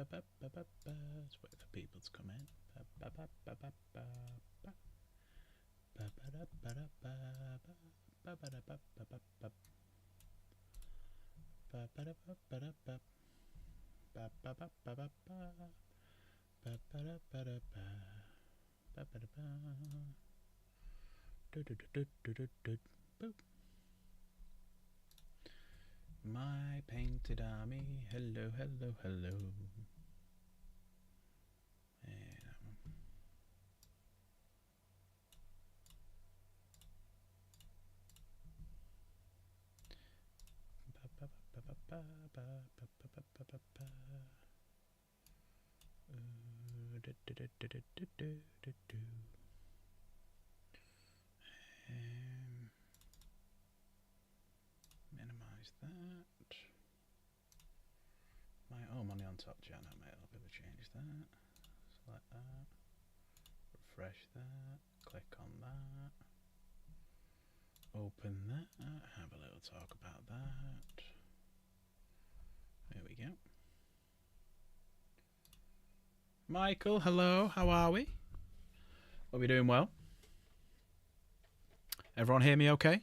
Let's wait for people to come in. My painted army, hello, hello, hello. Minimize that. Oh, money on top channel, mate. I'll be able to change that. Select that. Refresh that. Click on that. Open that. Have a little talk about that. There we go. Michael, hello. How are we? Are we doing well? Everyone hear me okay?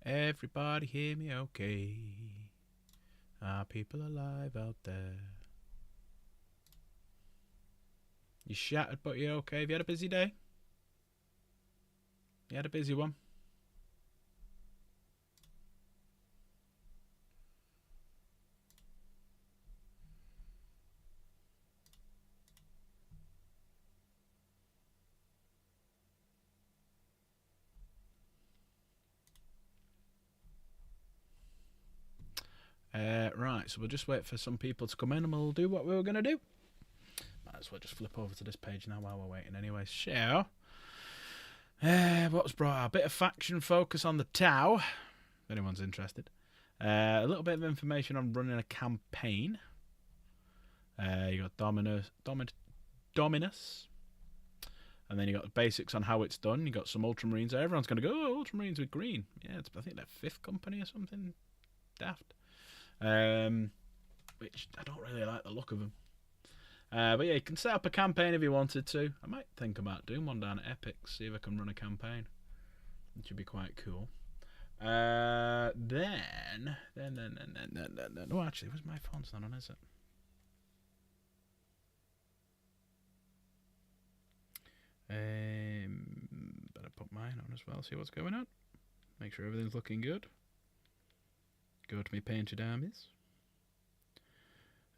Everybody hear me okay? Are people alive out there? You shattered, but you're okay. Have you had a busy day? You had a busy one? Right, so we'll just wait for some people to come in and we'll do what we were going to do. Might as well just flip over to this page now while we're waiting anyway. So, what's brought out? A bit of faction focus on the Tau, if anyone's interested. A little bit of information on running a campaign. You got Dominus, and then you got the basics on how it's done. You got some Ultramarines there. Everyone's going to go, oh, Ultramarines with green. Yeah, I think they're 5th company or something daft. Which I don't really like the look of them. But yeah, you can set up a campaign if you wanted to. I might think about doing one down at Epic, see if I can run a campaign. It should be quite cool. Then. Oh, actually, where's my phone's not on, is it? Better put mine on as well, see what's going on. Make sure everything's looking good. Go to my painted armies.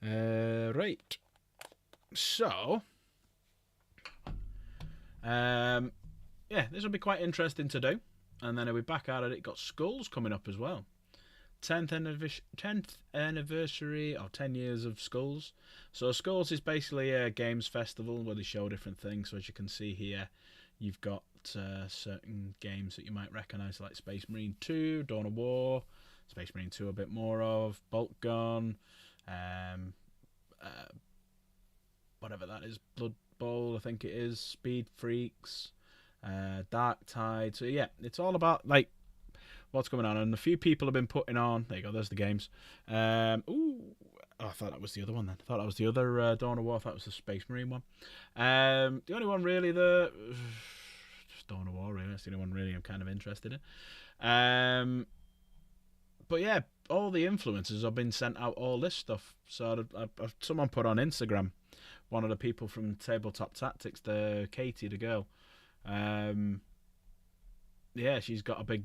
Right. So, yeah, this will be quite interesting to do. And then I'll be back at it. Got Skulls coming up as well. 10th anniversary or 10 years of Skulls. So Skulls is basically a games festival where they show different things. So as you can see here, you've got certain games that you might recognise, like Space Marine 2, Dawn of War, Space Marine 2 a bit more of, Bolt Gun, whatever that is, Blood Bowl I think it is, Speed Freaks, Dark Tide. So yeah, it's all about like what's going on, and a few people have been putting on. There you go. There's the games. I thought that was the other one then. I thought that was the other Dawn of War. I thought it was the Space Marine one. The only one really just Dawn of War really. That's the only one really I'm kind of interested in. But yeah, all the influencers have been sent out all this stuff. So someone put on Instagram, one of the people from Tabletop Tactics, Katie, the girl. Yeah, she's got a big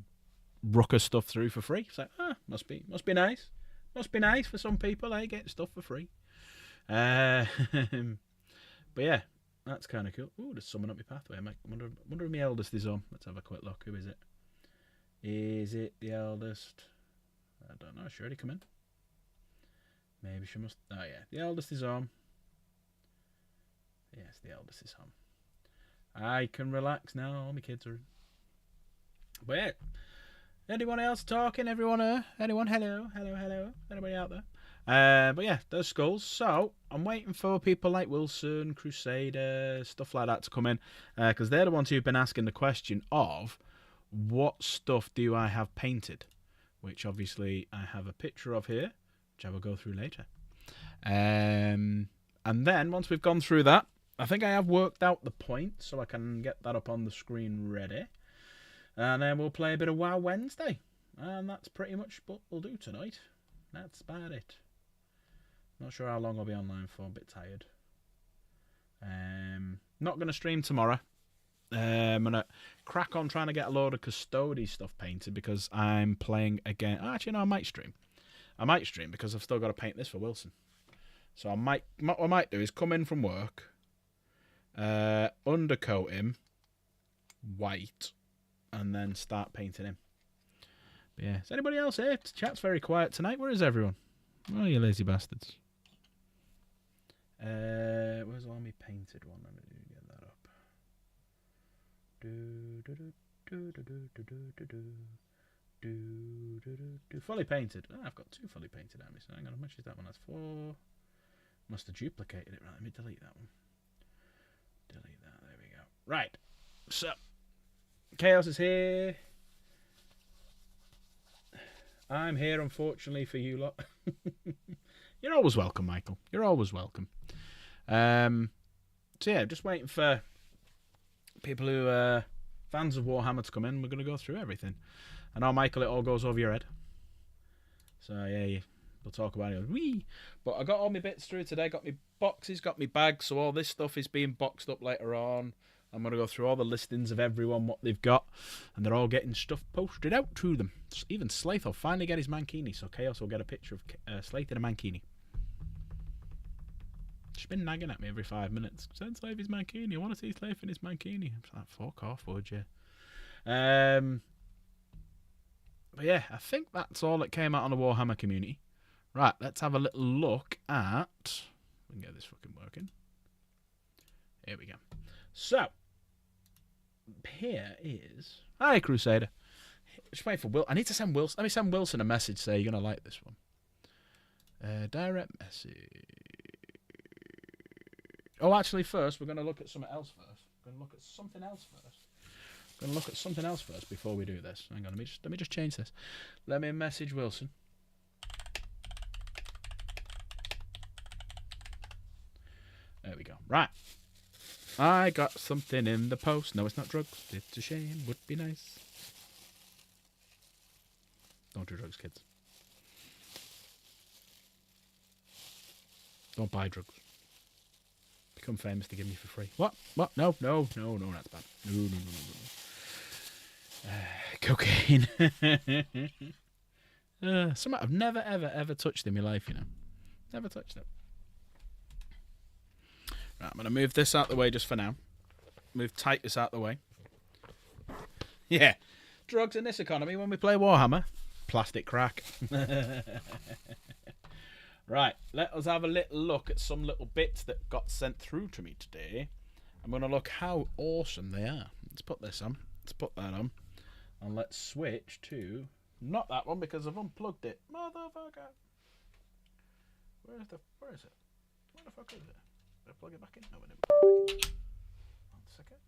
rucker stuff through for free. It's like, must be nice. Must be nice for some people. They get stuff for free. But yeah, that's kind of cool. Ooh, there's someone up my pathway. I wonder if my eldest is on. Let's have a quick look. Who is it? Is it the eldest? I don't know. Should already come in? Maybe she must. Oh yeah, the eldest is on. Yes, the eldest is on. I can relax now. All my kids are. But yeah. Anyone else talking? Anyone? Hello. Anybody out there? But yeah, those Skulls. So I'm waiting for people like Wilson, Crusader, stuff like that to come in, because they're the ones who've been asking the question of what stuff do I have painted? Which obviously I have a picture of here, which I will go through later. And then once we've gone through that, I think I have worked out the point, so I can get that up on the screen ready. And then we'll play a bit of WoW Wednesday. And that's pretty much what we'll do tonight. That's about it. Not sure how long I'll be online for. A bit tired. Not going to stream tomorrow. I'm going to crack on trying to get a load of Custody stuff painted because I'm playing again. Actually, no, I might stream. I might stream because I've still got to paint this for Wilson. So what I might do is come in from work, undercoat him white, and then start painting him. But yeah, is anybody else here? Chat's very quiet tonight. Where is everyone? Oh, you lazy bastards. Where's all my painted one? Let me get that up. Fully painted. Oh, I've got 2 fully painted armies. Hang on, how much is that one? That's 4. Must have duplicated it. Right, let me delete that one. Delete that. There we go. Right. So, Chaos is here. I'm here, unfortunately, for you lot. You're always welcome, Michael. You're always welcome. So yeah, just waiting for people who are fans of Warhammer to come in. We're going to go through everything. I know, Michael, it all goes over your head. So yeah, we'll talk about it. Whee! But I got all my bits through today. Got my boxes, got my bags. So all this stuff is being boxed up later on. I'm going to go through all the listings of everyone, what they've got. And they're all getting stuff posted out to them. Even Slaith will finally get his Mankini. So Chaos will get a picture of Slaith in a Mankini. She's been nagging at me every 5 minutes. Send Slaith his Mankini. I want to see Slaith in his Mankini. I'm like, fuck off, would you? But yeah, I think that's all that came out on the Warhammer community. Right, let's have a little look at... We can get this fucking working. Here we go. So, here is... Hi, Crusader. Just waiting for Will. I need to send Wilson. Let me send Wilson a message. Say you're going to like this one. Direct message. Oh, actually, first, we're going to look at something else first. We're going to look at something else first. We're going to look at something else first before we do this. Hang on, let me just change this. Let me message Wilson. There we go. Right. I got something in the post. No, it's not drugs. It's a shame. Would be nice. Don't do drugs, kids. Don't buy drugs. Become famous to give me for free. What? No, that's bad. No. Cocaine. Something I've never, ever touched in my life, you know. Never touched it. Right, I'm going to move this out the way just for now. Move Titus out the way. Yeah. Drugs in this economy when we play Warhammer. Plastic crack. Right, let us have a little look at some little bits that got sent through to me today. I'm going to look how awesome they are. Let's put this on. Let's put that on. And let's switch to... Not that one because I've unplugged it. Motherfucker. Where is it? Where the fuck is it? Did I plug it back in? No, I didn't plug it back in. 1 second.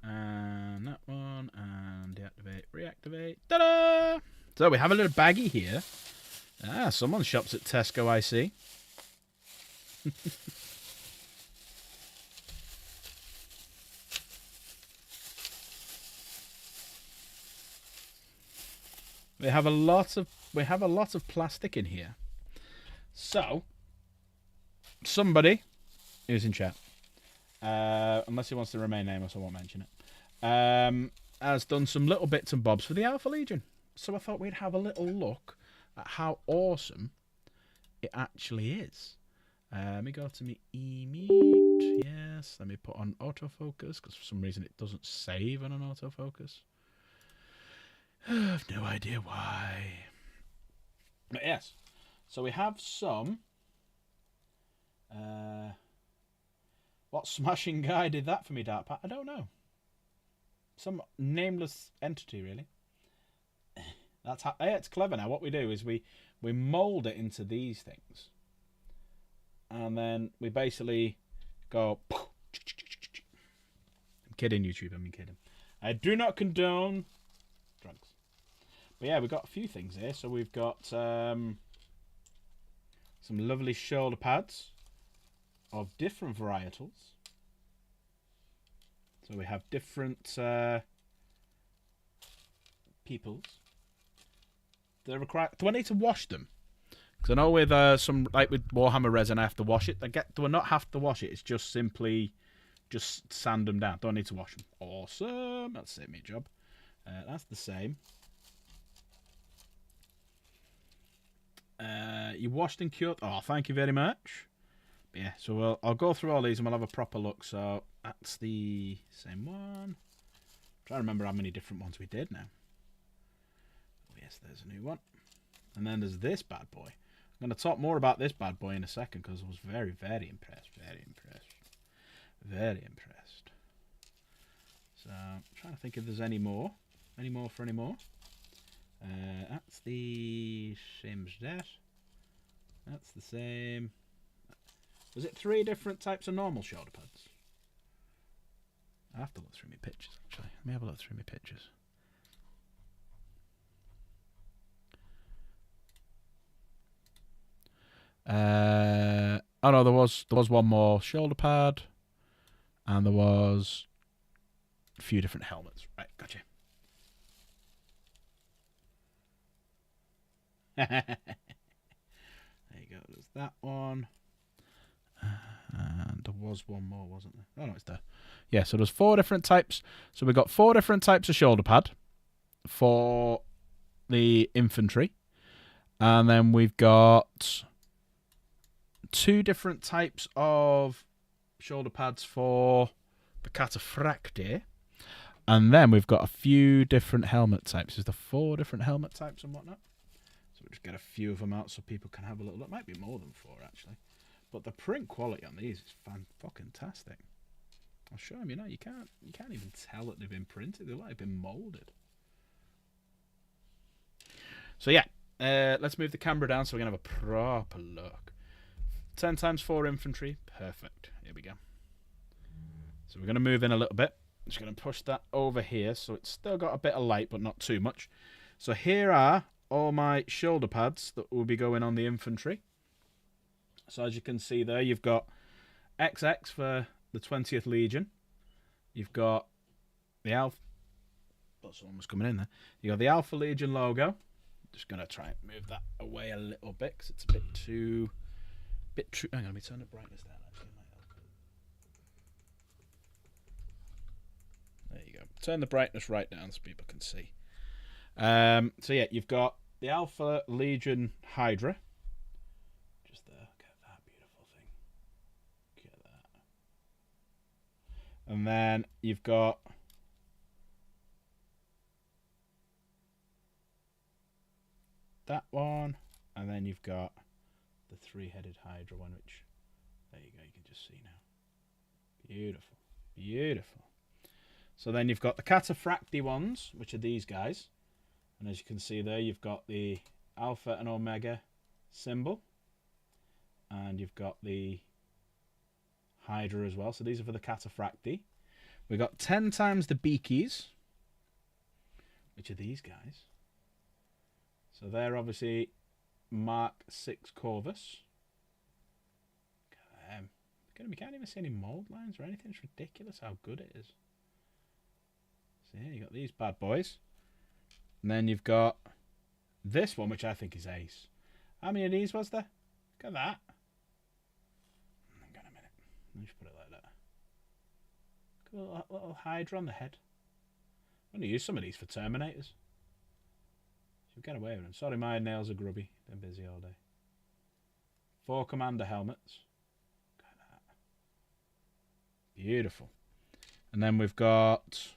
And that one, and deactivate, reactivate. Ta-da! So we have a little baggie here. Ah, someone shops at Tesco, I see. We have a lot of plastic in here. So somebody who's in chat, unless he wants to remain nameless, I won't mention it, has done some little bits and bobs for the Alpha Legion. So I thought we'd have a little look at how awesome it actually is. Let me go to my e-mute. Yes, let me put on autofocus, because for some reason it doesn't save on an autofocus. I have no idea why. But yes, so we have some... what smashing guy did that for me, Dark Pat? I don't know. Some nameless entity, really. That's how... Hey, it's clever now. What we do is we mould it into these things. and then we basically go. I'm kidding, YouTube. I'm kidding. I do not condone drugs. But yeah, we've got a few things here. So we've got some lovely shoulder pads of different varietals. So we have different peoples. They're required. Do I need to wash them? Because I know with some, like with Warhammer resin, I have to wash it. Do I not have to wash it? It's just simply just sand them down. Don't need to wash them. Awesome. That's saved me a job. That's the same. You washed and cured. Oh, thank you very much. But yeah, so I'll go through all these and we'll have a proper look. So that's the same one. I'm trying to remember how many different ones we did now. Oh, yes, there's a new one. And then there's this bad boy. I'm going to talk more about this bad boy in a second because I was very, very impressed. Very impressed. Very impressed. So I'm trying to think if there's any more. Any more for any more. That's the same as that. That's the same. Was it 3 different types of normal shoulder pads? I have to look through my pictures, actually. Let me have a look through my pictures. Oh no, there was one more shoulder pad, and there was a few different helmets. Right, gotcha. There you go. There's that one. And there was one more, wasn't there? Oh, no, it's there. Yeah, so there's 4 different types. So we've got 4 different types of shoulder pad for the infantry. And then we've got 2 different types of shoulder pads for the Cataphracti. And then we've got a few different helmet types. There's the 4 different helmet types and whatnot. So we'll just get a few of them out so people can have a little look. Might be more than 4, actually. But the print quality on these is fan-fucking-tastic. I'll show them, you know, you can't even tell that they've been printed. They've like been moulded. So yeah, let's move the camera down so we can have a proper look. 10 times 4 infantry, perfect. Here we go. So we're going to move in a little bit. I'm just going to push that over here so it's still got a bit of light, but not too much. So here are all my shoulder pads that will be going on the infantry. So as you can see there, you've got XX for the 20th Legion. You've got the Alpha. Oh, someone was coming in there. You got the Alpha Legion logo. Just going to try and move that away a little bit because it's a bit too. Hang on, let me turn the brightness down. Actually, there you go. Turn the brightness right down so people can see. So yeah, you've got the Alpha Legion Hydra. And then you've got that one, and then you've got the 3-headed Hydra one, which, there you go, you can just see now. Beautiful, beautiful. So then you've got the Cataphracti ones, which are these guys. And as you can see there, you've got the Alpha and Omega symbol. And you've got the Hydra as well. So these are for the Cataphracti. We've got 10 times the Beakies, which are these guys. So they're obviously Mark 6 Corvus. Look at them. We can't even see any mold lines or anything. It's ridiculous how good it is. So yeah, you got these bad boys. And then you've got this one, which I think is ace. How many of these was there? Look at that. Hang on a minute. Let me just put it like that. Look at a little Hydra on the head. I'm going to use some of these for Terminators. So get away with them. Sorry, my nails are grubby. Been busy all day. 4 Commander helmets. Look at that. Beautiful. And then we've got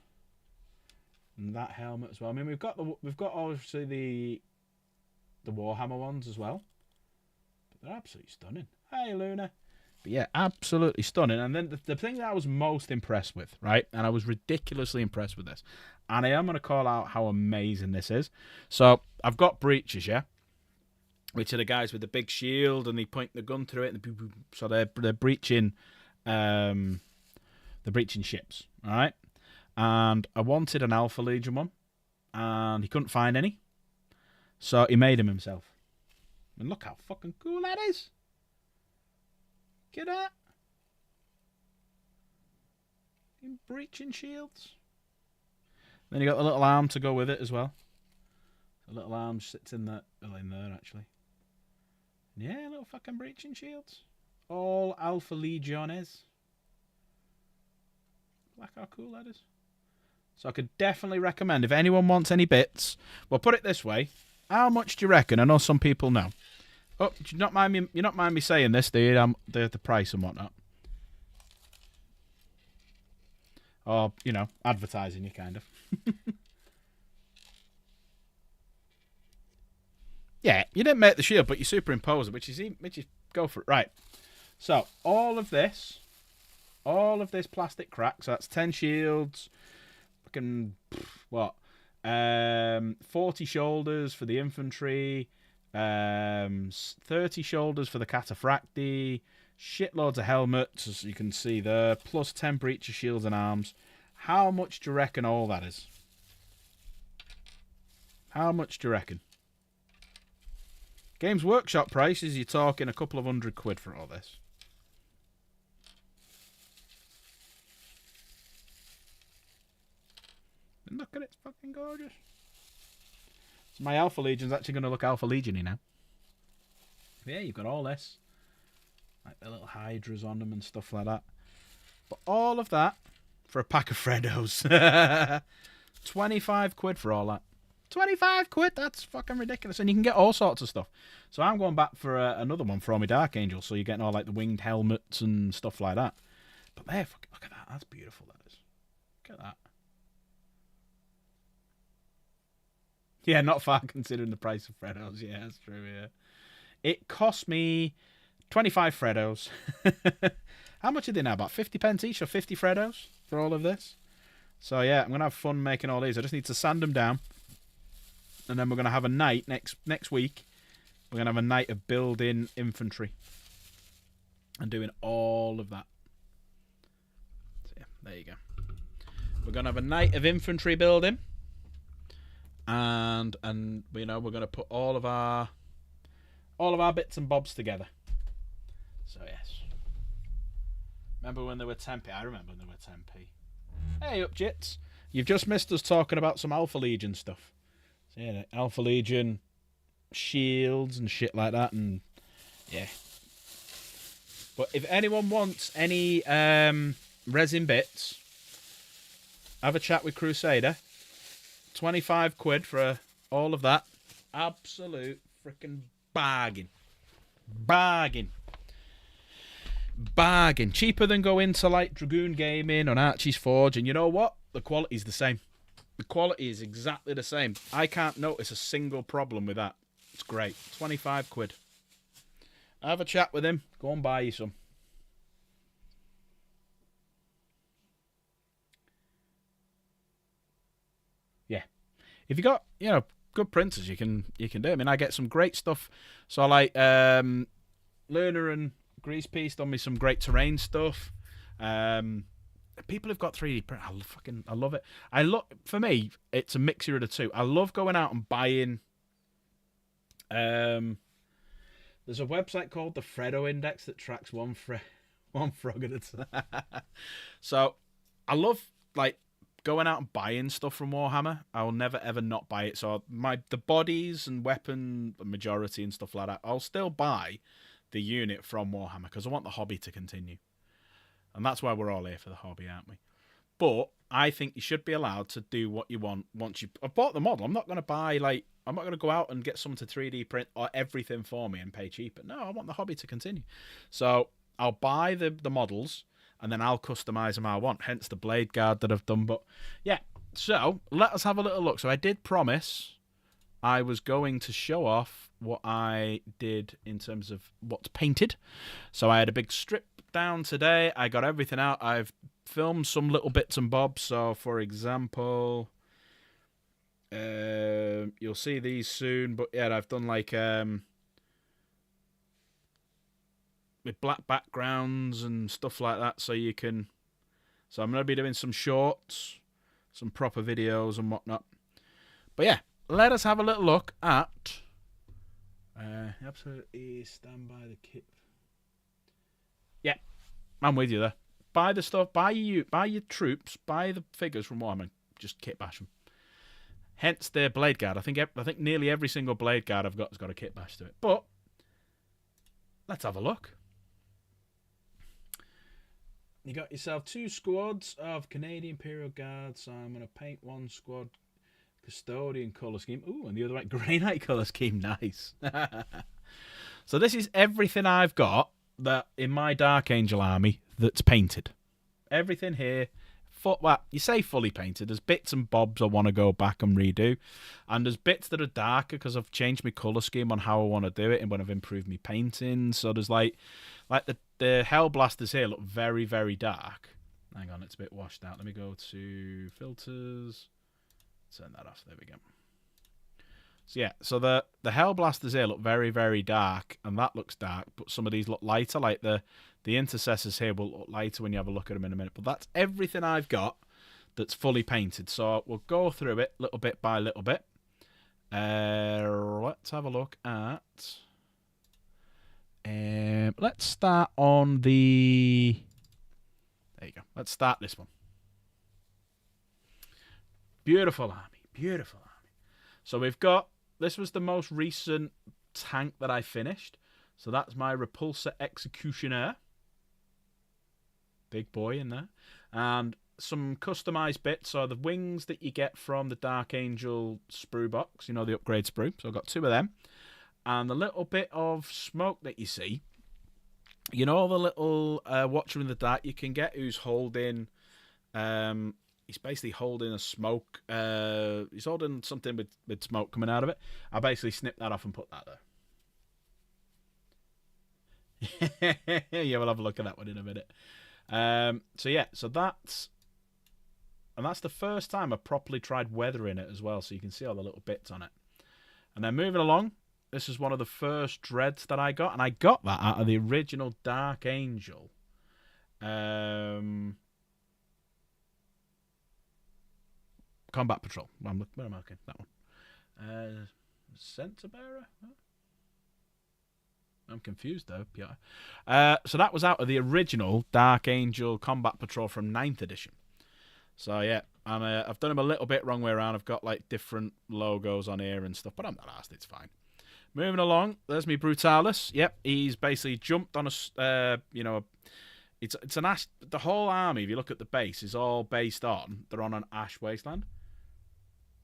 that helmet as well. I mean, we've got obviously the Warhammer ones as well. But they're absolutely stunning. Hey, Luna. But yeah, absolutely stunning. And then the thing that I was most impressed with, right? And I was ridiculously impressed with this. And I am going to call out how amazing this is. So, I've got breeches, yeah? which are the guys with the big shield, and they point the gun through it, and so they're breaching, they're breaching ships. All right, and I wanted an Alpha Legion one, and he couldn't find any, so he made him himself. And look how fucking cool that is. Get that. In breaching shields. Then you got the little arm to go with it as well. The little arm sits in that, well, in there actually. Yeah, little fucking breaching shields. All Alpha Legiones. Look how cool that is. So I could definitely recommend, if anyone wants any bits, well, put it this way. How much do you reckon? I know some people know. Oh, do you not mind me? You not mind me saying this? The price and whatnot. Or, you know, advertising you kind of. Yeah, you didn't make the shield, but you superimpose it, which is go for it. Right. So, all of this plastic crack, so that's 10 shields, fucking, what, 40 shoulders for the infantry, 30 shoulders for the cataphracti, shitloads of helmets, as you can see there, plus 10 breacher shields and arms. How much do you reckon all that is? How much do you reckon? Games Workshop prices, you're talking a couple of £100 for all this. And look at it, it's fucking gorgeous. So my Alpha Legion's actually going to look Alpha Legion-y now. Yeah, you've got all this. Like the little hydras on them and stuff like that. But all of that for a pack of Freddos. £25 for all that. £25, that's fucking ridiculous. And you can get all sorts of stuff. So I'm going back for another one for all my Dark Angels. So you're getting all like the winged helmets and stuff like that. But there, look at that. That's beautiful, that is. Look at that. Yeah, not far considering the price of Freddos. Yeah, that's true, yeah. It cost me 25 Freddos. How much are they now? About 50 pence each or 50 Freddos for all of this? So yeah, I'm going to have fun making all these. I just need to sand them down. And then we're going to have a night next week. We're going to have a night of building infantry. And doing all of that. So yeah, there you go. We're going to have a night of infantry building. And you know, we're going to put all of our bits and bobs together. So yes. Remember when they were 10p? I remember when they were 10p. Hey up, Jits. You've just missed us talking about some Alpha Legion stuff. So yeah, Alpha Legion shields and shit like that, and yeah. But if anyone wants any resin bits, have a chat with Crusader. £25 for all of that. Absolute freaking bargain. Bargain. Bargain. Cheaper than going to like Dragoon Gaming on Archie's Forge. And you know what? The quality's the same. The quality is exactly the same. I can't notice a single problem with that. It's great. £25. Have a chat with him. Go and buy you some. Yeah. If you got, you know, good printers, you can do it. I mean, I get some great stuff. So like Lerner and Greasepiece done me some great terrain stuff. People have got 3D print. I love it. For me, it's a mixture of the two. I love going out and buying. There's a website called the Freddo Index that tracks one frog at a time. So I love like going out and buying stuff from Warhammer. I will never ever not buy it. So the bodies and weapon majority and stuff like that, I'll still buy the unit from Warhammer because I want the hobby to continue. And that's why we're all here for the hobby, aren't we? But I think you should be allowed to do what you want once I've bought the model. I'm not going to buy, like, I'm not going to go out and get someone to 3D print or everything for me and pay cheaper. No, I want the hobby to continue. So I'll buy the models and then I'll customize them how I want. Hence the blade guard that I've done. But yeah, so let us have a little look. So I did promise I was going to show off what I did in terms of what's painted. So I had a big strip down today. I got everything out. I've filmed some little bits and bobs. So for example, you'll see these soon. But yeah, I've done like with black backgrounds and stuff like that, so you can. So I'm going to be doing some shorts, some proper videos and whatnot. But yeah, let us have a little look at. Absolutely stand by the kit. Yeah, I'm with you there. Buy the stuff, buy your troops, buy the figures from Warhammer, just kit bash them. Hence the blade guard. I think nearly every single blade guard I've got has got a kit bash to it. But let's have a look. You got yourself 2 squads of Canadian Imperial Guards. So I'm going to paint one squad Custodian colour scheme. Ooh, and the other one Grey Knight colour scheme. Nice. So this is everything I've got that in my Dark Angel army that's painted. Everything here. Well, you say fully painted. There's bits and bobs I want to go back and redo. And there's bits that are darker because I've changed my colour scheme on how I want to do it and when I've improved my painting. So there's like the Hellblasters here look very, very dark. Hang on, it's a bit washed out. Let me go to filters. Turn that off. There we go. So yeah, so the Hellblasters here look very, very dark, and that looks dark, but some of these look lighter, like the Intercessors here will look lighter when you have a look at them in a minute. But that's everything I've got that's fully painted. So we'll go through it little bit by little bit. Let's have a look at... let's start on the... There you go. Let's start this one. Beautiful army. Beautiful army. So we've got... This was the most recent tank that I finished. So that's my Repulsor Executioner. Big boy in there. And some customized bits. So the wings that you get from the Dark Angel sprue box. You know, the upgrade sprue. So I've got 2 of them. And the little bit of smoke that you see. You know the little Watcher in the Dark you can get who's holding... he's basically holding a smoke. He's holding something with smoke coming out of it. I basically snipped that off and put that there. Yeah, we'll have a look at that one in a minute. So yeah, so that's the first time I properly tried weathering it as well. So you can see all the little bits on it. And then moving along, this is one of the first dreads that I got, and I got that out of the original Dark Angel. Combat Patrol. Where am I looking? That one. Center Bearer? Huh? I'm confused though, Pierre. So that was out of the original Dark Angel Combat Patrol from 9th edition. So yeah, I've done them a little bit wrong way around. I've got like different logos on here and stuff, but I'm not asked. It's fine. Moving along, there's me Brutalis. Yep, he's basically jumped on a, it's an ash. The whole army, if you look at the base, is all based on they're on an ash wasteland.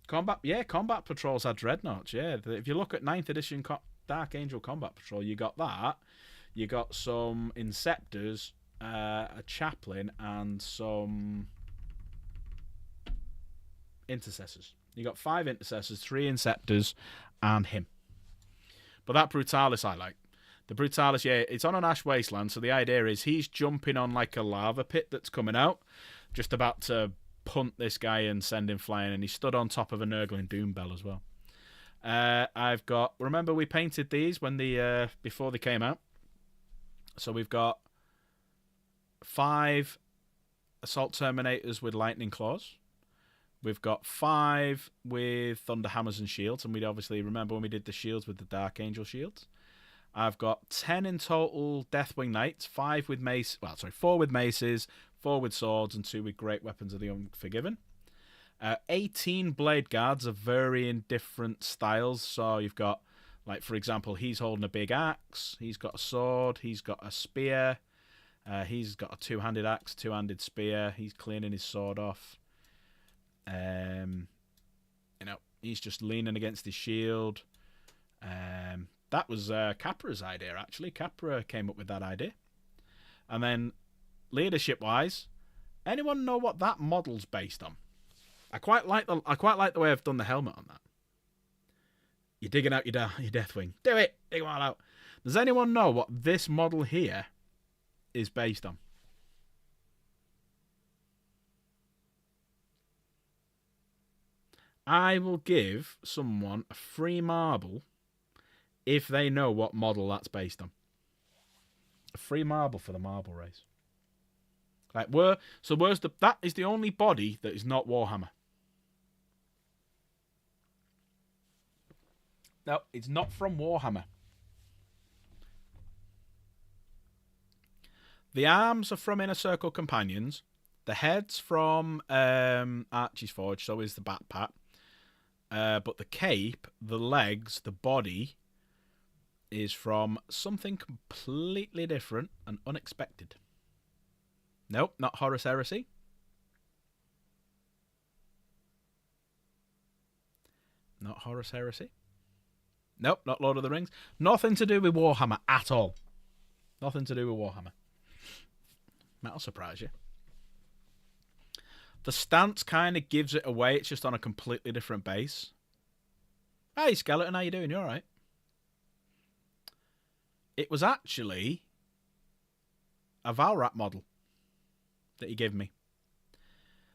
Combat Patrols had dreadnoughts. Yeah, if you look at 9th edition Dark Angel Combat Patrol, you got that. You got some Inceptors, a Chaplain, and some Intercessors. You got 5 Intercessors, 3 Inceptors, and him. But that Brutalis I like. The Brutalis, yeah, it's on an ash wasteland, so the idea is he's jumping on like a lava pit that's coming out, just about to punt this guy and send him flying, and he stood on top of a Nurgling Doombell as well. I've got... Remember we painted these when before they came out? So we've got 5 Assault Terminators with Lightning Claws. We've got 5 with Thunder Hammers and Shields, and we'd obviously remember when we did the shields with the Dark Angel shields. I've got 10 in total Deathwing Knights, 4 with maces, 4 with swords, and 2 with great weapons of the Unforgiven. 18 Blade Guards of varying different styles. So you've got, like, for example, he's holding a big axe, he's got a sword, he's got a spear, he's got a 2-handed axe, 2-handed spear, he's cleaning his sword off. He's just leaning against his shield. That was Capra's idea, actually. Capra came up with that idea. And then, leadership-wise, anyone know what that model's based on? I quite like the way I've done the helmet on that. You're digging out your Deathwing. Do it! Dig them all out. Does anyone know what this model here is based on? I will give someone a free marble if they know what model that's based on. A free marble for the marble race. Like, that is the only body that is not Warhammer. No, it's not from Warhammer. The arms are from Inner Circle Companions. The head's from Archie's Forge, so is the backpack. But the cape, the legs, the body is from something completely different and unexpected. Nope, not Horus Heresy. Not Horus Heresy. Nope, not Lord of the Rings. Nothing to do with Warhammer at all. Nothing to do with Warhammer. That'll surprise you. The stance kind of gives it away. It's just on a completely different base. Hey, Skeleton, how you doing? You all right? It was actually a Valrat model that he gave me.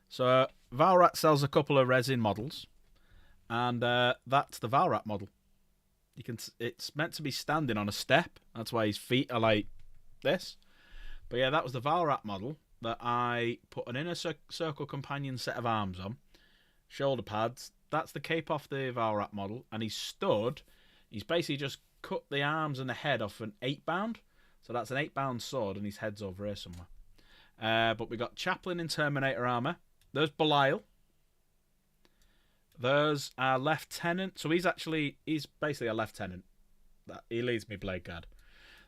So Valrat sells a couple of resin models, and that's the Valrat model. It's meant to be standing on a step. That's why his feet are like this. But yeah, that was the Valrat model that I put an Inner Circle Companion set of arms on, shoulder pads. That's the cape off the Valrat model, and he's basically just cut the arms and the head off an 8-bound. So that's an 8-bound sword, and his head's over here somewhere. But we got Chaplain in Terminator armor. There's Belial. There's our lieutenant. So he's basically a lieutenant. He leads me Blade Guard.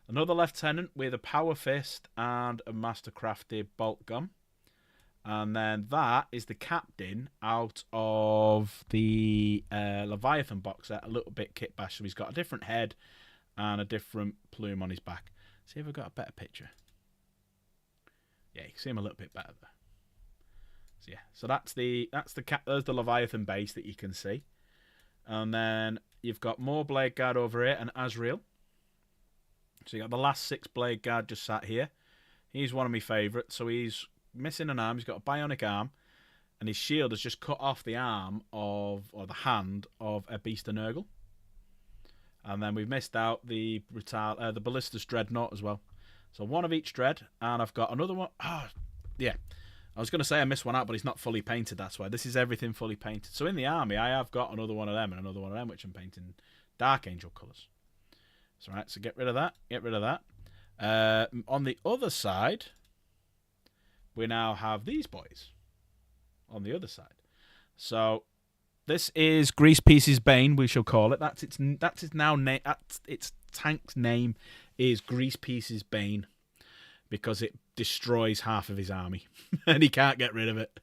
Another lieutenant with a power fist and a mastercrafted bolt gun. And then that is the captain out of the Leviathan box set, a little bit kit bash. So he's got a different head and a different plume on his back. See if I've got a better picture. Yeah, you can see him a little bit better there. So yeah, so there's the Leviathan base that you can see. And then you've got more Blade Guard over here and Azrael. So you got the last 6 Blade Guard just sat here. He's one of my favourites. So he's missing an arm. He's got a bionic arm. And his shield has just cut off the arm or the hand of a Beast of Nurgle. And then we've missed out the Ballistus Dreadnought as well. So one of each Dread. And I've got another one. Oh, yeah. I was going to say I missed one out, but it's not fully painted. That's why. This is everything fully painted. So in the army, I have got another one of them and another one of them, which I'm painting Dark Angel colours. So, right, so get rid of that. Get rid of that. On the other side, we now have these boys. On the other side. So, this is Grease Pieces Bane, we shall call it. That's its tank's name is Grease Pieces Bane. Because it destroys half of his army. And he can't get rid of it.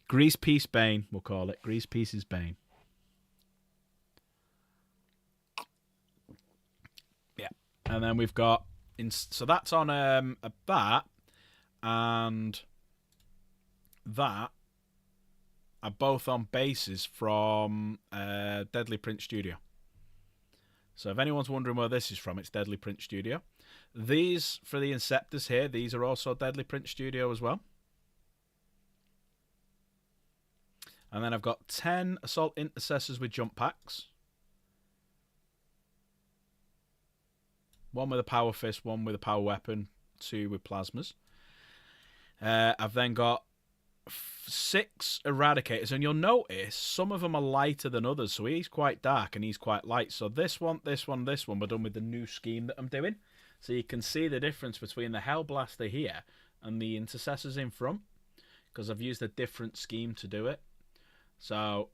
Grease Piece Bane, we'll call it. Grease Pieces Bane. Yeah. And then we've got... So that's on that. And that are both on bases from Deadly Print Studio. So if anyone's wondering where this is from, it's Deadly Print Studio. These, for the Inceptors here, these are also Deadly Print Studio as well. And then I've got 10 Assault Intercessors with jump packs. One with a power fist, one with a power weapon, 2 with plasmas. I've then got 6 Eradicators, and you'll notice some of them are lighter than others. So he's quite dark and he's quite light. So this one, we're done with the new scheme that I'm doing. So you can see the difference between the Hellblaster here and the Intercessors in front, because I've used a different scheme to do it. So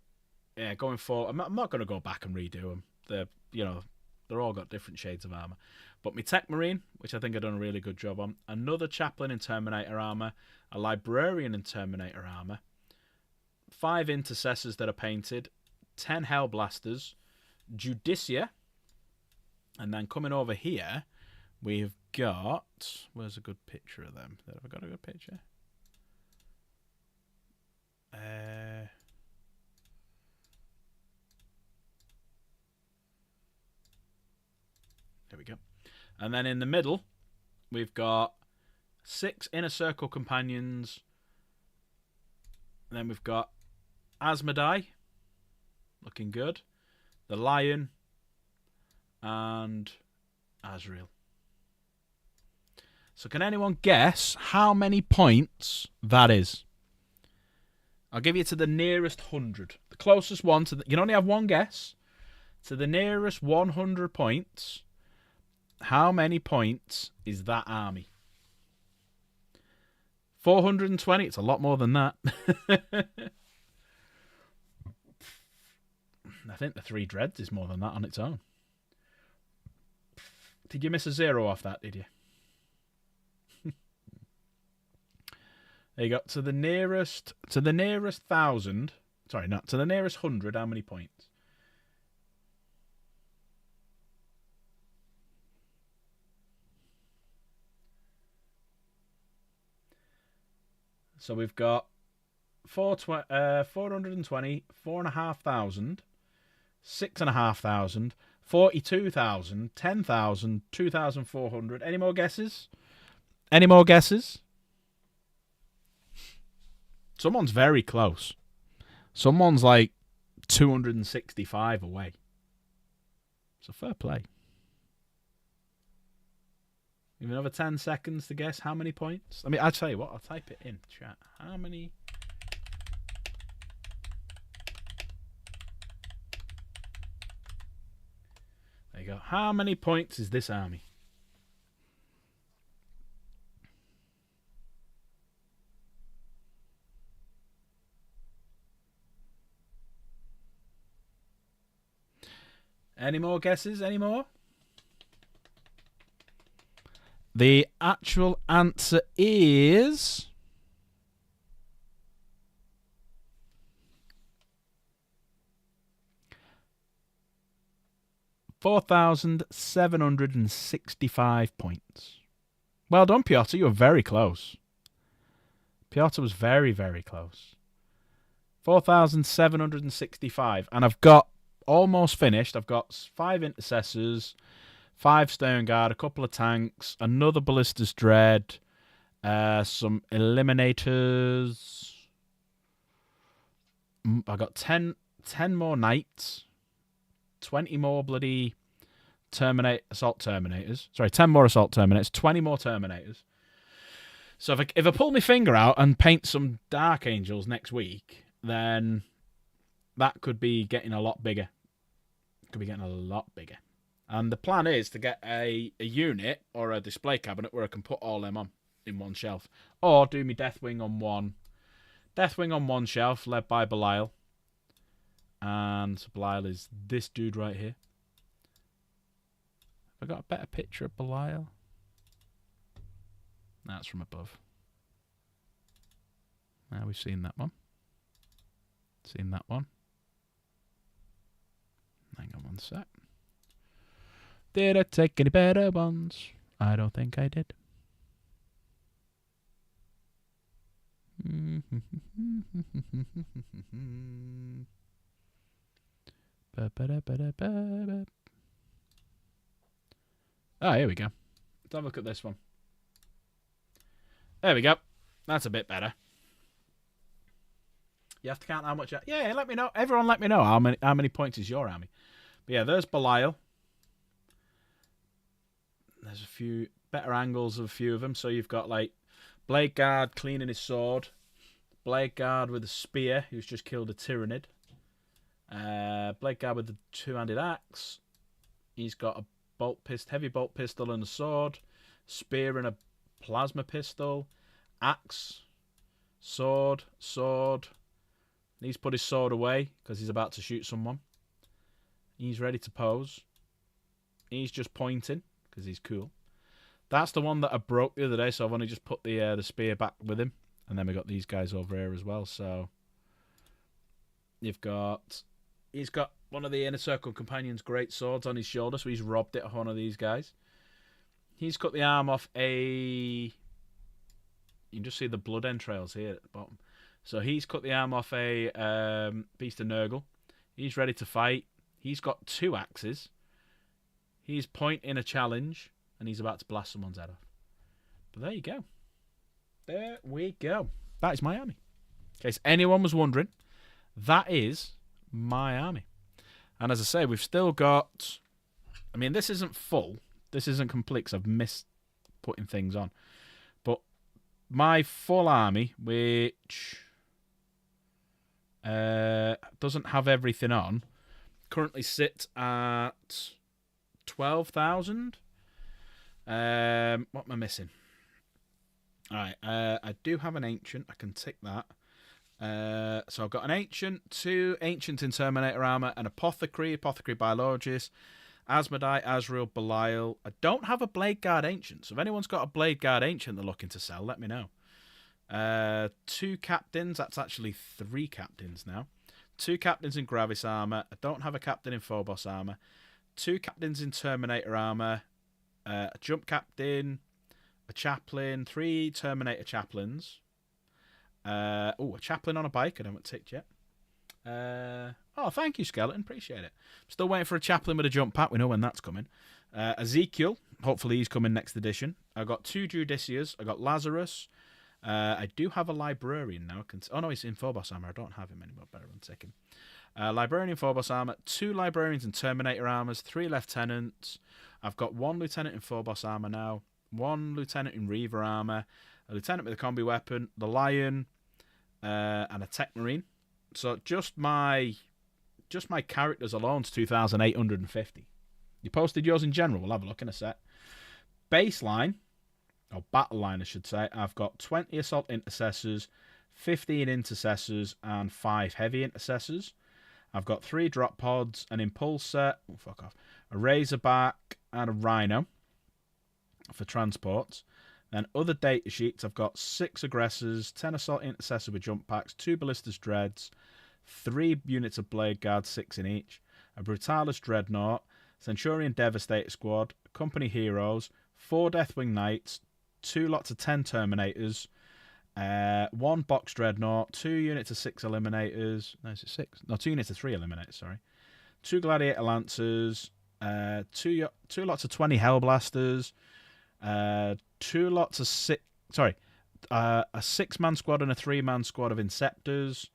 yeah, going forward, I'm not going to go back and redo them. They're all got different shades of armor. But my Tech Marine, which I think I've done a really good job on, another Chaplain in Terminator armor, a Librarian in Terminator armor, 5 Intercessors that are painted, 10 Hellblasters, Judicia, and then coming over here, we've got... Where's a good picture of them? Have I got a good picture? There we go. And then in the middle, we've got 6 Inner Circle Companions. And then we've got Asmodai, looking good. The Lion. And Azrael. So can anyone guess how many points that is? I'll give you to the nearest 100. The closest one to you can only have one guess. To the nearest 100 points, how many points is that army? 420. It's a lot more than that. I think the Three Dreads is more than that on its own. Did you miss a 0 off that, did you? There you go. To the nearest 1,000. Sorry, not to the nearest 100. How many points? So we've got 420, 4,500, 6,500, 42,000, 10,000, 2,400. Any more guesses? Any more guesses? Someone's very close. Someone's like 265 away. So fair play. Give me another 10 seconds to guess how many points. I mean, I'll tell you what, I'll type it in chat. How many? There you go. How many points is this army? Any more guesses? Any more? The actual answer is 4,765 points. Well done, Piotr. You were very close. Piotr was very, very close. 4,765. And I've got almost finished. I've got 5 intercessors, 5 stone guard, a couple of tanks, another ballistas dread, some eliminators. I got 10 more knights, 20 more bloody assault terminators. Sorry, 10 more assault terminators, 20 more terminators. So if I pull my finger out and paint some Dark Angels next week, then that could be getting a lot bigger. Could be getting a lot bigger. And the plan is to get a unit or a display cabinet where I can put all them on in one shelf. Or do me Deathwing on one. Deathwing on one shelf, led by Belial. And Belial is this dude right here. Have I got a better picture of Belial? That's from above. Now we've seen that one. Seen that one. Hang on one sec. Did I take any better ones? I don't think I did. Oh, here we go. Let's have a look at this one. There we go. That's a bit better. You have to count how much. Yeah, let me know. Everyone, let me know how many points is your army. But yeah, there's Belial. There's a few better angles of a few of them. So you've got like Blade Guard cleaning his sword, Blade Guard with a spear who's just killed a Tyrannid, Blade Guard with the two-handed axe. He's got a heavy bolt pistol and a sword, spear and a plasma pistol, axe, sword. He's put his sword away because he's about to shoot someone. He's ready to pose. He's just pointing because he's cool. That's the one that I broke the other day, so I've only just put the spear back with him. And then we got these guys over here as well. So he's got one of the Inner Circle Companions' great swords on his shoulder, so he's robbed it of one of these guys. He's cut the arm off you can just see the blood entrails here at the bottom. So he's cut the arm off a Beast of Nurgle. He's ready to fight. He's got 2 axes. He's pointing a challenge, and he's about to blast someone's head off. But there you go. There we go. That is my army. In case anyone was wondering, that is my army. And as I say, we've still got... I mean, this isn't full, This isn't complete because I've missed putting things on. But my full army, which doesn't have everything on, currently sits at 12,000. What am I missing? All right, I do have an ancient. I can tick that. So I've got an ancient, 2 ancient in Terminator armor, an apothecary biologist, Asmodai, Azrael, Belial. I don't have a Blade Guard ancient, so if anyone's got a Blade Guard ancient they're looking to sell, let me know. 2 captains. That's actually 3 captains now. 2 captains in Gravis armor. I don't have a captain in Phobos armor. 2 captains in Terminator armor. A jump captain, a chaplain, 3 Terminator chaplains. A chaplain on a bike. I haven't ticked yet. Thank you, Skeleton. Appreciate it. Still waiting for a chaplain with a jump pack. We know when that's coming. Ezekiel. Hopefully he's coming next edition. I got 2 Judicias. I got Lazarus. I do have a librarian now. No, he's in Phobos armor. I don't have him anymore. Better untick him. Librarian in Phobos armor. 2 librarians in Terminator armors. 3 lieutenants. I've got 1 lieutenant in Phobos armor now. 1 lieutenant in Reaver armor. A lieutenant with a combi weapon. The Lion. And a Tech Marine. So just my characters alone's 2,850. You posted yours in general. We'll have a look in a sec. Baseline, or battle line, I should say. I've got 20 assault intercessors, 15 intercessors, and 5 heavy intercessors. I've got 3 drop pods, an impulsor, a razorback, and a rhino for transports. Then other data sheets, I've got 6 aggressors, 10 assault intercessors with jump packs, 2 ballistas dreads, 3 units of blade guard, 6 in each, a brutalis dreadnought, Centurion Devastator squad, company heroes, 4 Deathwing knights, 2 lots of 10 terminators, 1 box dreadnought, 2 units of 6 eliminators. No, is it 6? No, 2 units of 3 eliminators. Sorry, 2 gladiator lancers, 2 lots of 20 hellblasters. 2 lots of 6. Sorry, a 6-man squad and a 3-man squad of Inceptors.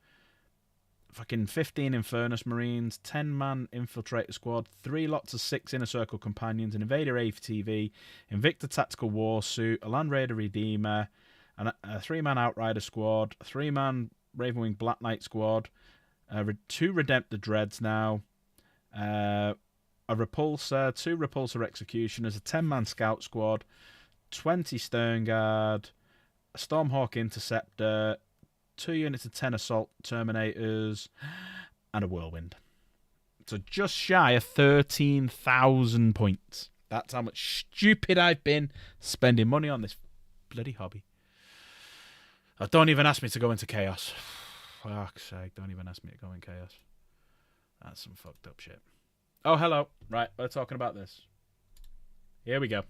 Fucking 15 Infernus Marines, 10-man Infiltrator squad, 3 lots of 6 Inner Circle Companions, an Invader ATV, Invicta Tactical Warsuit, a Land Raider Redeemer, and a 3-man Outrider squad, a 3-man Ravenwing Black Knight squad, 2 Redemptor Dreads now, a Repulsor, 2 Repulsor Executioners, a 10-man Scout squad, 20 Stern Guard, a Stormhawk Interceptor, 2 units of 10 Assault Terminators, and a Whirlwind. So just shy of 13,000 points. That's how much stupid I've been spending money on this bloody hobby. Don't even ask me to go into Chaos. Fuck's sake, don't even ask me to go in Chaos. That's some fucked up shit. Oh, hello. Right, we're talking about this. Here we go.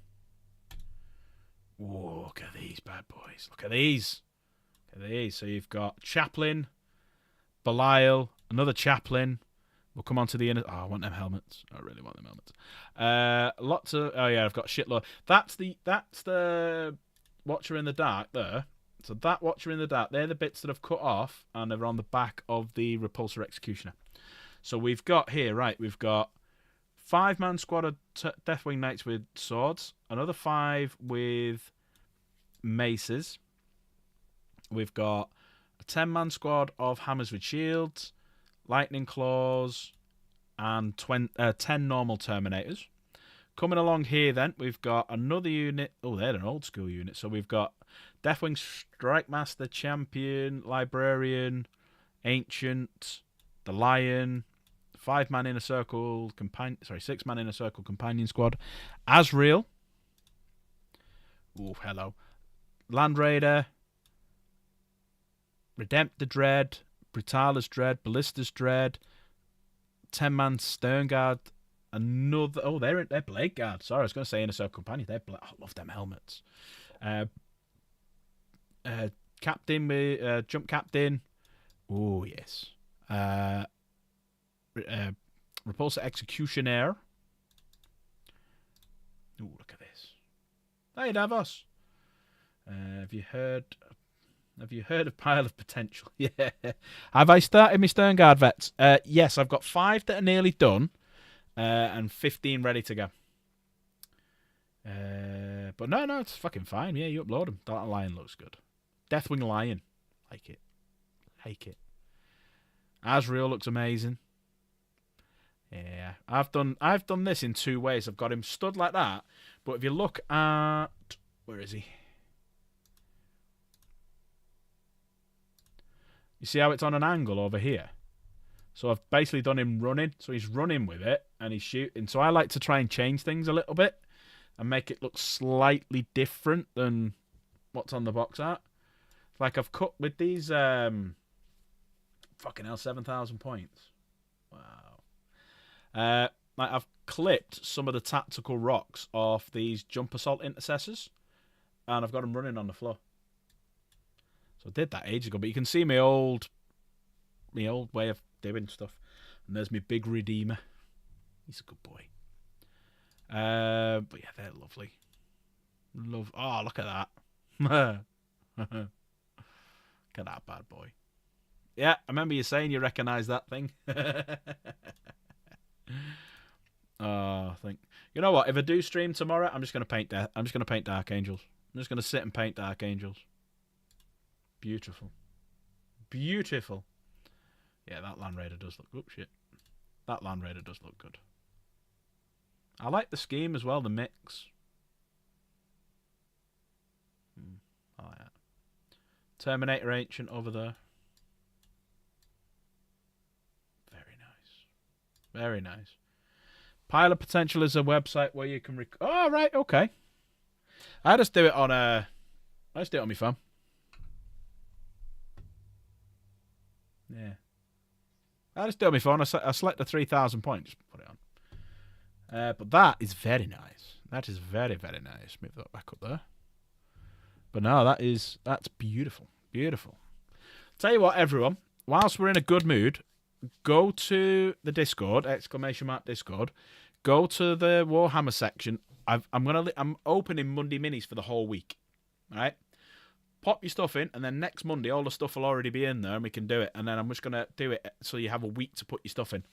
Whoa, look at these bad boys. Look at these. Look at these. So you've got Chaplain, Belial, another Chaplain. We'll come on to the inner... Oh, I want them helmets. I really want them helmets. Lots of... Oh, yeah, I've got a shitload. That's the Watcher in the Dark there. So that Watcher in the Dark, they're the bits that I've cut off, and they're on the back of the Repulsor Executioner. So we've got here, right, we've got 5-man squad of Deathwing Knights with swords, another 5 with maces. We've got a 10-man squad of hammers with shields, lightning claws, and 10 normal Terminators. Coming along here then, we've got another unit. Oh, they're an old school unit. So we've got Deathwing Strike Master, Champion, Librarian, Ancient, the Lion, 5-man Inner Circle companion. Sorry, 6-man Inner Circle Companion Squad, Azrael. Oh, hello. Land Raider, Redemptor Dread, Brutalis Dread, Ballistas Dread, 10-man Stern Guard. Another. Oh, they're Blade Guard. Sorry, I was going to say Inner Circle Companion. I love them helmets. Captain with Jump Captain. Oh yes. Repulsor Executioner. Oh, look at this. Hey, Davos. Have you heard of Pile of Potential? Yeah. Have I started my Stern Guard vets? Yes, I've got 5 that are nearly done, and 15 ready to go. But no, it's fucking fine. Yeah, you upload them. That lion looks good. Deathwing Lion. Like it. Like it. Azrael looks amazing. Yeah. I've done this in 2 ways. I've got him stood like that. But if you look at... Where is he? You see how it's on an angle over here? So I've basically done him running. So he's running with it and he's shooting. So I like to try and change things a little bit and make it look slightly different than what's on the box art. Like I've cut with these fucking hell, 7,000 points. Wow. Like I've clipped some of the tactical rocks off these jump assault intercessors and I've got them running on the floor. So I did that ages ago, but you can see my old way of doing stuff. And there's my big Redeemer. He's a good boy. But yeah, they're lovely. Oh, look at that. Look at that bad boy. Yeah, I remember you saying you recognise that thing. Oh, I think you know what? If I do stream tomorrow, I'm just gonna paint Dark Angels. I'm just gonna sit and paint Dark Angels. Beautiful, beautiful. Yeah, that Land Raider does look. Oh shit, that Land Raider does look good. I like the scheme as well. The mix. I like that. Terminator Ancient over there. Very nice. Very nice. Pilot Potential is a website where you can oh, right, okay. I just do it on I just do it on my phone. Yeah. I just do it on my phone. I select the 3,000 points, put it on. But that is very nice. That is very, very nice. Move that back up there. But no, that's beautiful. Beautiful. Tell you what, everyone, whilst we're in a good mood, go to the Discord, !Discord. Go to the Warhammer section. I'm opening Monday Minis for the whole week. All right? Pop your stuff in, and then next Monday, all the stuff will already be in there, and we can do it. And then I'm just going to do it so you have a week to put your stuff in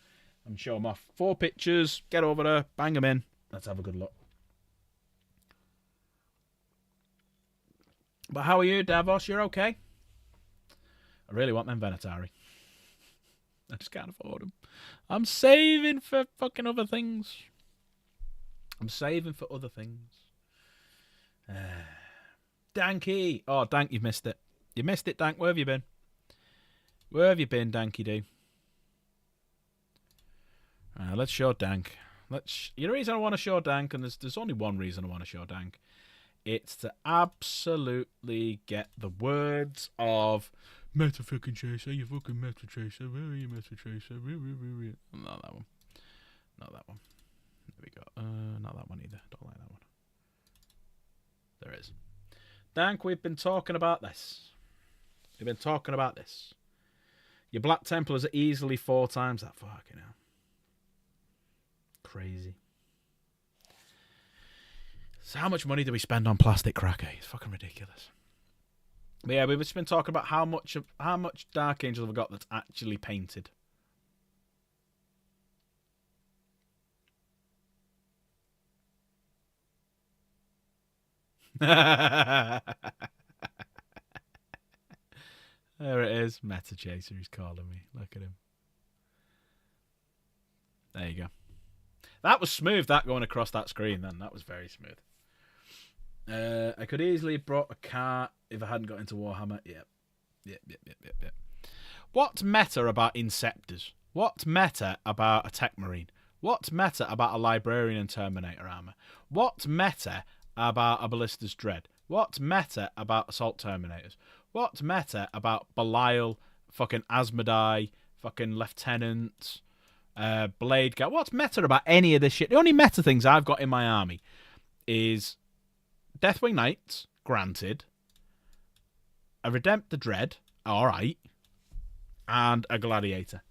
and show them off. 4 pictures, get over there, bang them in. Let's have a good look. But how are you, Davos? You're okay? I really want them Venatari. I just can't afford them. I'm saving for fucking other things. Danky. Oh, Dank, you've missed it. You missed it, Dank. Where have you been? Where have you been, Danky Doo? Let's show Dank. The reason I want to show Dank, and there's only one reason I want to show Dank. It's to absolutely get the words of Meta fucking Chaser, you fucking Meta Chaser, where are you, Meta Chaser? Not that one. Not that one. There we go. Not that one either. Don't like that one. There is. Dank, we've been talking about this. Your Black Templars are easily 4 times that. Fucking hell. Crazy. So how much money do we spend on plastic cracker? It's fucking ridiculous. But yeah, we've just been talking about how much Dark Angel have we got that's actually painted. There it is. Meta Chaser, he's calling me. Look at him. There you go. That was smooth, that going across that screen then. That was very smooth. I could easily have brought a car if I hadn't got into Warhammer. Yep. What's meta about Inceptors? What's meta about a Tech Marine? What's meta about a Librarian and Terminator armor? What's meta about a Ballista's Dread? What's meta about Assault Terminators? What's meta about Belial, fucking Asmodai, fucking Lieutenant, Blade Guy? What's meta about any of this shit? The only meta things I've got in my army is Deathwing Knights, granted, a Redemptor Dread, alright, and a Gladiator.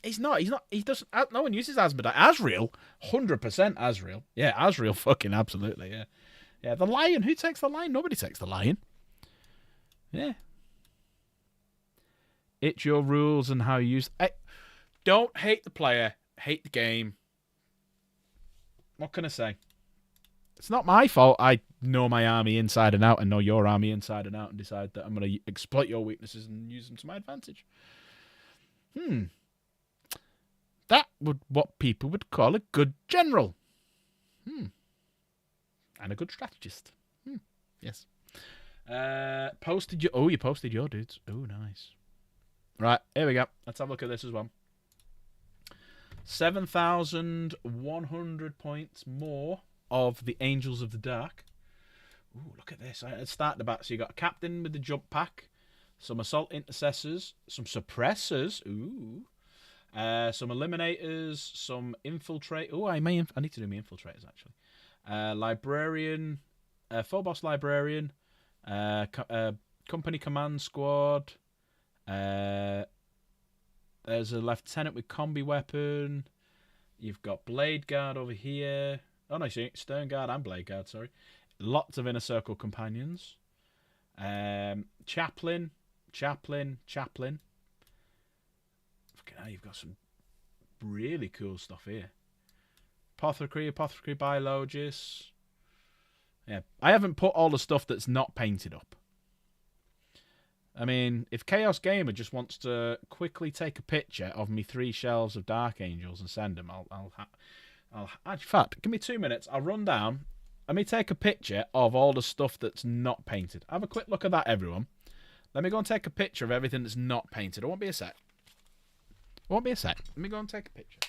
He doesn't, no one uses Asmodai. Azrael, 100% Azrael. Yeah, Azrael fucking absolutely, yeah. Yeah, the Lion, who takes the Lion? Nobody takes the Lion. Yeah. It's your rules and how you use... Don't hate the player, hate the game. What can I say? It's not my fault I know my army inside and out and know your army inside and out and decide that I'm going to exploit your weaknesses and use them to my advantage. That would what people would call a good general. And a good strategist. Yes. Posted your... Oh, you posted your dudes. Oh, nice. Right, here we go. Let's have a look at this as well. 7,100 points more of the Angels of the Dark. Ooh, look at this. It started about... So you got a captain with the jump pack, some assault intercessors, some suppressors. Ooh. Some eliminators, some infiltrate. Oh, I need to do my infiltrators, actually. Librarian, Phobos Librarian, Company Command Squad. There's a lieutenant with combi weapon. You've got Blade Guard over here. Oh no, Stern Guard and Blade Guard, sorry. Lots of Inner Circle companions. Chaplain. Fucking hell, you've got some really cool stuff here. Apothecary Biologist. Yeah, I haven't put all the stuff that's not painted up. I mean, if Chaos Gamer just wants to quickly take a picture of me 3 shelves of Dark Angels and send them, in fact, give me 2 minutes. I'll run down. Let me take a picture of all the stuff that's not painted. Have a quick look at that, everyone. Let me go and take a picture of everything that's not painted. It won't be a sec. Let me go and take a picture.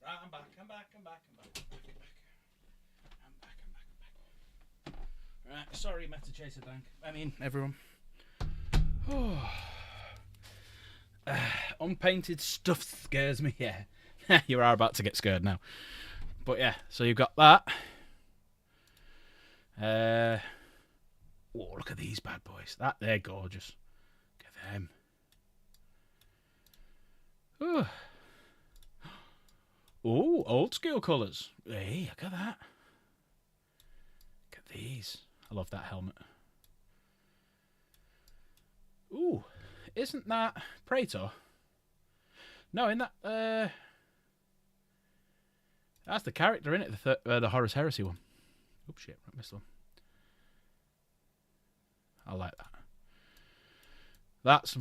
Right, I'm back. Right, sorry, Meta Chaser Dank. I mean, everyone. Unpainted stuff scares me, yeah. You are about to get scared now. But yeah, so you've got that. Oh, look at these bad boys. They're gorgeous. Look at them. Oh, old school colours. Hey, look at that. Look at these. I love that helmet. Ooh, isn't that Praetor? No, in that that's the character in it, the Horus Heresy one. Oops, shit, I missed one. I like that. That's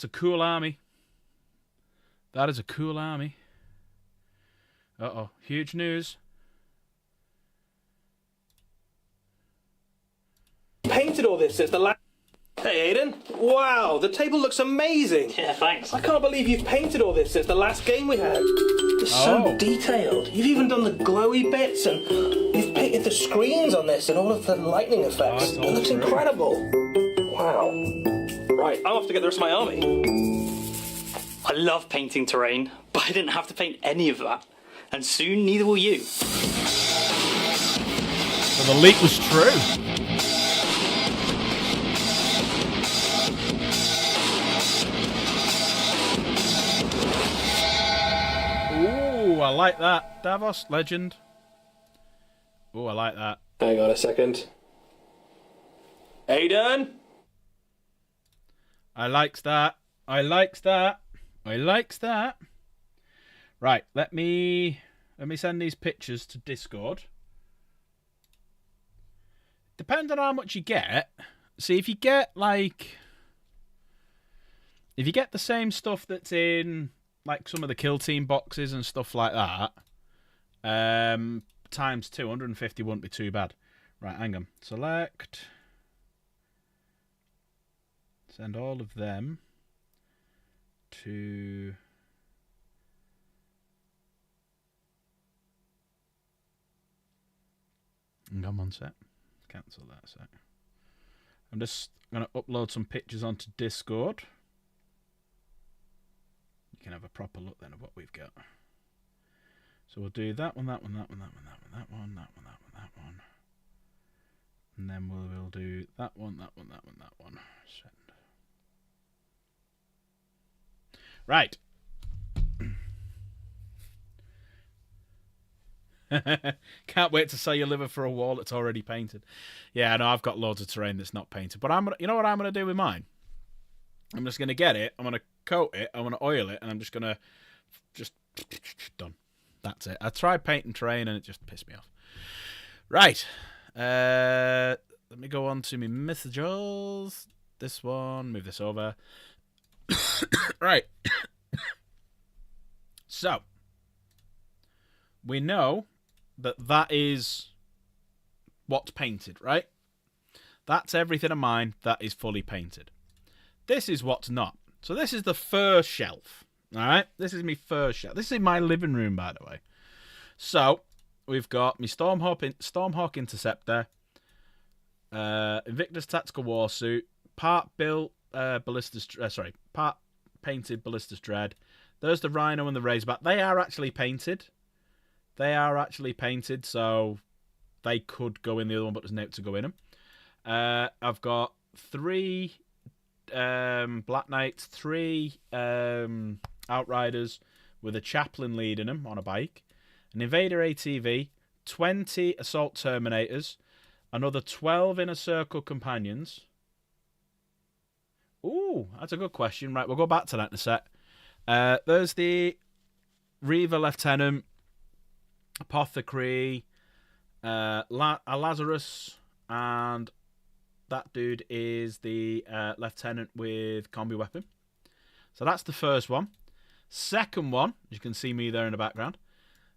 a cool army. That is a cool army. Uh-oh. Huge news. Painted all this since the last... Hey, Aiden. Wow, the table looks amazing. Yeah, thanks. I can't believe you've painted all this since the last game we had. It's so detailed. You've even done the glowy bits, and you've painted the screens on this and all of the lightning effects. It looks incredible. Wow. Right, I'll have to get the rest of my army. I love painting terrain, but I didn't have to paint any of that. And soon, neither will you. So the leak was true. Ooh, I like that. Davos, legend. Ooh, I like that. Hang on a second. Aiden? I likes that. I likes that. I likes that. Right, let me send these pictures to Discord. Depends on how much you get. See, if you get the same stuff that's in like some of the Kill Team boxes and stuff like that, times 250 wouldn't be too bad. Right, hang on. Select. Send all of them to... Hang on one sec. Cancel that sec. I'm just going to upload some pictures onto Discord. You can have a proper look then of what we've got. So we'll do that one, that one, that one, that one, that one, that one, that one, that one, that one. And then we'll do that one, that one, that one, that one. Send. Right. Can't wait to sell your liver for a wall that's already painted. Yeah, I know I've got loads of terrain that's not painted, but you know what I'm gonna do with mine? I'm just gonna get it. I'm gonna coat it. I'm gonna oil it, and I'm just gonna done. That's it. I tried painting terrain and it just pissed me off. Right. Let me go on to my messages. This one. Move this over. Right. So we know that is what's painted, right? That's everything of mine that is fully painted. This is what's not. So this is the first shelf. All right? This is my first shelf. This is in my living room, by the way. So we've got my Stormhawk Interceptor, Invictus Tactical Warsuit, part painted Ballistus Dread. There's the Rhino and the Razorback. They are actually painted. So they could go in the other one, but there's no to go in them. I've got 3 Black Knights, 3 Outriders with a Chaplain leading them on a bike, an Invader ATV, 20 Assault Terminators, another 12 Inner Circle Companions. Ooh, that's a good question. Right, we'll go back to that in a sec. There's the Reaver Lieutenant, Apothecary, Lazarus, and that dude is the Lieutenant with Combi Weapon. So that's the first one. Second one, you can see me there in the background.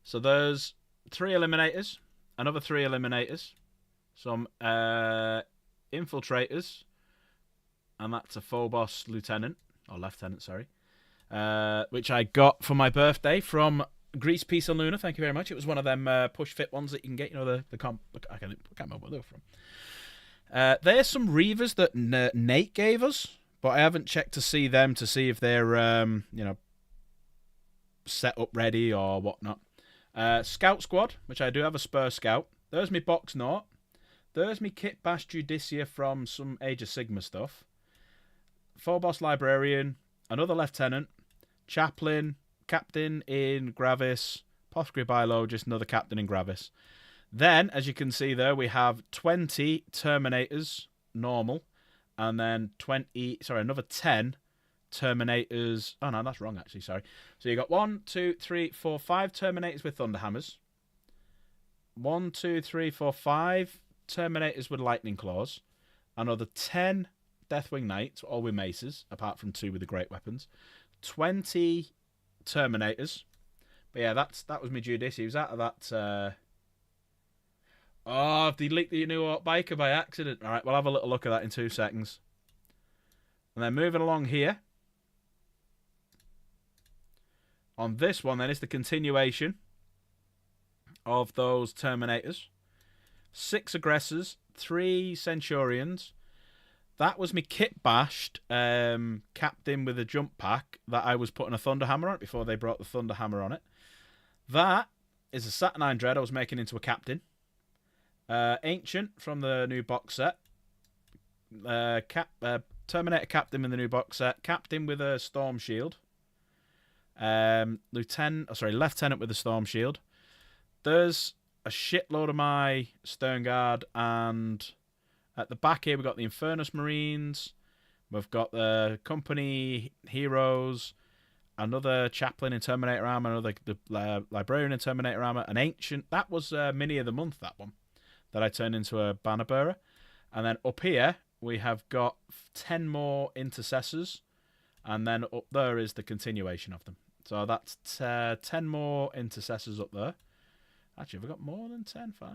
So there's 3 Eliminators, another 3 Eliminators, some Infiltrators, and that's a Phobos Lieutenant, or Lieutenant, sorry, which I got for my birthday from Grease, Peace and Luna. Thank you very much. It was one of them push fit ones that you can get. You know, I can't remember where they were from. There's some Reavers that Nate gave us, but I haven't checked to see them to see if they're set up ready or whatnot. Scout Squad, which I do have a Spur Scout. There's me Box Knot. There's me Kit Bash Judicia from some Age of Sigma stuff. Phobos Librarian, another Lieutenant, Chaplain, Captain in Gravis, Apothecary Biologist, another Captain in Gravis. Then, as you can see there, we have 20 Terminators, normal, and then another 10 Terminators. Oh, no, that's wrong, actually, sorry. So you got 5 Terminators with Thunderhammers. 5 Terminators with Lightning Claws. Another 10 Deathwing Knights, all with maces, apart from 2 with the great weapons. 20 Terminators. But yeah, that was my Judici. He was out of that. Oh, I've deleted the New York Biker by accident. All right, we'll have a little look at that in 2 seconds. And then moving along here. On this one, then, it's the continuation of those Terminators. 6 Aggressors, 3 Centurions. That was me kit bashed captain with a jump pack that I was putting a Thunder Hammer on it before they brought the Thunder Hammer on it. That is a Saturnine Dread I was making into a captain. Ancient from the new box set. Terminator Captain in the new box set. Captain with a Storm Shield. Lieutenant with a Storm Shield. There's a shitload of my Stern Guard, and at the back here we've got the Infernus Marines, we've got the Company Heroes, another Chaplain in Terminator Armor, another Librarian in Terminator Armor, an Ancient. That was Mini of the Month, that one, that I turned into a Banner Bearer. And then up here we have got 10 more Intercessors, and then up there is the continuation of them. So that's 10 more Intercessors up there. Actually, have we got more than 10? 5?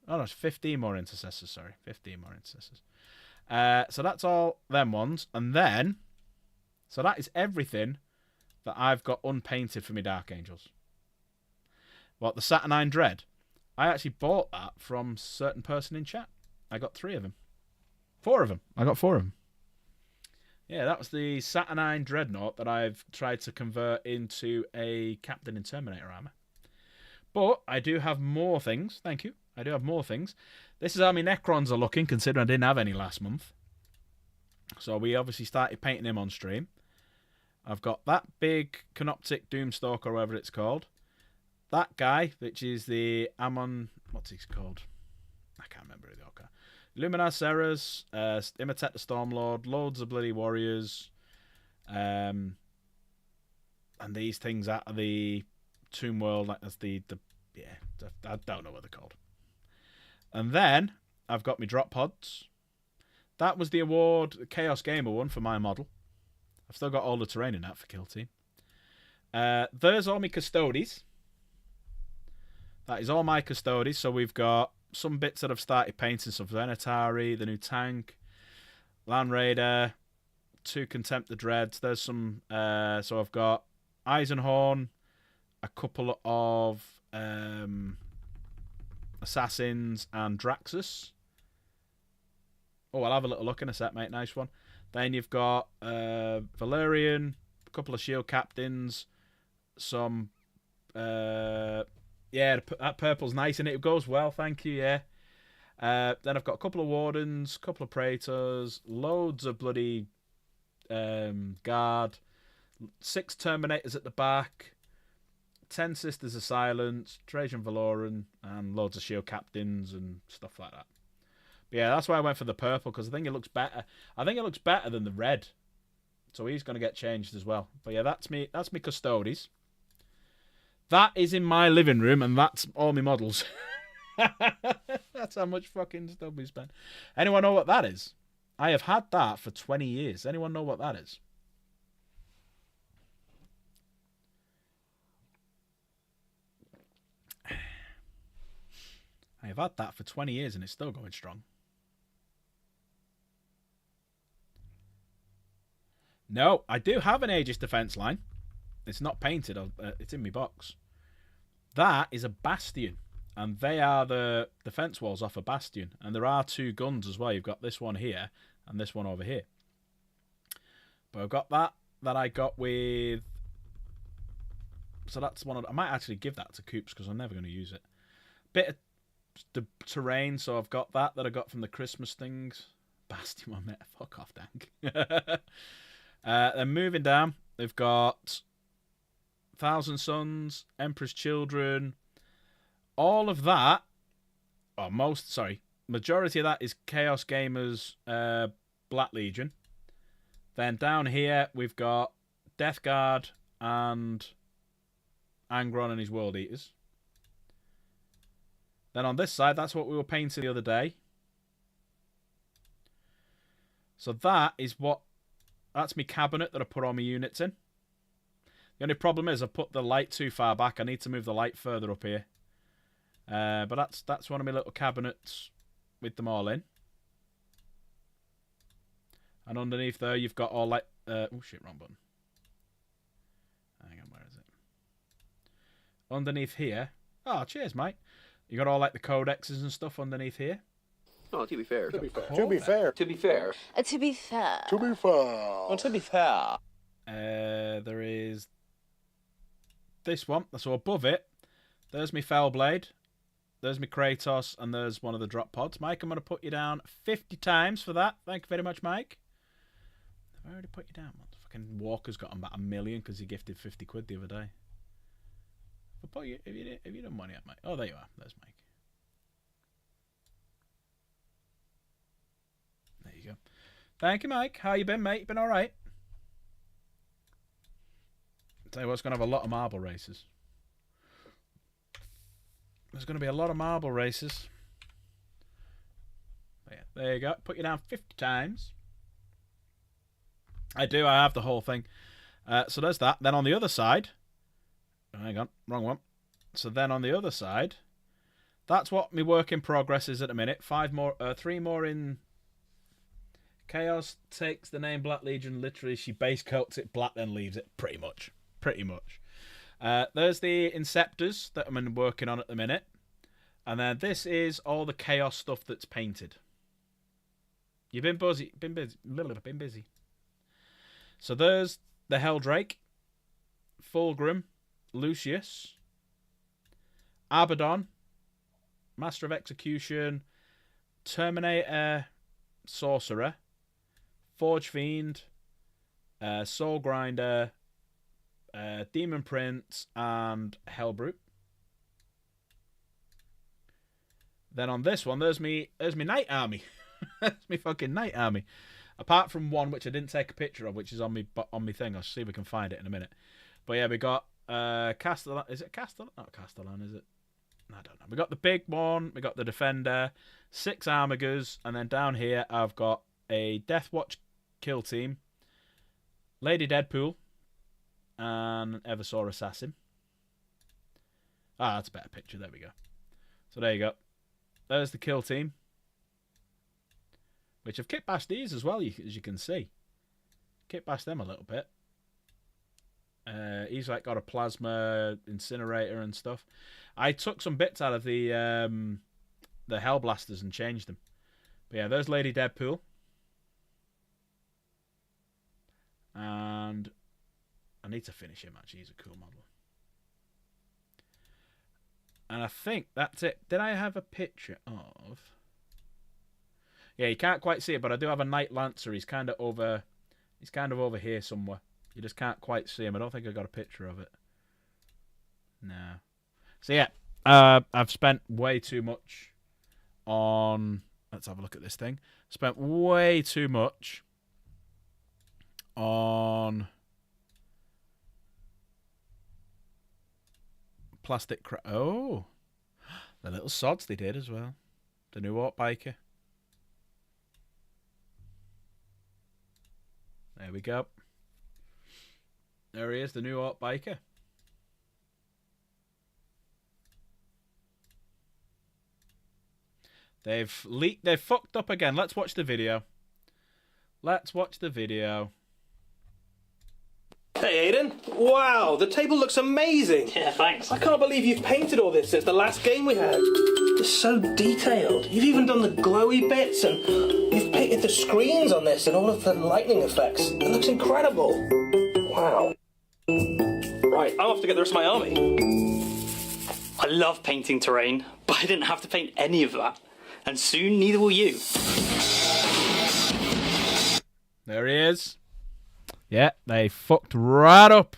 Oh, no, it's 15 more Intercessors, sorry. 15 more Intercessors. So that's all them ones. And then, so that is everything that I've got unpainted for my Dark Angels. What, the Saturnine Dread? I actually bought that from a certain person in chat. I got 3 of them. 4 of them. I got 4 of them. Yeah, that was the Saturnine Dreadnought that I've tried to convert into a Captain in Terminator Armor. But I do have more things. Thank you. I do have more things. This is how my Necrons are looking, considering I didn't have any last month. So we obviously started painting him on stream. I've got that big Canoptic Doomstalker, or whatever it's called. That guy, which is the Amon... What's he called? I can't remember the orca. Luminar Serras, Imhotep the Stormlord, loads of bloody warriors. And these things out of the Tomb World, like that's I don't know what they're called. And then I've got my drop pods. That was the award the Chaos Gamer won for my model. I've still got all the terrain in that for Kill Team. There's all my Custodes. That is all my Custodes. So we've got some bits that I've started painting. Some Venatari, the new tank, Land Raider, 2 Contempt the Dreads. There's some. So I've got Eisenhorn, a couple of Assassins, and Draxus. Oh, I'll have a little look in a sec, mate. Nice one. Then you've got Valerian, a couple of Shield Captains, some. Yeah, that purple's nice and it goes well, thank you, yeah. Then I've got a couple of Wardens, a couple of Praetors, loads of bloody Guard, 6 Terminators at the back, 10 Sisters of Silence, Trajan Valoran, and loads of Shield Captains and stuff like that. But yeah, that's why I went for the purple, because I think it looks better. I think it looks better than the red. So he's going to get changed as well. But yeah, that's me Custodes. That is in my living room, and that's all my models. That's how much fucking stuff we spent. Anyone know what that is? I have had that for 20 years. Anyone know what that is? I have had that for 20 years, and it's still going strong. No, I do have an Aegis defense line. It's not painted. It's in my box. That is a Bastion. And they are the defense walls off a Bastion. And there are 2 guns as well. You've got this one here and this one over here. But I've got that I got with... So that's one of... I might actually give that to Coops because I'm never going to use it. Bit of the terrain. So I've got that I got from the Christmas things. Bastion one, mate. Fuck off, Dank. Then moving down, they've got... Thousand Sons, Emperor's Children, all of that, majority of that is Chaos Gamers Black Legion. Then down here we've got Death Guard and Angron and his World Eaters. Then on this side, that's what we were painting the other day. So that's my cabinet that I put all my units in. The only problem is I put the light too far back. I need to move the light further up here. But that's one of my little cabinets with them all in. And underneath there, you've got all like... oh, shit, wrong button. Hang on, where is it? Underneath here... Oh, cheers, mate. You got all like the codexes and stuff underneath here. Oh, to be fair. To be fair. To be fair. To be fair. To be fair. To be fair. Well, to be fair. There is this one. So above it, there's my Fellblade. There's my Kratos, and there's one of the drop pods. Mike, I'm going to put you down 50 times for that. Thank you very much, Mike. Have I already put you down once? Fucking Walker's got about 1 million because he gifted 50 quid the other day. Have you done money up, Mike? Oh, there you are. There's Mike. There you go. Thank you, Mike. How you been, mate? You been all right? Tell you what's going to have a lot of marble races. There's going to be a lot of marble races. There you go. Put you down 50 times. I have the whole thing. So there's that. Then on the other side... Hang on, wrong one. So then on the other side... That's what my work in progress is at the minute. 3 more in... Chaos takes the name Black Legion. Literally, she base coats it black, then leaves it. Pretty much. There's the Inceptors that I'm working on at the minute. And then this is all the Chaos stuff that's painted. You've been busy. Been busy. So there's the Helldrake, Fulgrim, Lucius, Abaddon, Master of Execution, Terminator, Sorcerer, Forge Fiend, Soul Grinder, Demon Prince, and Hellbrute. Then on this one, there's me Knight Army. That's me fucking Knight Army. Apart from one which I didn't take a picture of, which is on me thing. I'll see if we can find it in a minute. But yeah, we got Castellan. Is it Castellan? Not Castellan, is it? I don't know. We got the big one. We got the Defender, 6 Armigers, and then down here I've got a Deathwatch kill team, Lady Deadpool, and Eversaw Assassin. Ah, that's a better picture. There we go. So there you go. There's the kill team, which have kit bashed these as well, as you can see. Kit bashed them a little bit. He's like got a plasma incinerator and stuff. I took some bits out of the Hellblasters and changed them. But yeah, there's Lady Deadpool. And I need to finish him, actually. He's a cool model. And I think that's it. Did I have a picture of... Yeah, you can't quite see it, but I do have a Knight Lancer. He's kind of over here somewhere. You just can't quite see him. I don't think I got a picture of it. No. So yeah, I've spent way too much on... Let's have a look at this thing. Spent way too much on plastic oh, the little sods they did as well. The new Orc Biker. There we go. There he is, the new Orc Biker. They've fucked up again. Let's watch the video. Hey, Aiden. Wow, the table looks amazing. Yeah, thanks. I can't believe you've painted all this since the last game we had. It's so detailed. You've even done the glowy bits, and you've painted the screens on this and all of the lightning effects. It looks incredible. Wow. Right, I'm off to get the rest of my army. I love painting terrain, but I didn't have to paint any of that. And soon, neither will you. There he is. Yeah, they fucked right up.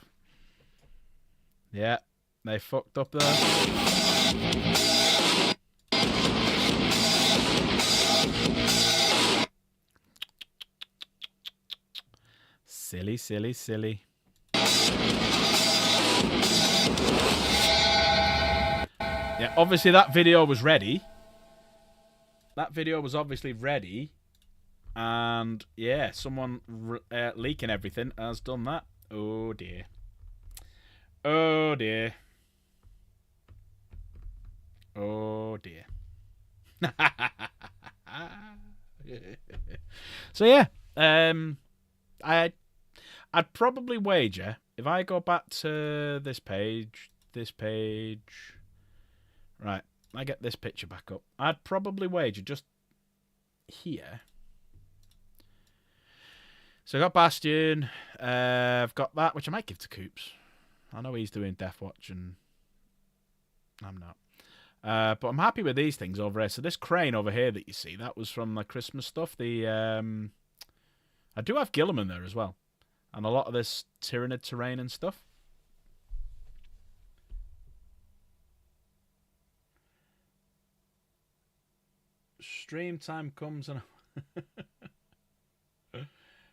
Yeah, they fucked up there. Silly, silly, silly. Yeah, obviously that video was ready. That video was obviously ready. And yeah, someone leaking everything has done that. Oh dear. Oh dear. Oh dear. So yeah, I'd probably wager if I go back to this page, right, I get this picture back up. I'd probably wager just here. So I got Bastion, I've got that, which I might give to Coops. I know he's doing Death Watch and I'm not. But I'm happy with these things over here. So this crane over here that you see, that was from the Christmas stuff. I do have Gilliman there as well. And a lot of this Tyranid terrain and stuff. Stream time comes and...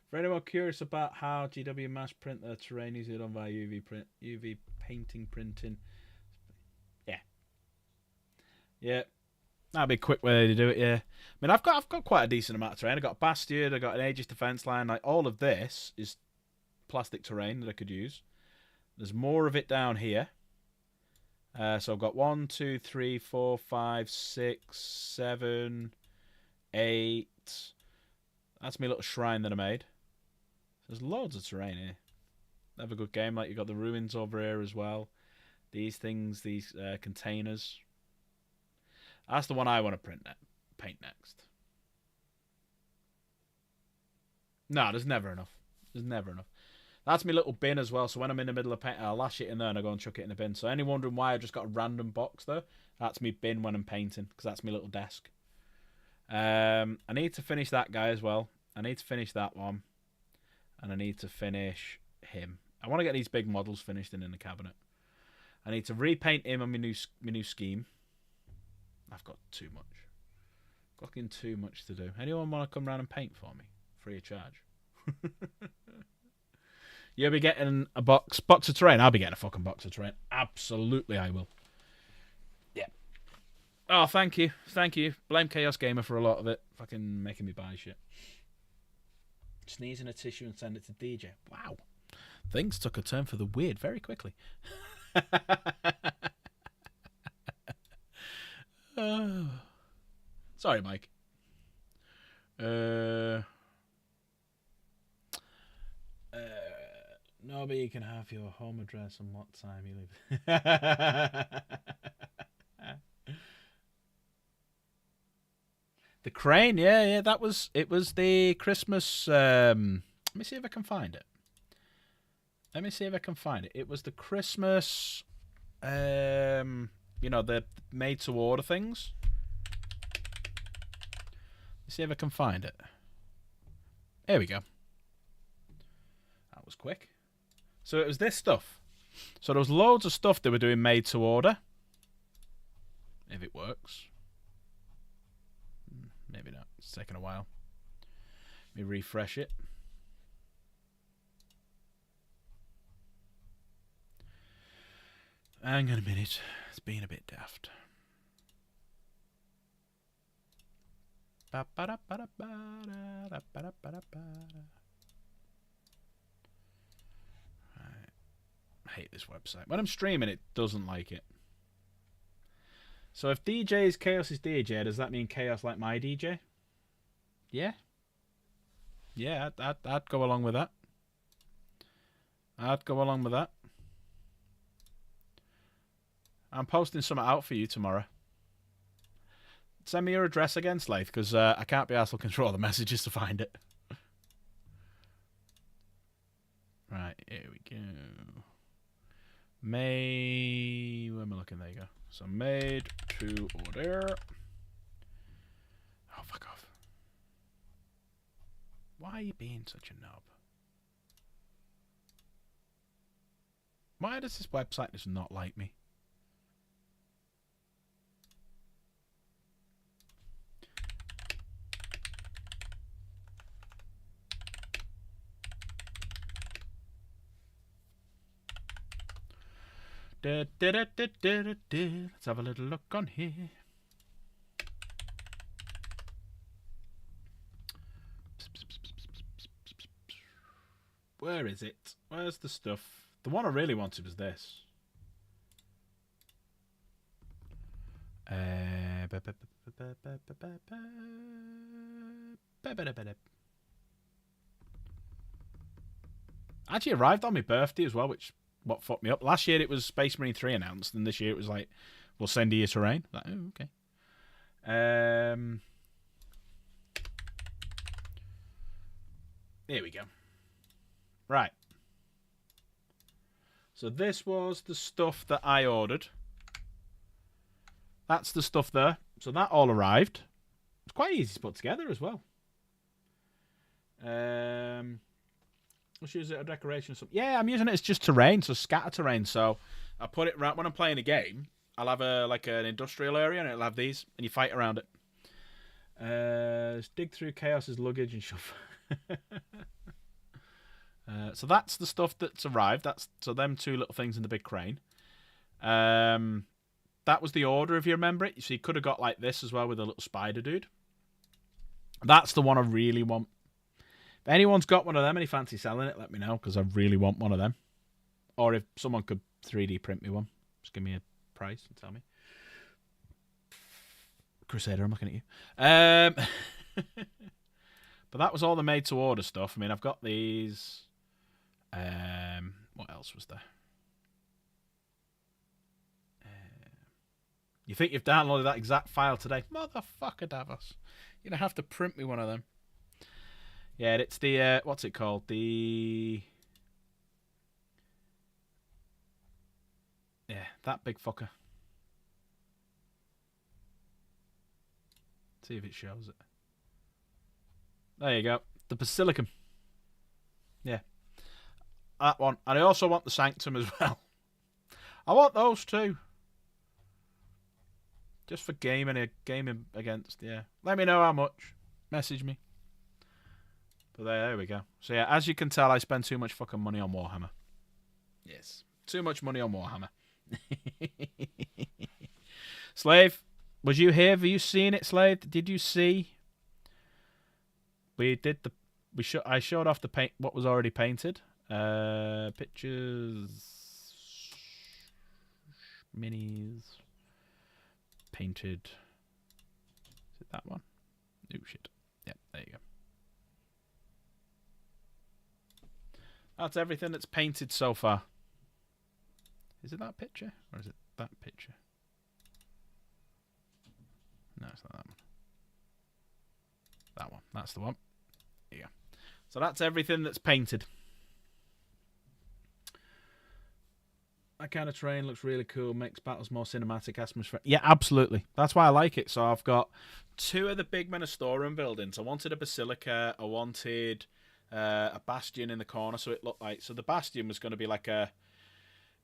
For anyone curious about how GW mass print their terrain using it on via UV painting printing. Yeah. That'd be a quick way to do it, yeah. I mean, I've got quite a decent amount of terrain. I've got a Bastion, I've got an Aegis defense line. Like, all of this is plastic terrain that I could use. There's more of it down here. So I've got 1, 2, 3, 4, 5, 6, 7, 8. That's my little shrine that I made. There's loads of terrain here. Have a good game. Like, you've got the ruins over here as well. These things, these containers. That's the one I want to paint next. No, there's never enough. There's never enough. That's my little bin as well. So when I'm in the middle of painting, I'll lash it in there and I go and chuck it in the bin. So anyone wondering why I just got a random box there, that's me bin when I'm painting, because that's my little desk. I need to finish that guy as well. I need to finish that one. And I need to finish him. I want to get these big models finished in the cabinet. I need to repaint him on my new scheme. I've got too much. Fucking too much to do. Anyone want to come round and paint for me? Free of charge. You'll be getting a box of terrain. I'll be getting a fucking box of terrain. Absolutely I will. Yeah. Oh, thank you. Thank you. Blame Chaos Gamer for a lot of it. Fucking making me buy shit. Sneeze in a tissue and send it to DJ. Wow. Things took a turn for the weird very quickly. Sorry, Mike. No, but you can have your home address and what time you live. The crane, yeah, that was it. Was the Christmas? Let me see if I can find it. It was the Christmas. You know, the made to order things. Let's see if I can find it. There we go. That was quick. So it was this stuff. So there was loads of stuff they were doing made to order. If it works. Maybe not. It's taking a while. Let me refresh it. Hang on a minute. It's been a bit daft. I hate this website. When I'm streaming, it doesn't like it. So if DJ is Chaos's DJ, does that mean Chaos like my DJ? Yeah. Yeah, I'd go along with that. I'm posting something out for you tomorrow. Send me your address again, Slaith, because I can't be asked to control the messages to find it. Right, here we go. Where am I looking? There you go. So made to order. Oh, fuck off. Why are you being such a knob? Why does this website just not like me? Let's have a little look on here. Where is it? Where's the stuff? The one I really wanted was this. Actually arrived on my birthday as well, which what fucked me up. Last year it was Space Marine 3 announced, and this year it was like, we'll send you your terrain. Like, oh, okay. Here we go. Right. So this was the stuff that I ordered. That's the stuff there. So that all arrived. It's quite easy to put together as well. Let's use it as a decoration or something. Yeah, I'm using it as just terrain, so scatter terrain. So I put it right when I'm playing a game. I'll have like an industrial area, and it'll have these, and you fight around it. Let's dig through Chaos's luggage and shove. So that's the stuff that's arrived. So them two little things in the big crane. That was the order, if you remember it. So you could have got like this as well with a little spider dude. That's the one I really want. If anyone's got one of them and you fancy selling it, let me know, because I really want one of them. Or if someone could 3D print me one, just give me a price and tell me. Crusader, I'm looking at you. But that was all the made-to-order stuff. I mean, I've got these. What else was there? You think you've downloaded that exact file today? Motherfucker, Davos. You're going to have to print me one of them. Yeah, it's the, what's it called? Yeah, that big fucker. See if it shows it. There you go. The Basilicum. Yeah. That one. And I also want the Sanctum as well. I want those too. Just for gaming against, yeah. Let me know how much. Message me. But there we go. So yeah, as you can tell, I spend too much fucking money on Warhammer. Yes. Too much money on Warhammer. Slave, was you here? Have you seen it, Slave? Did you see? I showed off the paint, what was already painted. Pictures, minis, painted. Is it that one? Oh shit. Yep, there you go. That's everything that's painted so far. Is it that picture? Or is it that picture? No, it's not that one. That one. That's the one. There you go. So that's everything that's painted. That kind of terrain looks really cool. Makes battles more cinematic, atmosphere. Yeah, absolutely. That's why I like it. So I've got 2 of the big Ministorum buildings. I wanted a Basilica. I wanted a bastion in the corner, so it looked like, so the bastion was going to be like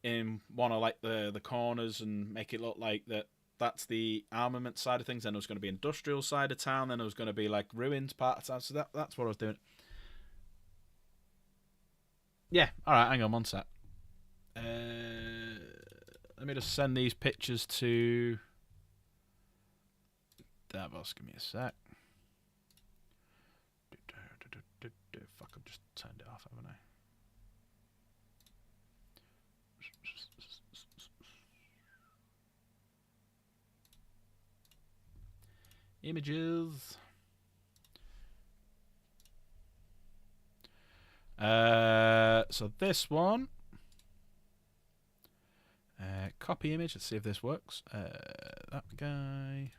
in one of like the corners and make it look like that's the armament side of things. Then there was going to be industrial side of town. Then there was going to be like ruins part of town. So that's what I was doing. Yeah. All right. Hang on one sec. Let me just send these pictures to Davos. Give me a sec. Fuck, I've just turned it off, haven't I? Images. So this one. Copy image. Let's see if this works. That guy.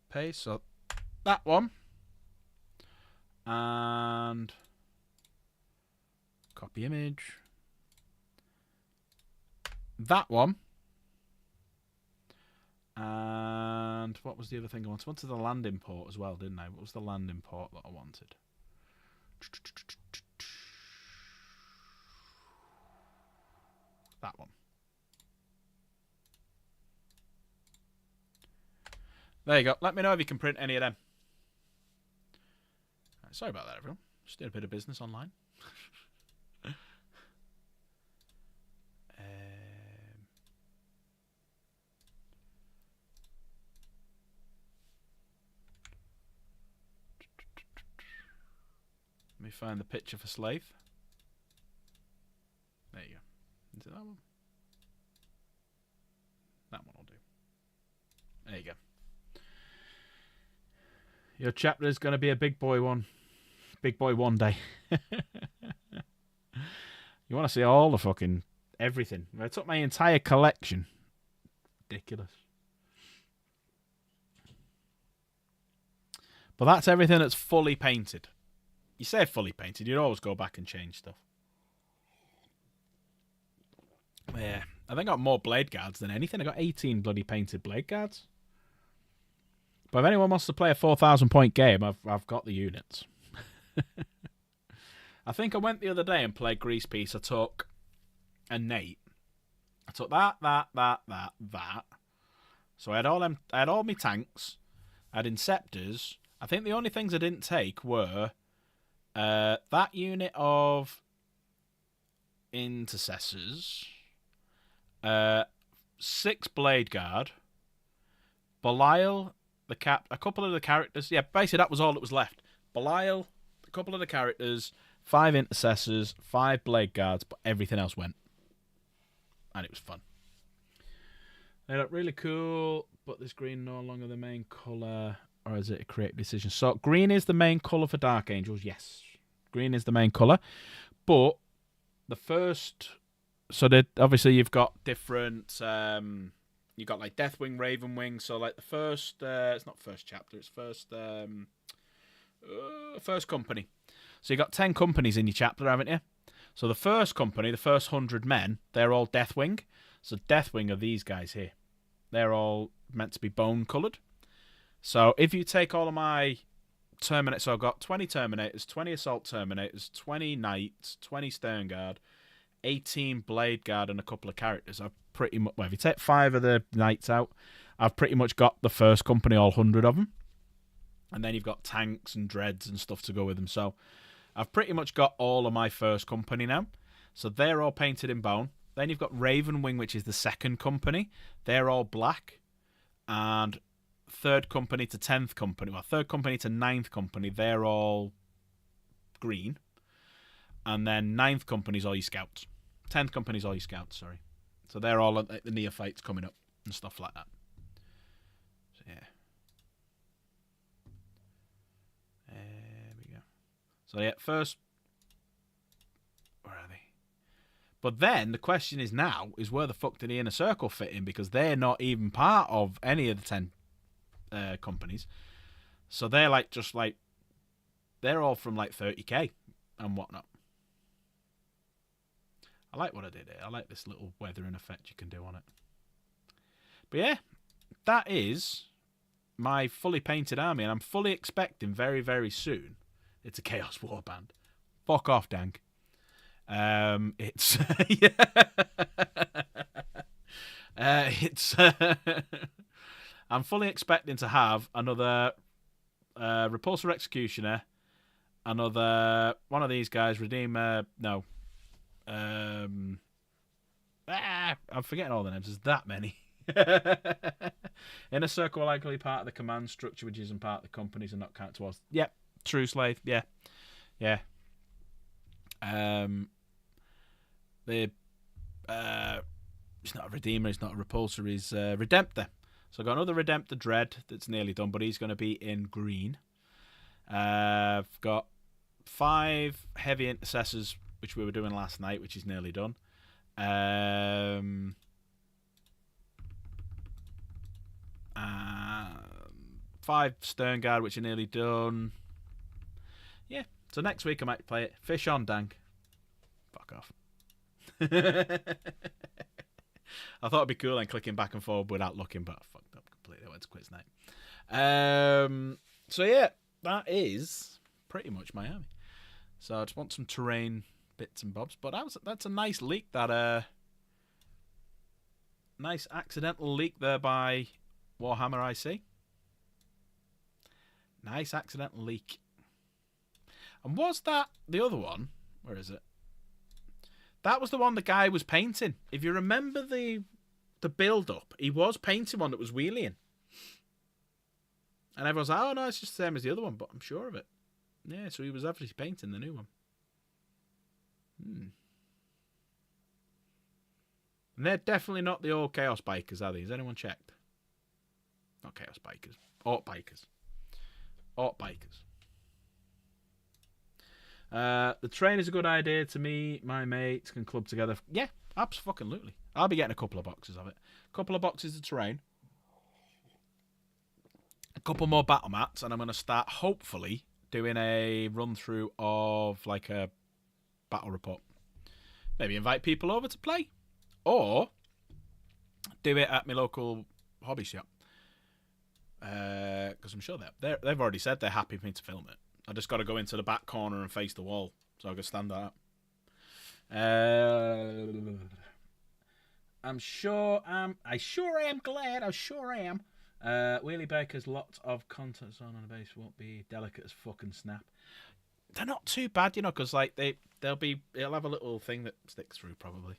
Paste. So that one. And copy image. That one. And what was the other thing I wanted? I wanted the landing port as well, didn't I? What was the landing port that I wanted? That one. There you go. Let me know if you can print any of them. Sorry about that, everyone. Just did a bit of business online. Let me find the picture for Slave. There you go. Is it that one? That one will do. There you go. Your chapter is going to be a big boy one. Big boy one day. You want to see all the fucking everything. I took my entire collection. Ridiculous. But that's everything that's fully painted. You say fully painted, you'd always go back and change stuff. Yeah, I think I got more blade guards than anything. I got 18 bloody painted blade guards. But if anyone wants to play a 4,000 point game, I've got the units. I think I went the other day and played Grease Peace. I took a Nate. I took that. So I had all my tanks. I had Inceptors. I think the only things I didn't take were that unit of Intercessors, 6 Blade Guard, Belial, a couple of the characters. Yeah, basically that was all that was left. Belial, a couple of the characters, 5 Intercessors, 5 Blade Guards, but everything else went. And it was fun. They look really cool, but this green no longer the main colour, or is it a creative decision? So green is the main colour for Dark Angels, yes. Green is the main colour. But the first... So obviously you've got different... you've got like Deathwing, Ravenwing. So like the first... it's not first chapter, it's first company. So you've got 10 companies in your chapter, haven't you? So the first company, the first 100 men, they're all Deathwing. So Deathwing are these guys here. They're all meant to be bone-coloured. So if you take all of my Terminators, so I've got 20 Terminators, 20 Assault Terminators, 20 Knights, 20 Stern Guard, 18 Blade Guard, and a couple of characters. I've pretty much, well, if you take 5 of the Knights out, I've pretty much got the first company, all 100 of them. And then you've got tanks and dreads and stuff to go with them. So I've pretty much got all of my first company now. So they're all painted in bone. Then you've got Ravenwing, which is the second company. They're all black. And third company to 10th company, well, third company to 9th company, they're all green. And then 9th company's all your scouts. 10th company's all your scouts, sorry. So they're all like the neophytes coming up and stuff like that. So, yeah. There we go. So, yeah, first... Where are they? But then the question is now, is where the fuck did the Inner Circle fit in? Because they're not even part of any of the 10 companies. So they're like, just like, they're all from like 30k and whatnot. I like what I did here. I like this little weathering effect you can do on it. But yeah, that is my fully painted army, and I'm fully expecting very, very soon it's a Chaos Warband. Fuck off, Dank. It's it's I'm fully expecting to have another Repulsor Executioner, another one of these guys, Redeemer. No, I'm forgetting all the names. There's that many. Inner Circle likely part of the command structure, which isn't part of the companies and not count towards. Yep, True Slave. Yeah. It's not a Redeemer, it's not a Repulsor, he's Redemptor. So I've got another Redemptor Dread that's nearly done, but he's going to be in green. I've got 5 Heavy Intercessors, which we were doing last night, which is nearly done. 5 Stern Guard, which are nearly done. Yeah, so next week I might play it. Fish on, Dank. Fuck off. I thought it'd be cool and clicking back and forward without looking, but I fucked up completely. I went to quiz night. So yeah, that is pretty much my army. So I just want some terrain bits and bobs, but that's a nice leak. That nice accidental leak there by Warhammer IC. Nice accidental leak. And was that the other one? Where is it? That was the one the guy was painting. If you remember the build-up, he was painting one that was wheeling. And everyone's like, oh, no, it's just the same as the other one, but I'm sure of it. Yeah, so he was obviously painting the new one. And they're definitely not the old Chaos Bikers, are they? Has anyone checked? Not Chaos Bikers. Ort Bikers. Ort Bikers. The train is a good idea to me. My mates can club together. Yeah, absolutely. I'll be getting a couple of boxes of it. A couple of boxes of terrain. A couple more battle mats, and I'm going to start, hopefully, doing a run-through of, like, a battle report. Maybe invite people over to play. Or do it at my local hobby shop. Because I'm sure they've already said they're happy for me to film it. I just got to go into the back corner and face the wall, so I can stand that up. I sure am glad. I sure am. Wheelie Baker's lots of content on the base won't be delicate as fucking snap. They're not too bad, you know, because like they'll have a little thing that sticks through probably.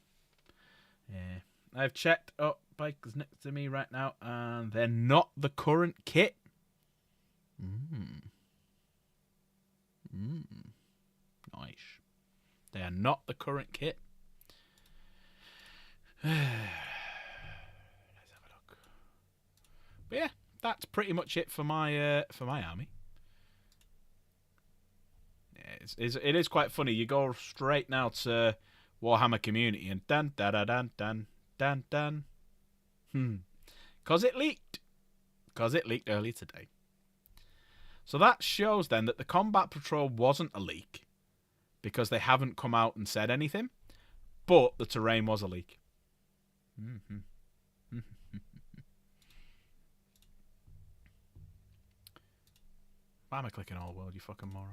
Yeah, I've checked up bikes next to me right now, and they're not the current kit. Nice. They are not the current kit. Let's have a look. But yeah, that's pretty much it for my army. Yeah, it is quite funny. You go straight now to Warhammer Community and dan da da dan dan dan dan. Because it leaked. Because it leaked earlier today. So that shows then that the Combat Patrol wasn't a leak, because they haven't come out and said anything, but the terrain was a leak. Why am I clicking all world, you fucking moron?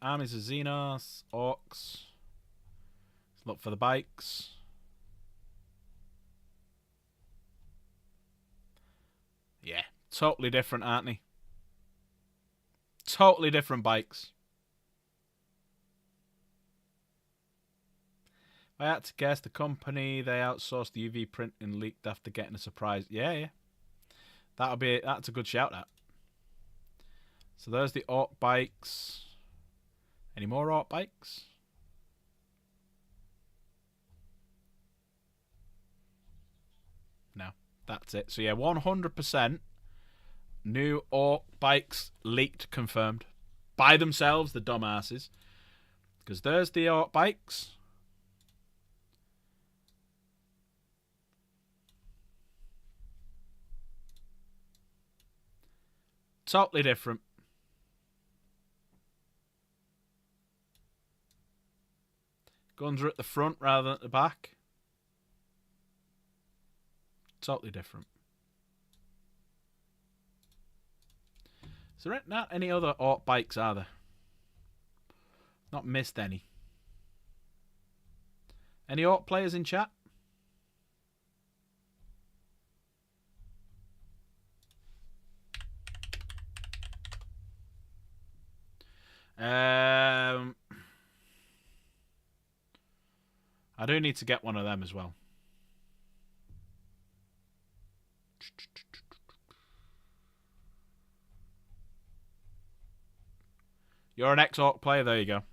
Armies of Xenos, Orcs. Let's look for the bikes. Yeah, totally different, aren't they? Totally different bikes. I had to guess the company they outsourced the UV printing leaked after getting a surprise. Yeah. That's a good shout out. So there's the Orc bikes. Any more Orc bikes? No, that's it. So yeah, 100% new Orc bikes leaked, confirmed. By themselves, the dumbasses. Because there's the Orc bikes. Totally different. Guns are at the front rather than at the back. Totally different. So there ain't not any other Orc bikes, are there? Not missed any. Any Orc players in chat? I do need to get one of them as well. You're an ex-Orc player, there you go.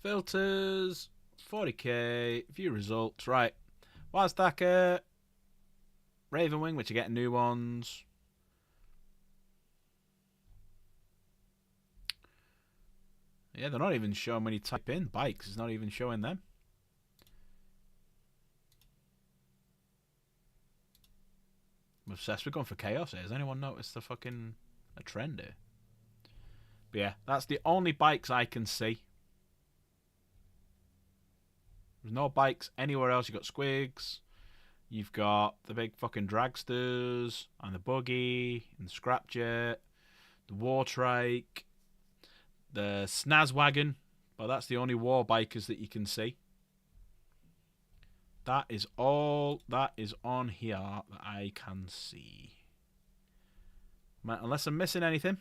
Filters, 40k, view results, right. Wildstacker, Ravenwing, which are getting new ones. Yeah, they're not even showing when you type in bikes. It's not even showing them. I'm obsessed with going for chaos here. Has anyone noticed the fucking a trend here? But yeah, that's the only bikes I can see. There's no bikes anywhere else. You've got Squigs. You've got the big fucking dragsters and the buggy and the scrapjet, the Wartrike, the Snazwagon, but that's the only war bikers that you can see. That is all that is on here that I can see. Unless I'm missing anything,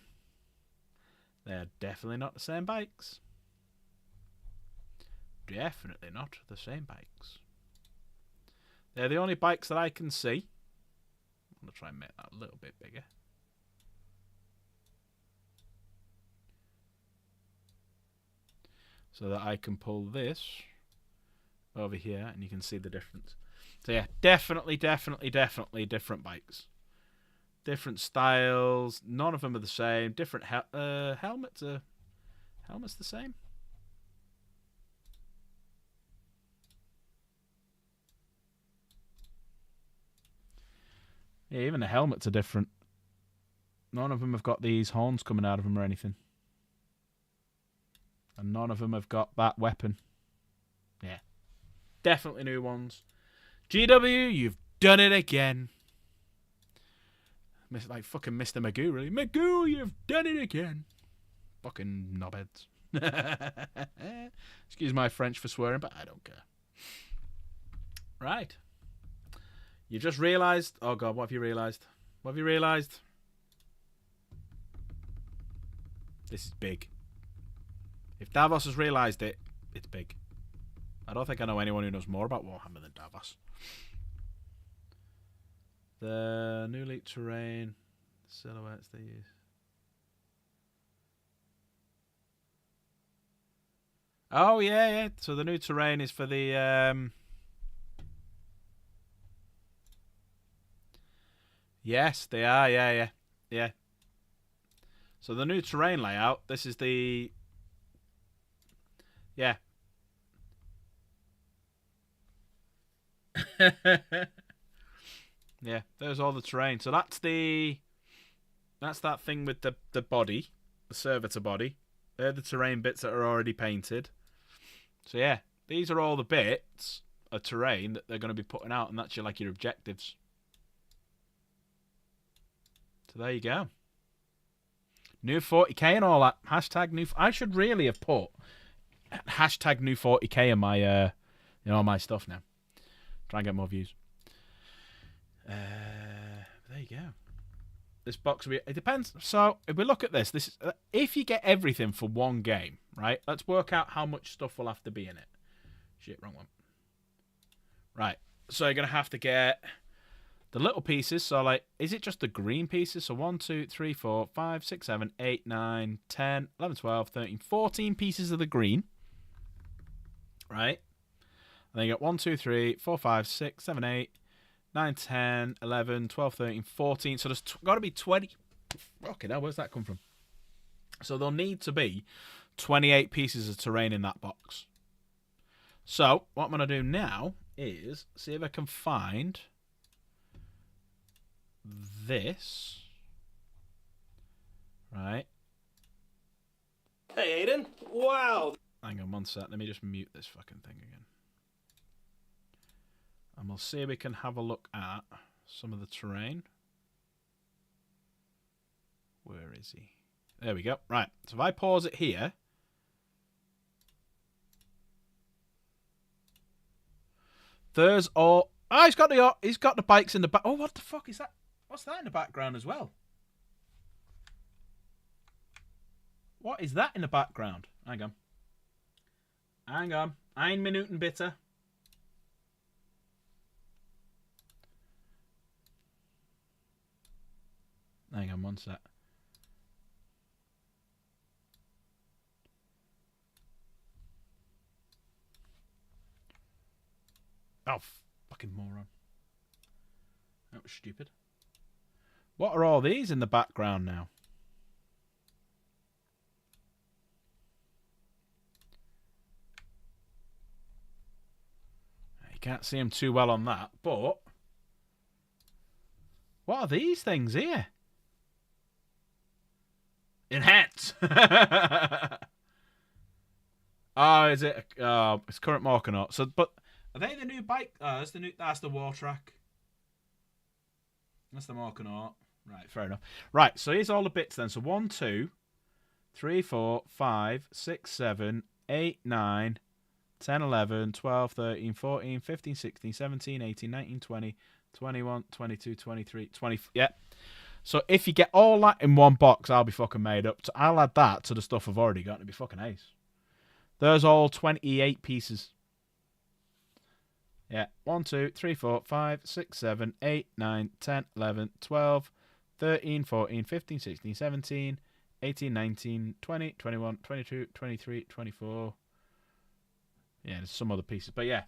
they're definitely not the same bikes. Definitely not the same bikes. They're the only bikes that I can see. I'm going to try and make that a little bit bigger. So that I can pull this over here, and you can see the difference. So yeah, definitely different bikes. Different styles. None of them are the same. Different helmets are... Helmet's the same? Yeah, even the helmets are different. None of them have got these horns coming out of them or anything. And none of them have got that weapon. Yeah. Definitely new ones. GW, you've done it again. Like fucking Mr. Magoo, really. Magoo, you've done it again. Fucking knobheads. Excuse my French for swearing, but I don't care. Right. You just realised... Oh, God, what have you realised? What have you realised? This is big. If Davos has realised it, it's big. I don't think I know anyone who knows more about Warhammer than Davos. The new Elite terrain, silhouettes they use. Oh, yeah. So the new terrain is for the... Yes, they are, yeah. So the new terrain layout, this is the... Yeah. Yeah, there's all the terrain. So that's that thing with the body, the servitor body. They're the terrain bits that are already painted. So yeah, these are all the bits of terrain that they're going to be putting out, and that's your objectives. So there you go. New 40k and all that. Hashtag new... I should really have put hashtag new 40k in my my stuff now. Try and get more views. There you go. This box will be... It depends. So if we look at this is if you get everything for one game, right? Let's work out how much stuff will have to be in it. Shit, wrong one. Right. So you're gonna have to get the little pieces. So is it just the green pieces? So 1, 2, 3, 4, 5, 6, 7, 8, 9, 10, 11, 12, 13, 14 pieces of the green. Right? And then you got 1, 2, 3, 4, 5, 6, 7, 8, 9, 10, 11, 12, 13, 14. So there's got to be 20. Okay, now where's that come from? So there'll need to be 28 pieces of terrain in that box. So what I'm going to do now is see if I can find this. Right. Hey, Aiden. Wow. Hang on one sec. Let me just mute this fucking thing again. And we'll see if we can have a look at some of the terrain. Where is he? There we go. Right. So if I pause it here. There's all... Oh, he's got the bikes in the back. Oh, what the fuck is that? What's that in the background as well? What is that in the background? Hang on. Hang on. 1 Minuten bitte. Hang on one sec. Oh, fucking moron. That was stupid. What are all these in the background now? You can't see them too well on that, but... What are these things here? Enhance! Oh, is it? It's current Morkanaut. So, but are they the new bike? That's the new. That's the War Track. That's the Morkanaut. Right, fair enough. Right, so here's all the bits then. So 1, 2, 3, 4, 5, 6, 7, 8, 9, 10, 11, 12, 13, 14, 15, 16, 17, 18, 19, 20, 21, 22, 23, 20. Yeah. So if you get all that in one box, I'll be fucking made up. So I'll add that to the stuff I've already got to be fucking ace. There's all 28 pieces. Yeah. 1, 2, 3, 4, 5, 6, 7, 8, 9, 10, 11, 12, 13, 14, 15, 16, 17, 18, 19, 20, 21, 22, 23, 24. Yeah, there's some other pieces. But yeah,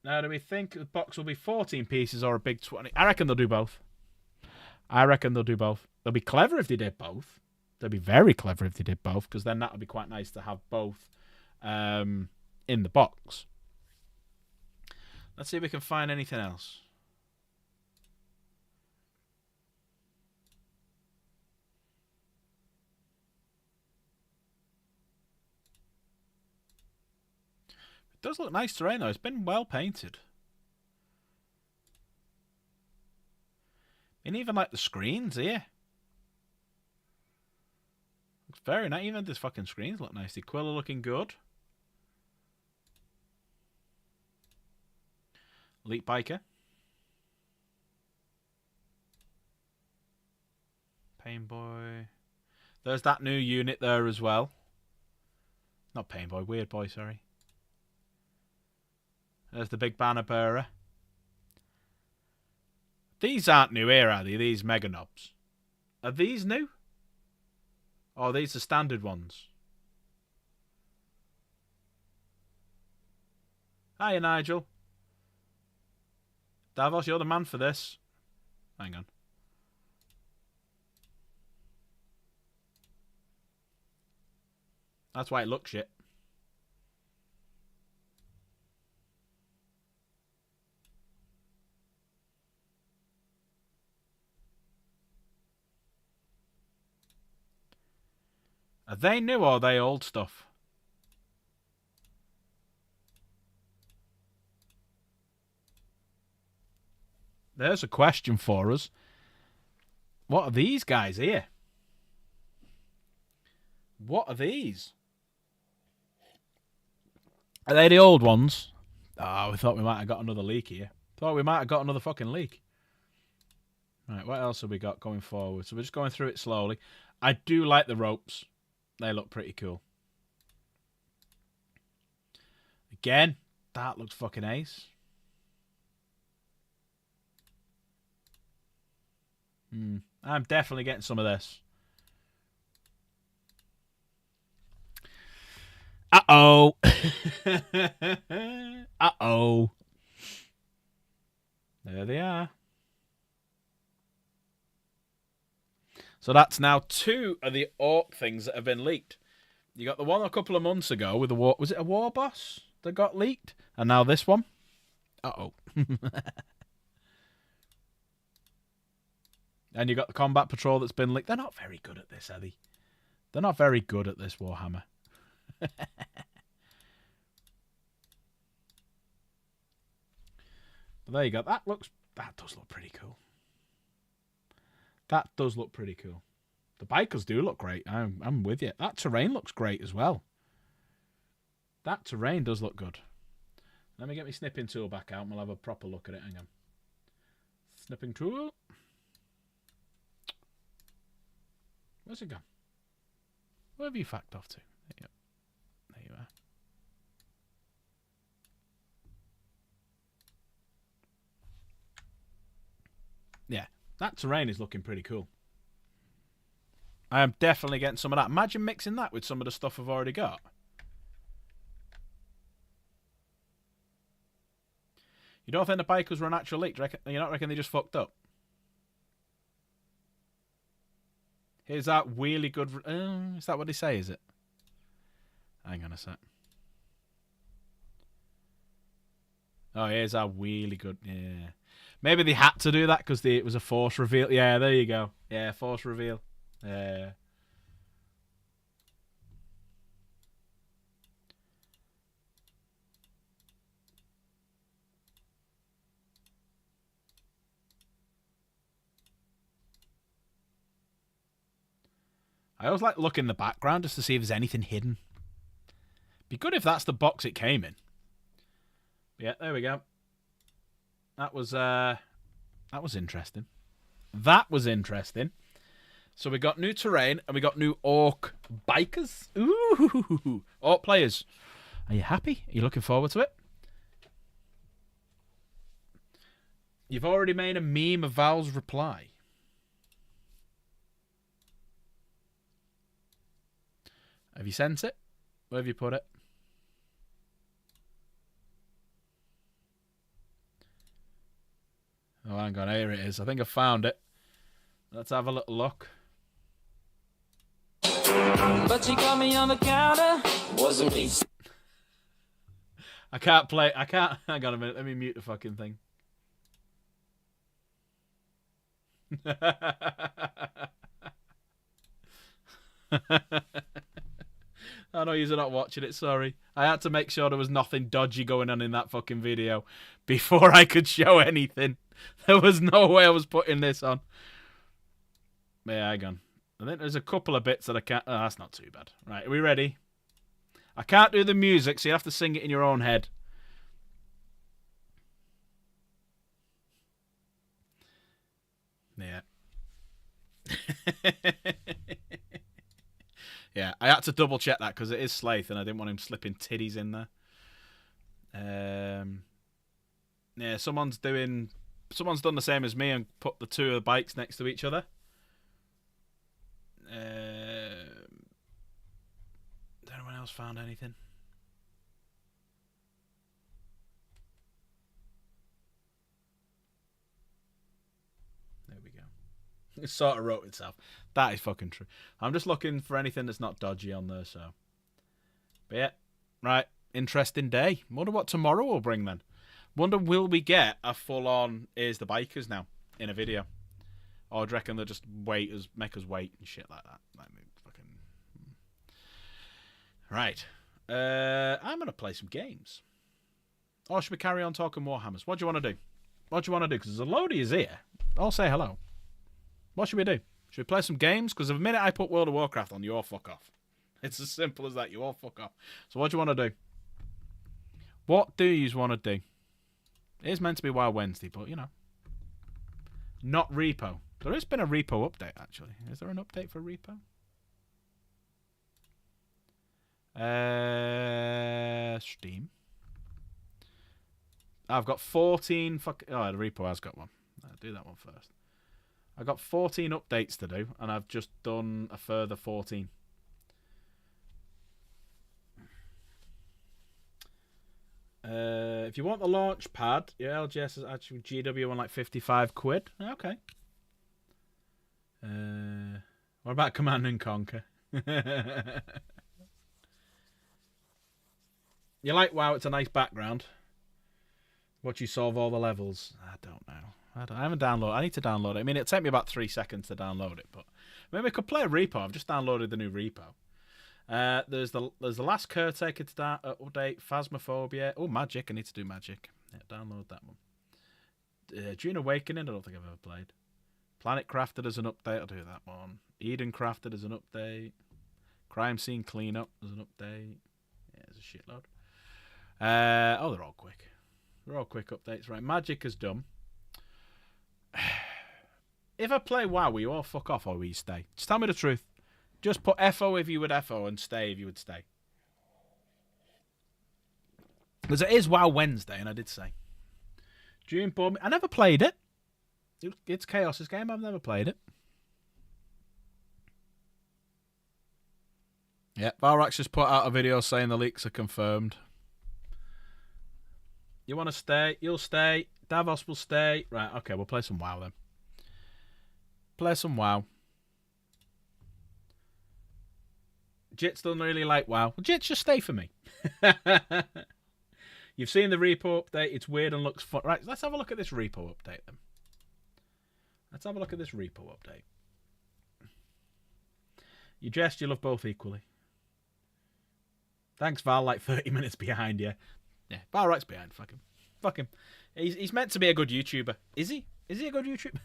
Now, do we think the box will be 14 pieces or a big 20? I reckon they'll do both. They'll be clever if they did both. They'll be very clever if they did both, because then that would be quite nice to have both in the box. Let's see if we can find anything else. It does look nice terrain, though. It's been well painted. And even like the screens here. Looks very nice. Even these fucking screens look nice. The Quilla looking good. Elite Biker. Painboy. There's that new unit there as well. Not Painboy, Weird Boy, sorry. There's the big banner bearer. These aren't new here, are they? These Mega Knobs. Are these new? Or are these the standard ones? Hiya, Nigel. Davos, you're the man for this. Hang on. That's why it looks shit. Are they new or are they old stuff? There's a question for us. What are these guys here? What are these? Are they the old ones? Oh, we thought we might have got another leak here. Thought we might have got another fucking leak. Right, what else have we got going forward? So we're just going through it slowly. I do like the ropes. They look pretty cool. Again, that looks fucking ace. I'm definitely getting some of this. Uh-oh. Uh-oh. There they are. So that's now 2 of the Orc things that have been leaked. You got the one a couple of months ago with the war. Was it a War Boss that got leaked? And now this one. Uh-oh. And you got the Combat Patrol that's been leaked. They're not very good at this, are they? They're not very good at this, Warhammer. But there you go. That does look pretty cool. That does look pretty cool. The bikers do look great. I'm with you. That terrain looks great as well. That terrain does look good. Let me get my snipping tool back out and we'll have a proper look at it. Hang on. Snipping tool. Where's it gone? Where have you fact off to? There you go. There you are. Yeah, that terrain is looking pretty cool. I am definitely getting some of that. Imagine mixing that with some of the stuff I've already got. You don't think the bikers were an actual leak? You not reckon they just fucked up? Here's that really good... is that what they say, is it? Hang on a sec. Oh, here's our really good... Yeah. Maybe they had to do that because it was a force reveal. Yeah, there you go. Yeah, force reveal. Yeah. I always like to look in the background just to see if there's anything hidden. Be good if that's the box it came in. Yeah, there we go. That was interesting. That was interesting. So we got new terrain and we got new Orc bikers. Ooh, Orc players. Are you happy? Are you looking forward to it? You've already made a meme of Val's reply. Have you sent it? Where have you put it? Oh, hang on. Here it is. I think I found it. Let's have a little look. But she caught me on the counter. Wasn't me. I can't play. I can't. Hang on a minute. Let me mute the fucking thing. I know you're not watching it, sorry. I had to make sure there was nothing dodgy going on in that fucking video before I could show anything. There was no way I was putting this on. Yeah, hang on. I think there's a couple of bits that I can't... Oh, that's not too bad. Right, are we ready? I can't do the music, so you have to sing it in your own head. Yeah. Yeah, I had to double check that because it is Slaith and I didn't want him slipping titties in there. Yeah, someone's done the same as me and put the two of the bikes next to each other. Has anyone else found anything? There we go. It sort of wrote itself. That is fucking true. I'm just looking for anything that's not dodgy on there, so. But yeah, right. Interesting day. Wonder what tomorrow will bring then. Wonder will we get a full-on Here's the Bikers now in a video? Or do you reckon they'll just make us wait and shit like that? Like, fucking... Right. I'm going to play some games. Or should we carry on talking Warhammers? What do you want to do? What do you want to do? Because there's a load of yous here. I'll say hello. What should we do? Should we play some games? Because the minute I put World of Warcraft on, you all fuck off. It's as simple as that. You all fuck off. So what do you want to do? What do you want to do? It is meant to be Wild Wednesday, but, you know. Not Repo. There has been a Repo update, actually. Is there an update for Repo? Steam. I've got 14... Oh, the Repo has got one. I'll do that one first. I've got 14 updates to do, and I've just done a further 14. If you want the launch pad, your LGS is actually GW on like 55 quid. Okay. What about Command and Conquer? You like WoW? It's a nice background. What you solve all the levels? I don't know. I haven't downloaded. I need to download it. I mean, it'll take me about 3 seconds to download it, but maybe I could play a Repo. I've just downloaded the new Repo. There's the Last Caretaker to update. Phasmophobia. Oh, Magic. I need to do Magic. Yeah, download that one. Dune Awakening. I don't think I've ever played. Planet Crafted as an update. I'll do that one. Eden Crafted as an update. Crime Scene Cleanup as an update. Yeah, there's a shitload. Oh, they're all quick. They're all quick updates. Right, Magic is done. If I play WoW, will you all fuck off or will you stay? Just tell me the truth. Just put FO if you would FO and stay if you would stay. Because it is WoW Wednesday, and I did say. June bought me. I never played it. It's Chaos's game. I've never played it. Yeah, Valrax just put out a video saying the leaks are confirmed. You want to stay? You'll stay. Davos will stay. Right, okay, we'll play some WoW then. Play some WoW. Jits doesn't really like WoW. Well, Jits, just stay for me. You've seen the Repo update. It's weird and looks fun. Right, let's have a look at this Repo update then. Let's have a look at this Repo update. You jest, you love both equally. Thanks, Val, like 30 minutes behind you. Yeah, Valrax's behind. Fuck him. Fuck him. He's meant to be a good YouTuber. Is he? Is he a good YouTuber?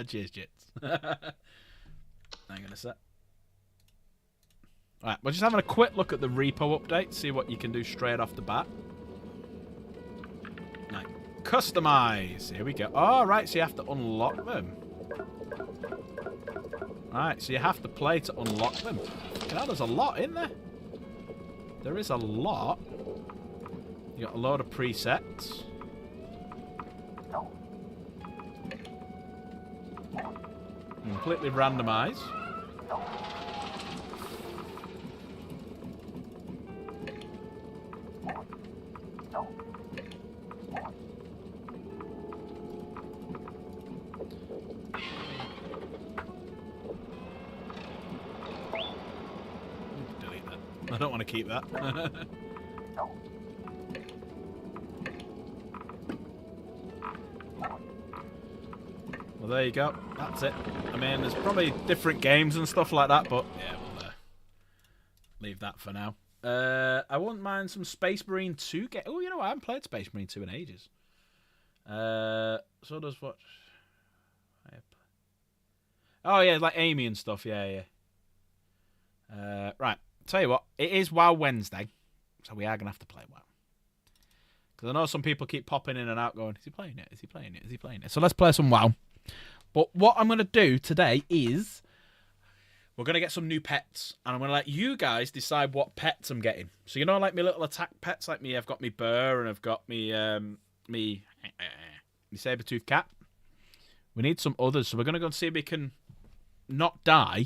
Cheers, Jits. Hang on a sec. Alright, we're just having a quick look at the Repo update, see what you can do straight off the bat. Right, customize. Here we go. Oh, right, so you have to unlock them. Right, so you have to play to unlock them. Now, there's a lot in there. There is a lot. You got a load of presets. Completely randomized. I don't want to keep that. Well, there you go. That's it. I mean, there's probably different games and stuff like that, but yeah, we'll leave that for now. I wouldn't mind some Space Marine 2 game. Oh, you know what? I haven't played Space Marine 2 in ages. So does what? Oh yeah, like Amy and stuff. Yeah. Right. Tell you what, it is WoW Wednesday, so we are gonna have to play WoW. Because I know some people keep popping in and out, going, "Is he playing it? Is he playing it? Is he playing it?" So let's play some WoW. But what I'm gonna do today is we're gonna get some new pets, and I'm gonna let you guys decide what pets I'm getting. So you know, like my little attack pets, like me. I've got me bear and I've got me saber-toothed cat. We need some others, so we're gonna go and see if we can not die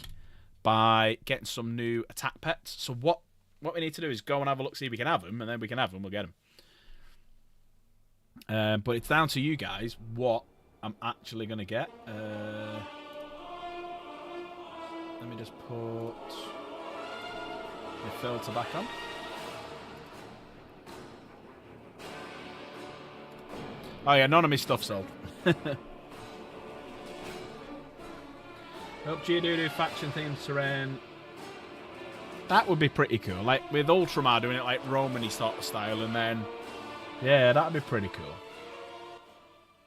by getting some new attack pets. So what we need to do is go and have a look, see if we can have them, and then we can have them, we'll get them. But it's down to you guys what I'm actually going to get. Let me just put the filter back on. Oh yeah, none of my stuff sold. Hope Geodude faction themed terrain. That would be pretty cool. Like with Ultramar doing it like Romany sort of style, and then yeah, that'd be pretty cool.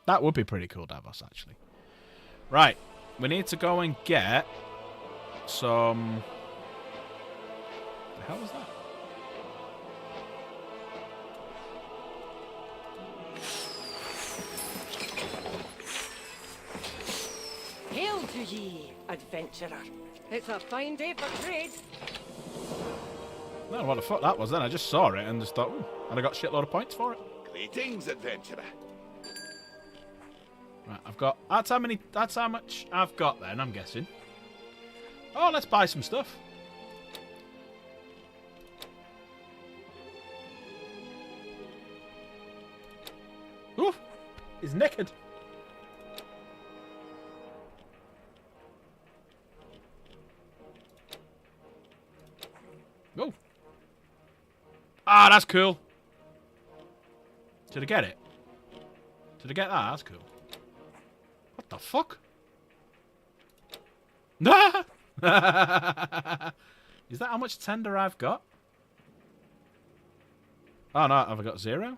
That would be pretty cool, Davos, actually. Right, we need to go and get some. The hell was that? Hail to ye, adventurer. It's a fine day for trade. I don't know what the fuck that was then. I just saw it and just thought, ooh, and I got a shitload of points for it. Greetings, adventurer. Right, I've got. That's how much I've got then, I'm guessing. Oh, let's buy some stuff. Oof! He's naked. Oh. Ah, that's cool. Did I get it? Did I get that? That's cool. What the fuck? Nah! Is that how much tender I've got? Oh no, have I got 0?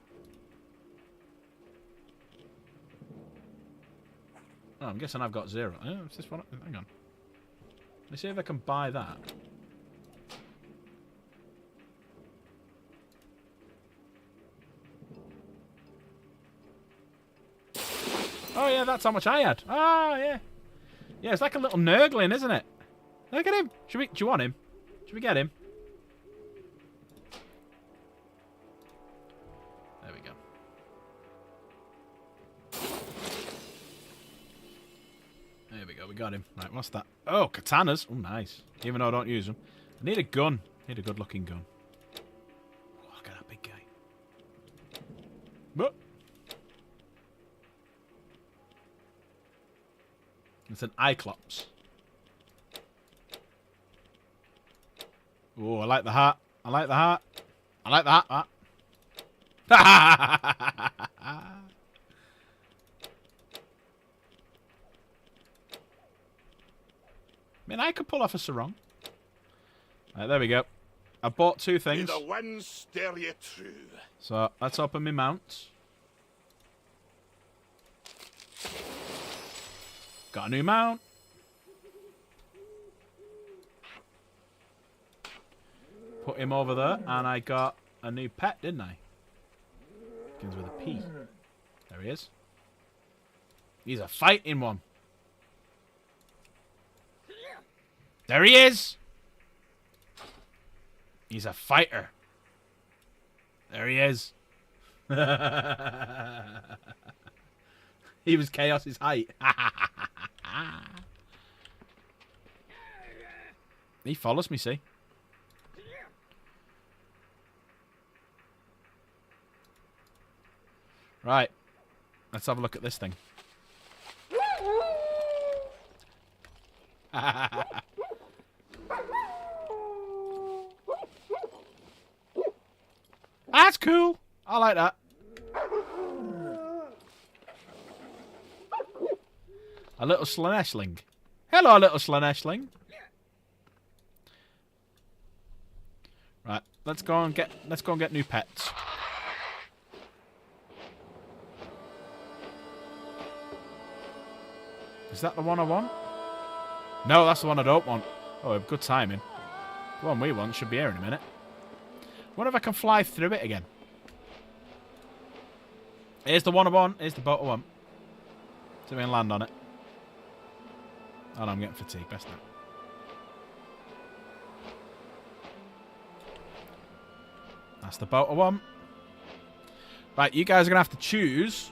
Oh, I'm guessing I've got 0. Oh, it's this one. Hang on. Let's see if I can buy that. Oh yeah, that's how much I had. Oh yeah. Yeah, it's like a little Nurgling, isn't it? Look at him. Do you want him? Should we get him? There we go. There we go, we got him. Right, what's that? Oh, katanas. Oh, nice. Even though I don't use them. I need a gun. I need a good looking gun. Oh, look at that big guy. What? It's an Cyclops. Oh, I like the hat. I like the hat. I like the hat. I mean, I could pull off a sarong. Right, there we go. I bought 2 things. May the winds steer you true. So, let's open my mount. Got a new mount. Put him over there, and I got a new pet, didn't I? Begins with a P. There he is. He's a fighting one. There he is. He's a fighter. There he is. He was Chaos's height. He follows me, see? Right. Let's have a look at this thing. cool. I like that. A little Slaanesh. Hello, little Slaanesh. Right, let's go and get new pets. Is that the one I want? No, that's the one I don't want. Oh, good timing. The one we want should be here in a minute. What if I can fly through it again? Here's the one I want. Here's the boat I want. So we can land on it. Oh no, I'm getting fatigued. Best not. That's the boat I want. Right, you guys are going to have to choose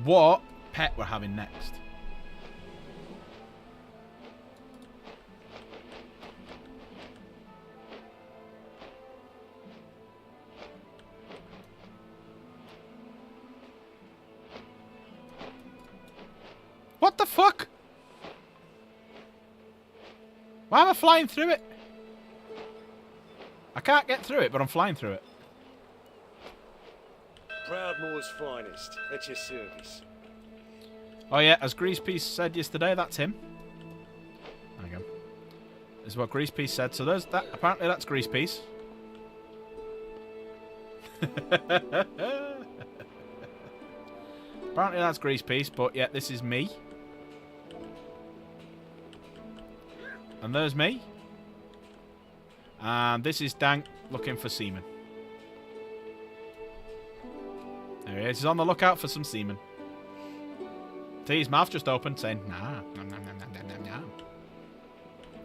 what pet we're having next. What the fuck? Why am I flying through it? I can't get through it, but I'm flying through it. Proudmoore's finest, at your service. Oh yeah, as Greasepiece said yesterday, that's him. There we go. This is what Greasepiece said. So there's that. Apparently that's Greasepiece. Apparently that's Greasepiece, but yeah, this is me. And there's me. And this is Dank looking for semen. There he is. He's on the lookout for some semen. See, his mouth just opened saying, nah. Nom, nom, nom, nom, nom, nom.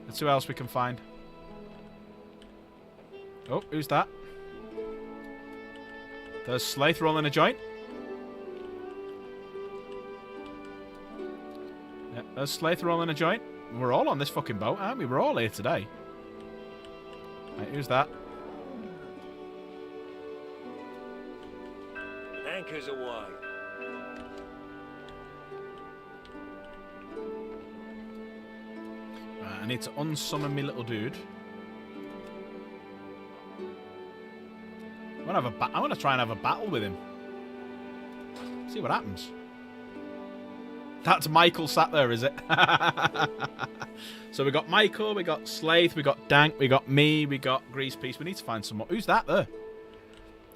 Let's see who else we can find. Oh, who's that? There's Slaith rolling a joint. Yeah, there's Slaith rolling a joint. We're all on this fucking boat, aren't we? We're all here today. Right, who's that? Anchors away. Right, I need to unsummon me little dude. I want to try and have a battle with him. See what happens. That's Michael sat there, is it? So we got Michael, we got Slaith, we got Dank, we got me, we got Greasepiece. We need to find some more. Who's that there?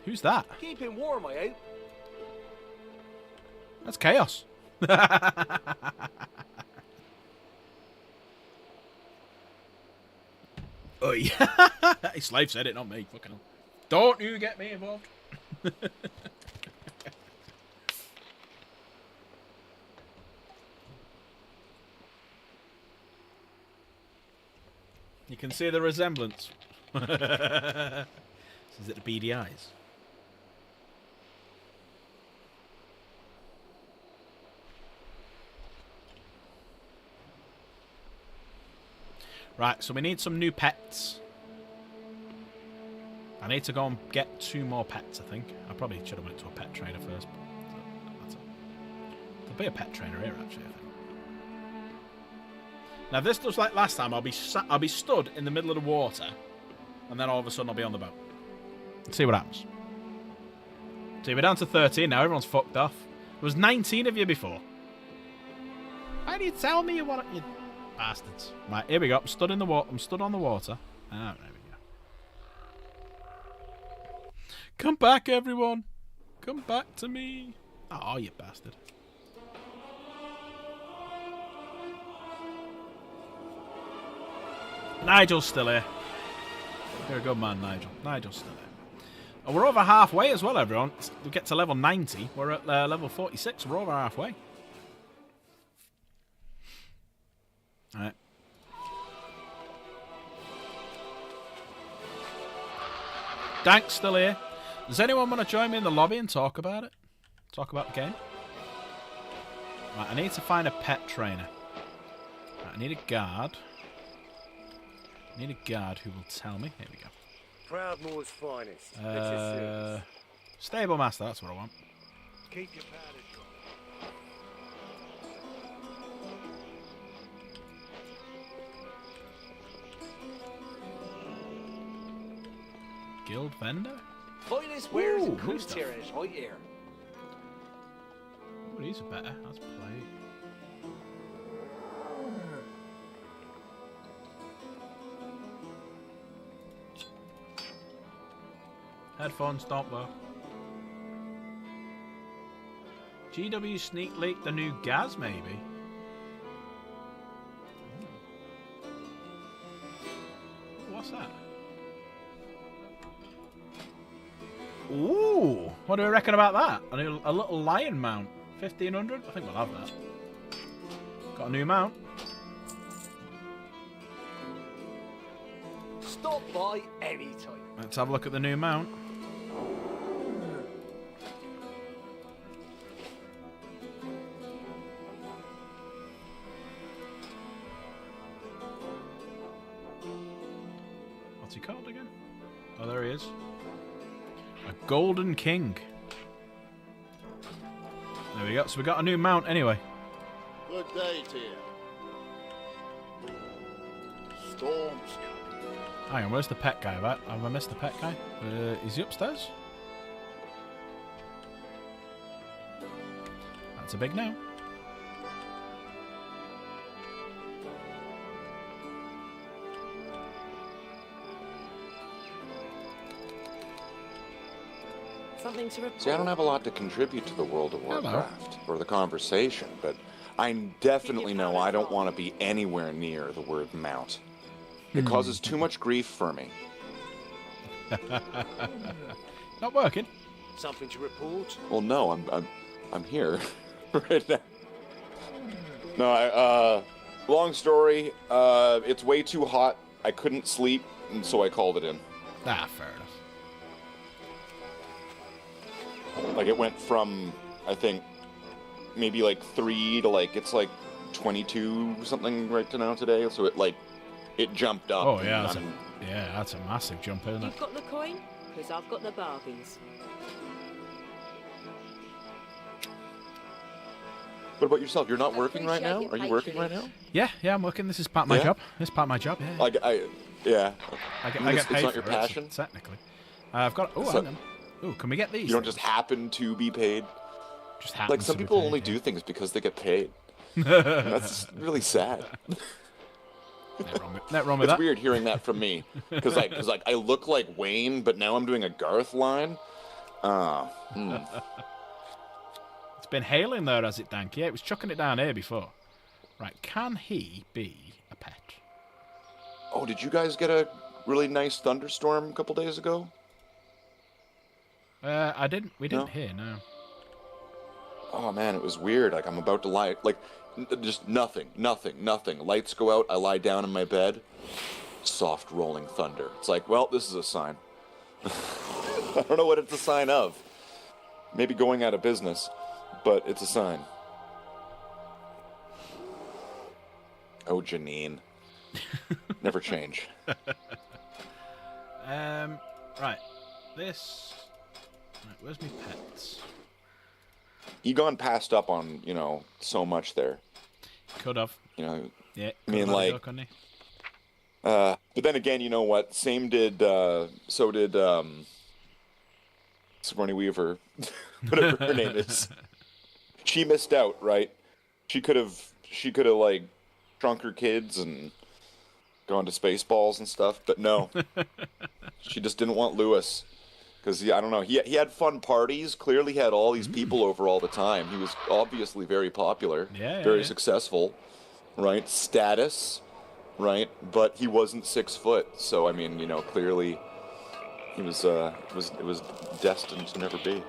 Who's that? Keep him warm, I hope. That's Chaos. Oh yeah. Slaith said it, not me. Fucking hell. Don't you get me involved. You can see the resemblance. Is it the beady eyes? Right, so we need some new pets. I need to go and get 2 more pets, I think. I probably should have went to a pet trainer first. But there'll be a pet trainer here, actually, I think. Now, if this does like last time, I'll be stood in the middle of the water, and then all of a sudden I'll be on the boat. Let's see what happens. See, we're down to 13 now. Everyone's fucked off. There was 19 of you before. Why do you tell me you want it, you bastards? Right, here we go. I'm stood in the water. I'm stood on the water. Ah, there we go. Come back, everyone. Come back to me. Oh, you bastard. Nigel's still here. You're a good man, Nigel. Nigel's still here. And we're over halfway as well, everyone. We get to level 90. We're at level 46. We're over halfway. Alright. Dank's still here. Does anyone want to join me in the lobby and talk about it? Talk about the game? Right, I need to find a pet trainer. Right, I need a guard. I need a guard who will tell me. Here we go. Proudmoore's finest. At your service. Stable master, that's what I want. Keep your powder dry. Guild vendor? Finest wares Ooh, and new cool stuff. tires right here. Oh, these are better. Let's play. Headphones don't work. GW sneak leak the new Gaz, maybe? What's that? Ooh! What do we reckon about that? A little lion mount. 1500? I think we'll have that. Got a new mount. Stop by anytime. Let's have a look at the new mount. What's he called again? Oh, there he is. A Golden King. There we go. So we got a new mount anyway. Good day to you. Storm's coming. Hang on, where's the pet guy? Have I missed the pet guy? Is he upstairs? That's a big no. Something to report. See, I don't have a lot to contribute to the world of Warcraft or the conversation, but I definitely know I don't want to be anywhere near the word mount. It causes too much grief for me. Not working. Something to report? Well, no, I'm here right now. No, long story. It's way too hot. I couldn't sleep, and so I called it in. Ah, fair enough. Like, it went from, I think, maybe like 3 to like, it's like 22 something right to now today. So it jumped up. Oh, yeah, and that's a massive jump, isn't it? You've got the coin? Because I've got the bargains. What about yourself? You're not I working right now? appreciate Are your you working right patronage. now? Yeah, I'm working. This is part of my Yeah? job. This is part of my job, yeah. Yeah. I get It's paid not for your it, passion? technically. I've got... Oh, So- hang on. Oh, can we get these? You don't just happen to be paid? Just happens Like, some to be people paid, only yeah. do things because they get paid. That's really sad. Not wrong with It's that. weird hearing that from me. Because I look like Wayne, but now I'm doing a Garth line. It's been hailing there, has it, Dank? Yeah, it was chucking it down here before. Right, can he be a pet? Oh, did you guys get a really nice thunderstorm a couple days ago? I didn't. We didn't No? hear, no. Oh man, it was weird. Like, I'm about to lie, like, just nothing. Lights go out, I lie down in my bed, soft rolling thunder. It's like, well, this is a sign. I don't know what it's a sign of. Maybe going out of business, but it's a sign. Oh, Janine. Never change. Right. This... Right, where's my pets? Egon passed up on, so much there. Could have. Yeah. Yeah. I mean, could have had a like- look, couldn't he? But then again, you know what? So did Sigourney Weaver, whatever her name is. She missed out, right? She could have like shrunk her kids and gone to Spaceballs and stuff, but no. She just didn't want Lewis. Because, I don't know, he had fun parties. Clearly had all these people over all the time. He was obviously very popular, very successful, right? Status, right? But he wasn't 6 foot. So, I mean, clearly he was, it was destined to never be.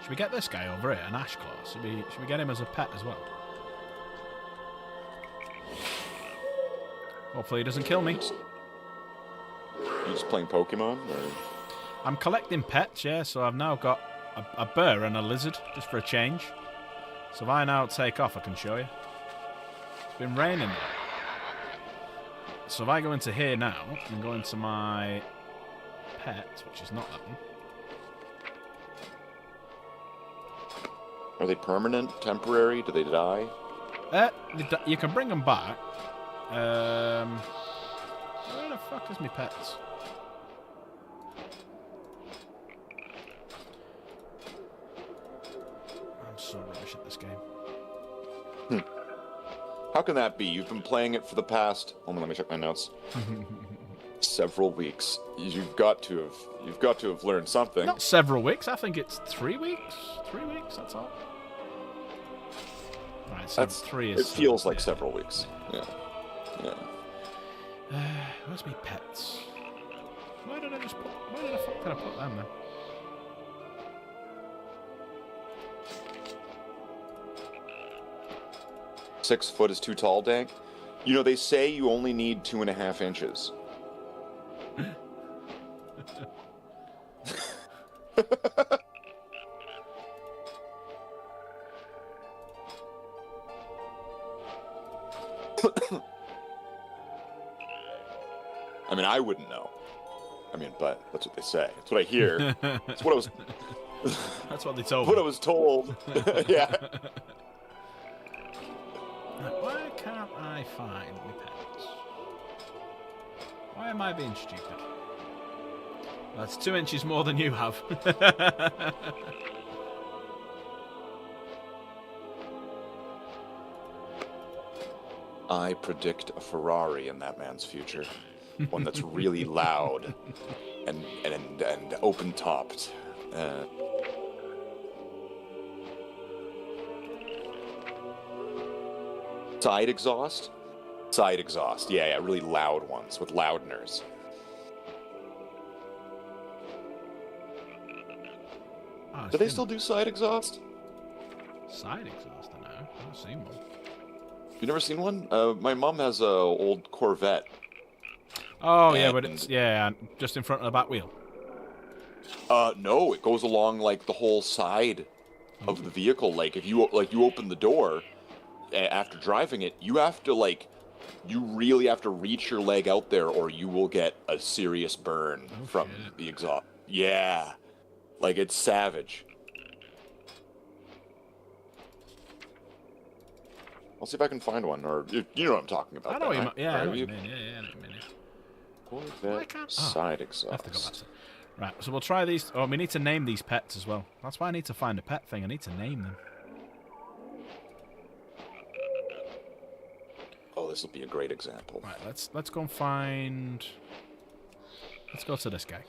Should we get this guy over here, an Ashclaw? Should we get him as a pet as well? Hopefully he doesn't kill me. You just playing Pokemon? Or... I'm collecting pets, yeah, so I've now got a bear and a lizard, just for a change. So if I now take off, I can show you. It's been raining. So if I go into here now, and go into my pets, which is not that one. Are they permanent, temporary? Do they die? You can bring them back. Where the fuck is my pets? so rubbish at this game. How can that be? You've been playing it for the past. Hold on, let me check my notes. Several weeks. You've got to have learned something. Not several weeks. I think it's 3 weeks. 3 weeks. That's all. Right. So That's 3 is. It feels like several weeks. Yeah. Yeah. Where's my pets? Where did the fuck did I put them then? 6 foot is too tall, Dank. You know, they say you only need 2.5 inches. I mean, I wouldn't know. I mean, but that's what they say. That's what I hear. That's what I was. That's what they told What me. I was told. Yeah. Why can't I find my pets? Why am I being stupid? That's 2 inches more than you have. I predict a Ferrari in that man's future. One that's really loud and open topped. Side exhaust? Side exhaust. Yeah, really loud ones with loudners. Oh, Do they still do side exhaust? Side exhaust? I know. I've never seen one. You never seen one? My mom has a old Corvette. Oh yeah, but it's just in front of the back wheel. No, it goes along like the whole side of the vehicle. Like if you open the door after driving it, you really have to reach your leg out there, or you will get a serious burn from the exhaust. Yeah, like it's savage. I'll see if I can find one, or you know what I'm talking about. I know what you mean. Yeah, I know Are what you you? mean. Yeah, I know what you mean. Corvette side exhaust. I have to go back to. Right, so we'll try these. Oh, we need to name these pets as well. That's why I need to find a pet thing. I need to name them. Oh, this will be a great example. Right, let's go and find. Let's go to this guy.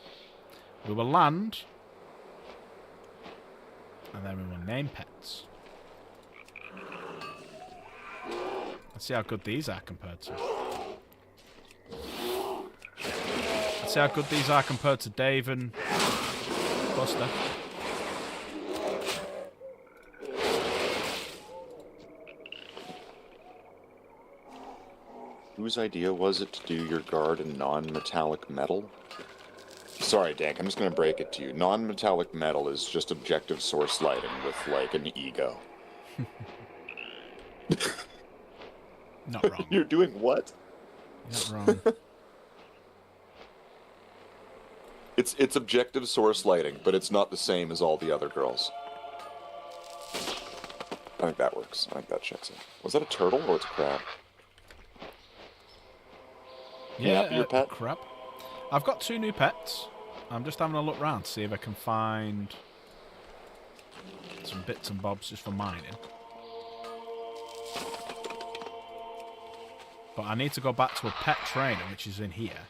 We will land, and then we will name pets. Let's see how good these are compared to. Let's see how good these are compared to Dave and Buster. Whose idea was it to do your guard in non-metallic metal? Sorry, Dank, I'm just going to break it to you. Non-metallic metal is just objective source lighting with, like, an ego. Not wrong. You're doing what? You're not wrong. It's objective source lighting, but it's not the same as all the other girls. I think that works. I think that checks in. Was that a turtle or it's a crab? Yeah, your pet? crap. I've got 2 new pets. I'm just having a look round to see if I can find some bits and bobs just for mining. But I need to go back to a pet trainer, which is in here,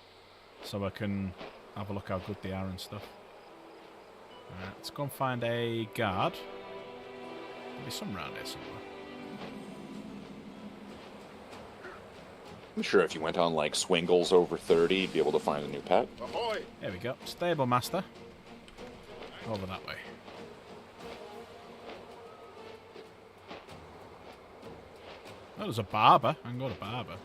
so I can have a look how good they are and stuff. Alright, let's go and find a guard. There'll be some around here somewhere. I'm sure if you went on, like, Swingles over 30, you'd be able to find a new pet. Ahoy! There we go. Stable master. Over that way. Oh, there's a barber. I can go to barber.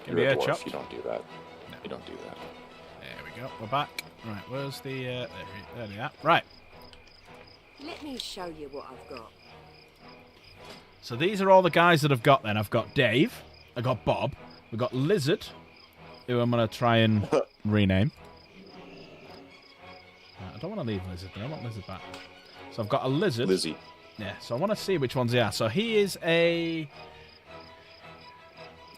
Give me You're a a dwarf. chop. You don't do that. No. You don't do that. There we go. We're back. Right, where's the... there they are. Right. Let me show you what I've got. So these are all the guys that I've got then. I've got Dave. I got Bob. We've got Lizard, who I'm going to try and rename. I don't want to leave Lizard there. I want Lizard back. So I've got a Lizard. Lizzie. Yeah, so I want to see which ones they are. So he is a...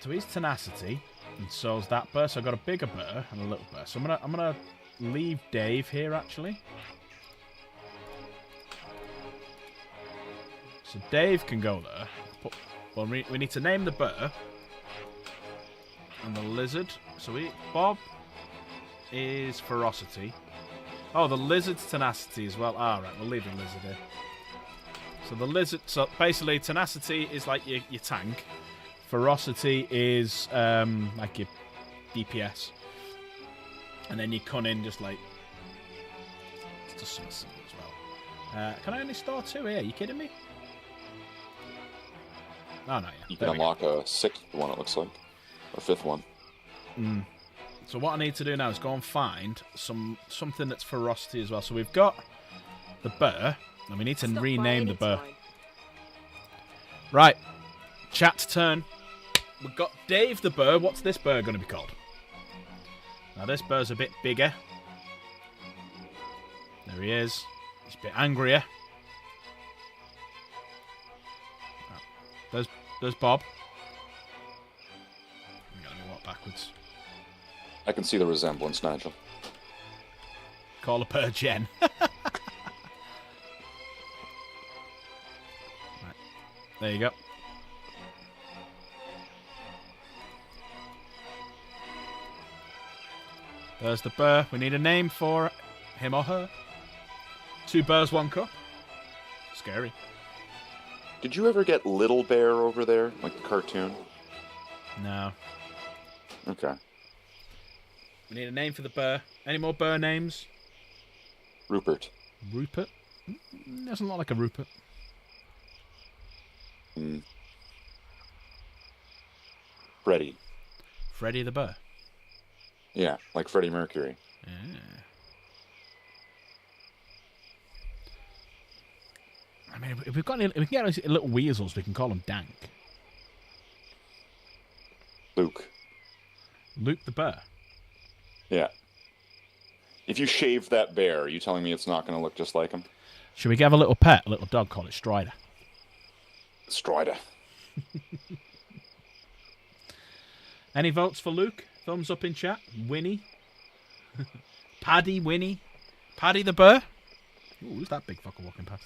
So he's Tenacity, and so's that bear. So I've got a bigger bear and a little bear. So I'm gonna leave Dave here, actually. So Dave can go there. Well, we need to name the bear. And the lizard. So Bob is ferocity. Oh, the lizard's tenacity as well. Ah, right, we'll leave the lizard here. So the lizard. So basically, tenacity is like your tank. Ferocity is like your DPS. And then your cunning just like. It's just something simple as well. Can I only store 2 here? Are you kidding me? Oh, no, yeah. You can unlock a 6th one, it looks like. Or 5th one. So what I need to do now is go and find something that's ferocity as well. So we've got the bear, and we need to rename the bear. Right. Chat's turn. We've got Dave the bear. What's this bear going to be called? Now this bear's a bit bigger. There he is. He's a bit angrier. There's Bob. I'm going to walk backwards. I can see the resemblance, Nigel. Call a bear Jen. Right. There you go. There's the bear. We need a name for him or her. 2 bears, 1 cup. Scary. Did you ever get Little Bear over there, like the cartoon? No. Okay. We need a name for the bear. Any more bear names? Rupert. Rupert? Doesn't look like a Rupert. Freddy. Freddy the bear. Yeah, like Freddie Mercury. Yeah. I mean, if we can get little weasels, we can call them Dank. Luke. Luke the bear. Yeah. If you shave that bear, are you telling me it's not going to look just like him? Should we have a little pet, a little dog, call it Strider? Strider. Any votes for Luke? Thumbs up in chat. Winnie. Paddy, Winnie. Paddy the bear. Ooh, who's that big fucker walking past?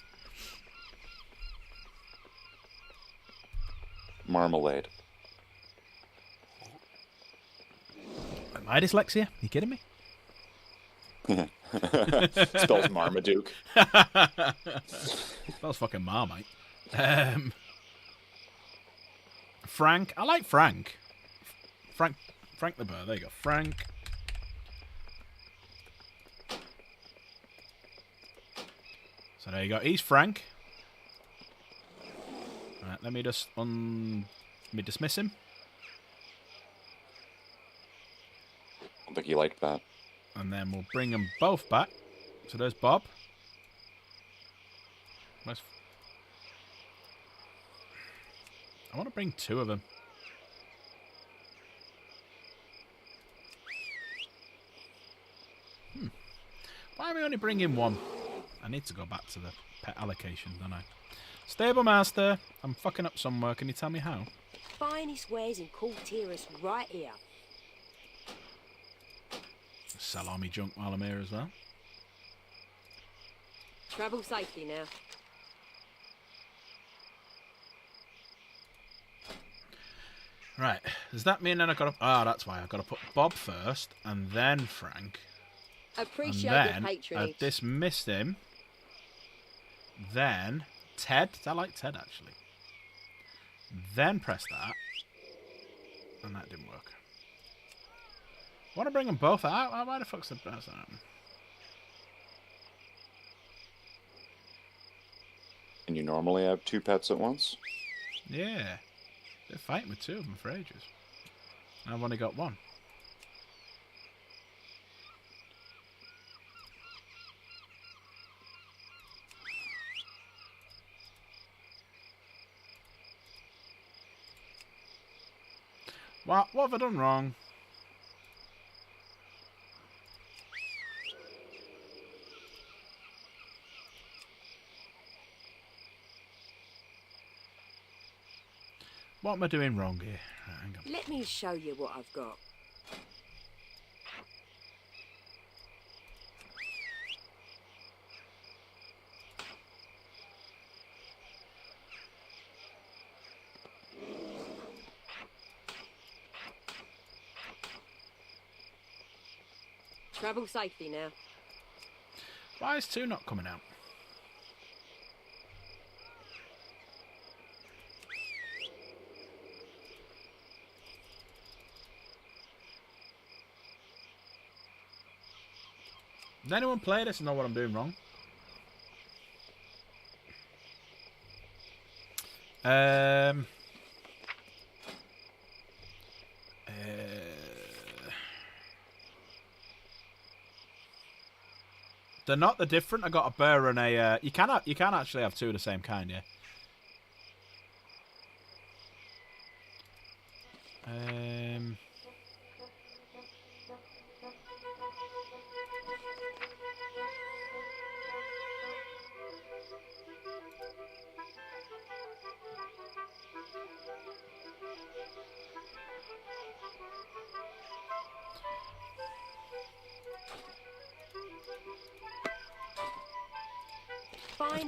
Marmalade. My dyslexia? You kidding me? Spells Marmaduke. Spells fucking Marmite. Frank. I like Frank. Frank the bear. There you go. Frank. So there you go. He's Frank. Right, let me just dismiss him. I don't think he liked that. And then we'll bring them both back. So there's Bob. I want to bring 2 of them. Why am I only bringing 1? I need to go back to the pet allocation, don't I? Stable master, I'm fucking up somewhere. Can you tell me how? Finest wares in cool terrace right here. Sell all me junk while I'm here as well. Travel safely now. Right. Does that mean then I got to... Ah, that's why. I've got to put Bob first, and then Frank. Appreciate and your then patronage. I've dismissed him. Then Ted. I like Ted, actually. Then press that. And that didn't work. I want to bring them both out. Why the fuck's the best out? And you normally have 2 pets at once? Yeah. They're fighting with 2 of them for ages. I've only got 1. What have I done wrong? What am I doing wrong here? Right, hang on. Let me show you what I've got. Travel safely now. Why is 2 not coming out? Does anyone play this and know what I'm doing wrong? They're not the different. I got a bear and a. You can actually have 2 of the same kind, yeah.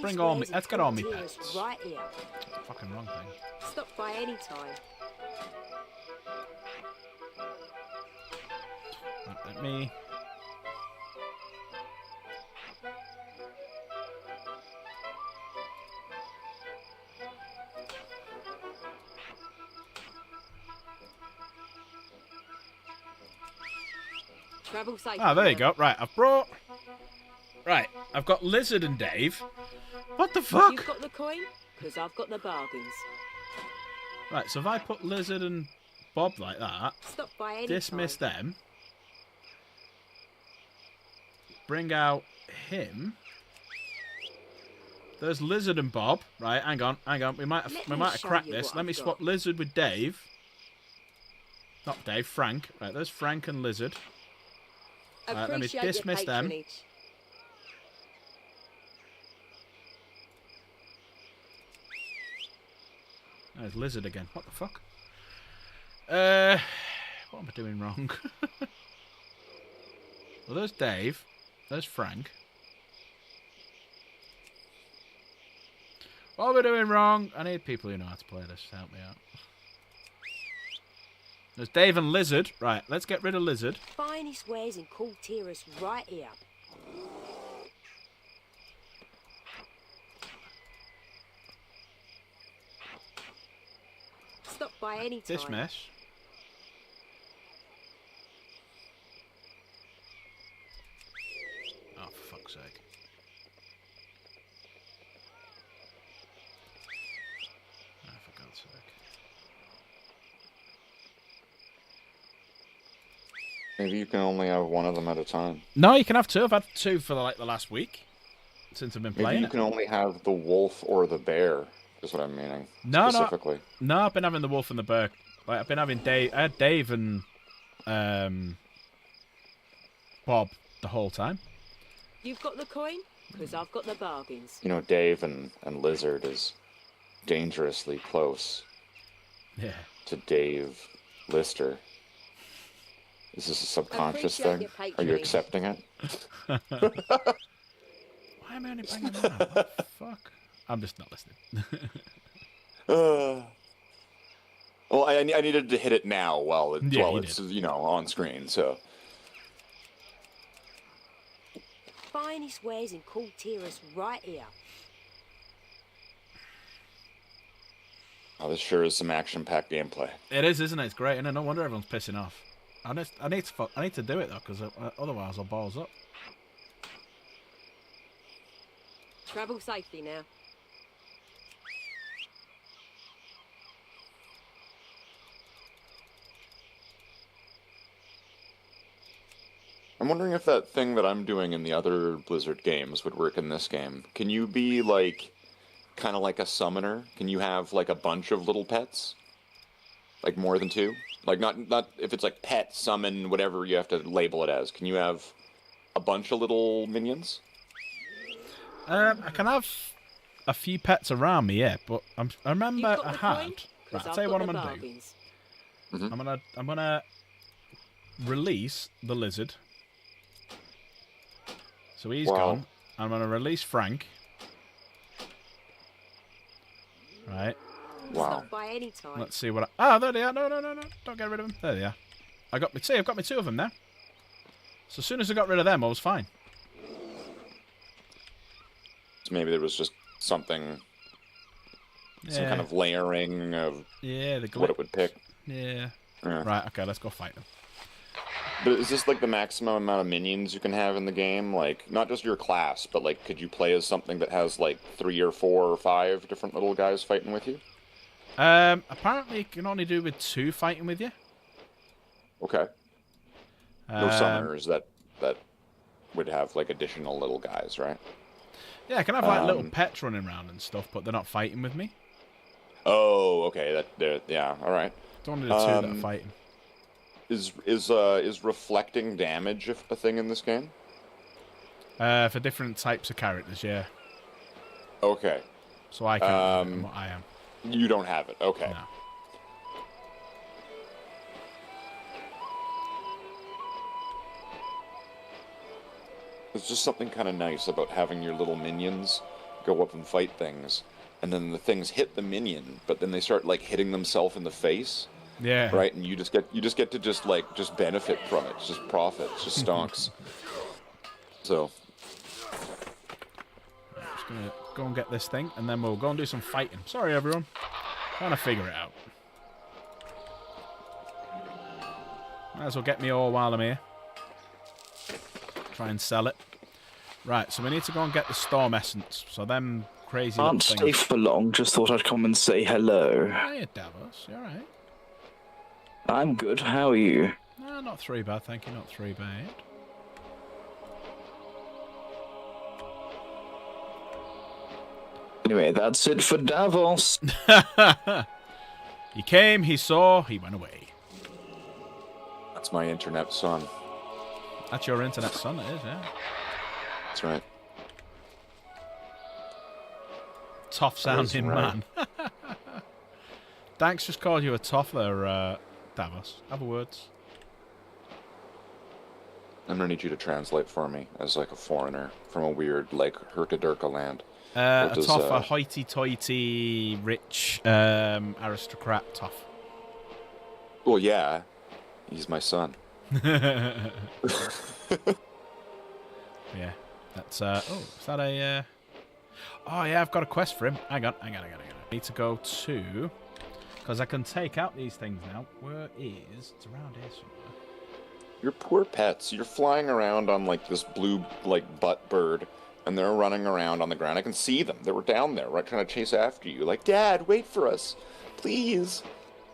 Bring all me. Let's get all me pets. Right here. Fucking wrong thing. Stop by any time. Let me. Travel safe. Ah, there you go. Right, I've brought. Right, I've got Lizard and Dave. What the fuck? You've got the coin, because I've got the bargains. Right, so if I put Lizard and Bob like that, Stop by any dismiss time. them, bring out him. There's Lizard and Bob. Right, hang on. We might have cracked this. Let me swap Lizard with Dave. Not Dave, Frank. Right, there's Frank and Lizard. Right, let me dismiss them. There's Lizard again. What the fuck? What am I doing wrong? Well, there's Dave. There's Frank. What are we doing wrong? I need people who know how to play this to help me out. There's Dave and Lizard. Right, let's get rid of Lizard. Finest wares in Cool Terrace right here. Stop by any time. Dismiss. Oh, for fuck's sake. Oh, for God's sake. Maybe you can only have one of them at a time. No, you can have 2. I've had 2 for the last week since I've been Maybe playing you it. can only have the wolf or the bear, is what I'm meaning. No, specifically. No, I've been having the wolf and the bear. Like, I've been having Dave. I had Dave and Bob the whole time. You've got the coin, because I've got the bargains. You know, Dave and Lizard is dangerously close Yeah. to Dave Lister. Is this a subconscious Appreciate thing? your Are you patronage. accepting it? Why am I only banging that? What the fuck? I'm just not listening. Well, I needed to hit it now while you it's on screen. So Finest wares in Cool Terrace right here. oh, this sure is some action-packed gameplay. It is, isn't it? It's great, and no wonder everyone's pissing off. I need to do it though, because otherwise I'll balls up. Travel safely now. I'm wondering if that thing that I'm doing in the other Blizzard games would work in this game. Can you be like, kind of like a summoner? Can you have like a bunch of little pets? Like more than 2? Like not if it's like pet, summon, whatever you have to label it as. Can you have a bunch of little minions? I can have a few pets around me, yeah, but I remember You've got I the had. coin, Right, 'cause I'll I've tell you what got I'm the gonna do. bargains. I'm gonna release the Lizard. So he's Wow. gone. I'm gonna release Frank. Right. Wow. Stop by any time. Let's see what. There they are. No. Don't get rid of them. There they are. I've got me 2 of them now. So as soon as I got rid of them, I was fine. So maybe there was just something, some kind of layering of what it would pick. Yeah. Right, okay, let's go fight them. But is this like the maximum amount of minions you can have in the game? Like, not just your class, but like, could you play as something that has like 3 or 4 or 5 different little guys fighting with you? Apparently you can only do with 2 fighting with you. Okay. No summoners that would have like additional little guys, right? Yeah, I can have like little pets running around and stuff, but they're not fighting with me. Oh, okay. Yeah, all right. Don't want to do 2 that are fighting. Is reflecting damage a thing in this game? For different types of characters, yeah. Okay. So I can't what I am. You don't have it. Okay. No. There's just something kind of nice about having your little minions go up and fight things, and then the things hit the minion, but then they start like hitting themselves in the face. Yeah. Right, and you just get to just benefit from it. It's just profit. It's just stonks. So. I'm just gonna go and get this thing, and then we'll go and do some fighting. Sorry, everyone. Trying to figure it out. Might as well get me all while I'm here. Try and sell it. Right, so we need to go and get the storm essence. So them crazy little Aren't things. stay for long. Just thought I'd come and say hello. Hiya, Davos. You alright? I'm good. How are you? No, not 3 bad, thank you. Not 3 bad. Anyway, that's it for Davos. He came, he saw, he went away. That's my internet son. That's your internet son, it is, yeah. That's right. Tough sounding man. Danks just called you a tough there, Davos. Have a words. I'm gonna need you to translate for me as like a foreigner from a weird like Herkadurka land. A tough, a hoity-toity, rich aristocrat tough. Well, yeah, he's my son. Yeah, that's oh, is that a oh yeah, I've got a quest for him. Hang on. I need to go to, because I can take out these things now. Where is, it's around here somewhere. Your poor pets. You're flying around on like this blue like butt bird, and they're running around on the ground. I can see them. They were down there, right, trying to chase after you. Like, Dad, wait for us, please.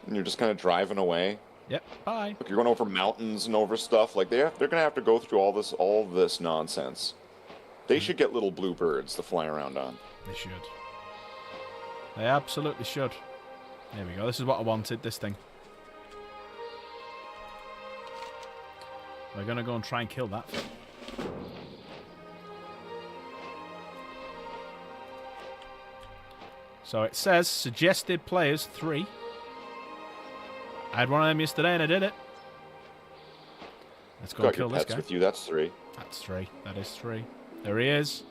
And you're just kind of driving away. Yep. Bye. Look, you're going over mountains and over stuff. Like they're gonna have to go through all this nonsense. They should get little blue birds to fly around on. They should. They absolutely should. There we go. This is what I wanted. This thing. We're gonna go and try and kill that thing. So it says suggested players 3. I had one of them yesterday and I did it. Let's go and kill this guy. With you, that's 3. That's 3. That is 3. There he is.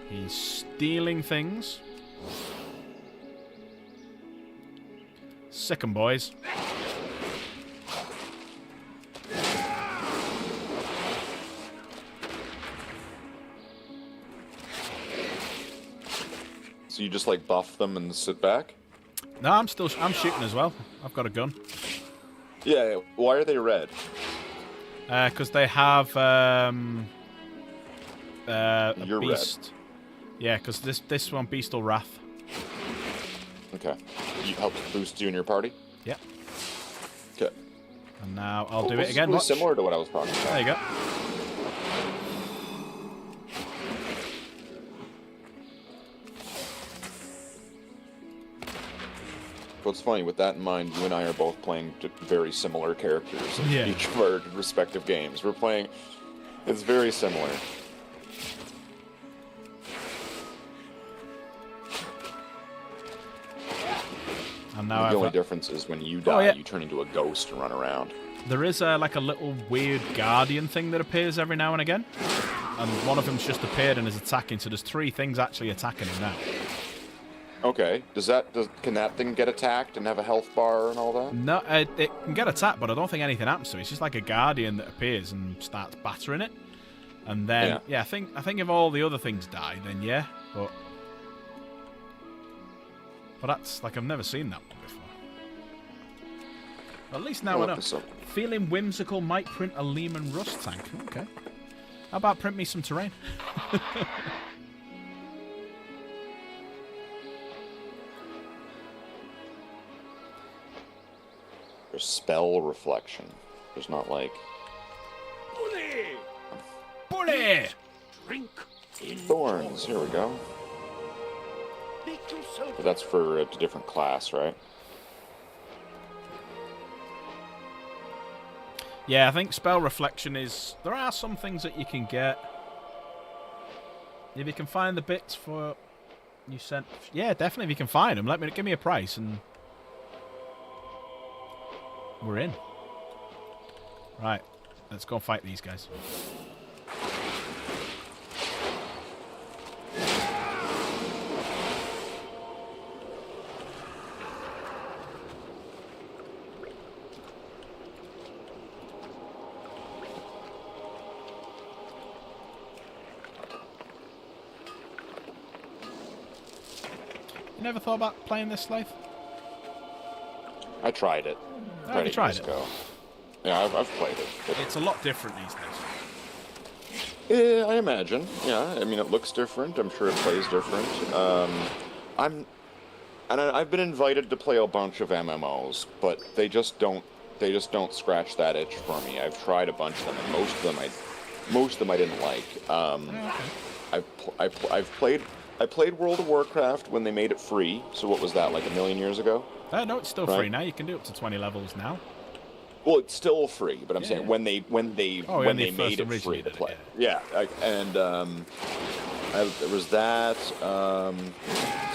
He's stealing things. Sick 'em, boys. So you just like buff them and sit back? No, I'm shooting as well. I've got a gun. Yeah, why are they red? Because they have a You're beast. red. Yeah, because this one, Beastal Wrath. Okay. You help boost you in your party? Yep. Okay. And now I'll do it again. Really Watch. similar to what I was talking about. There you go. What's funny, with that in mind, you and I are both playing very similar characters in each of our respective games. We're playing... It's very similar. And now the only difference is when you die, you turn into a ghost and run around. There is like a little weird guardian thing that appears every now and again. And one of them's just appeared and is attacking, so there's 3 things actually attacking him now. Okay. Can that thing get attacked and have a health bar and all that? No, it can get attacked, but I don't think anything happens to it. It's just like a guardian that appears and starts battering it. And then, I think if all the other things die, then yeah. But that's like, I've never seen that one before. At least now I know. Feeling whimsical might print a Lehman Rust tank. Okay. How about print me some terrain? There's spell reflection. There's not like... Bully! Drink in Thorns, here we go. But that's for a different class, right? Yeah, I think spell reflection is... There are some things that you can get. If you can find the bits for... You sent... Yeah, definitely if you can find them. Give me a price and... We're in. Right. Let's go fight these guys. You never thought about playing this, Slave? I tried it. Oh, you tried it? Ago. Yeah, I've played it. It's a lot different these days. Yeah, I imagine. Yeah, I mean, it looks different. I'm sure it plays different. I've been invited to play a bunch of MMOs, but they just don't scratch that itch for me. I've tried a bunch of them, and most of them I didn't like. I played World of Warcraft when they made it free. So what was that, like a million years ago? No, it's still free now. You can do up to 20 levels now. Well, it's still free, but I'm saying when they made it free to play. There was that.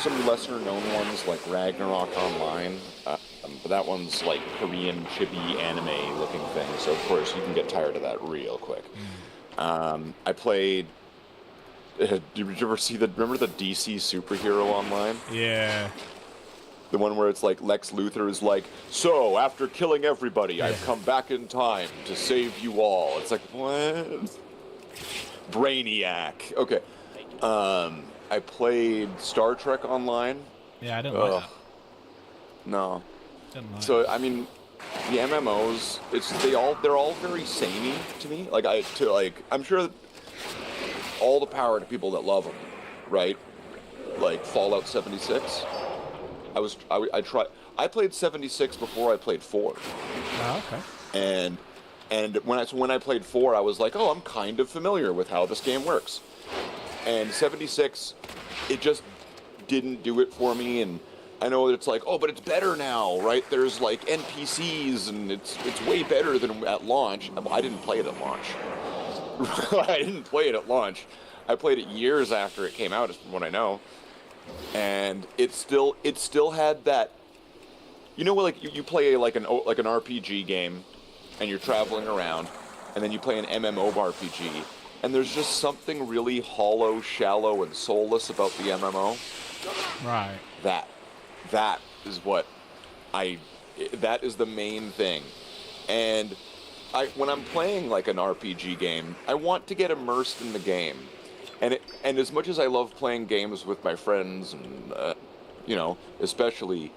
Some lesser known ones like Ragnarok Online, but that one's like Korean chibi anime looking thing. So of course you can get tired of that real quick. I played. Did you ever see remember the DC Superhero Online? Yeah. The one where it's like Lex Luthor is like, so after killing everybody, I've come back in time to save you all. It's like, what? Brainiac. Okay. I played Star Trek Online. Yeah, I didn't like that. No. Didn't like So I mean, the MMOs, they're all very samey to me. I'm sure that all the power to people that love them, right? Like Fallout 76. I played 76 before I played 4. Oh, okay. And when I played 4, I was like, oh, I'm kind of familiar with how this game works. And 76, it just didn't do it for me. And I know that it's like, oh, but it's better now, right? There's like NPCs, and it's way better than at launch. I didn't play it at launch. I didn't play it at launch. I played it years after it came out, from what I know. And it still had that, you know, like you play like an RPG game, and you're traveling around, and then you play an MMORPG, and there's just something really hollow, shallow, and soulless about the MMO. Right. That is the main thing. And when I'm playing like an RPG game, I want to get immersed in the game. And as much as I love playing games with my friends, and you know, especially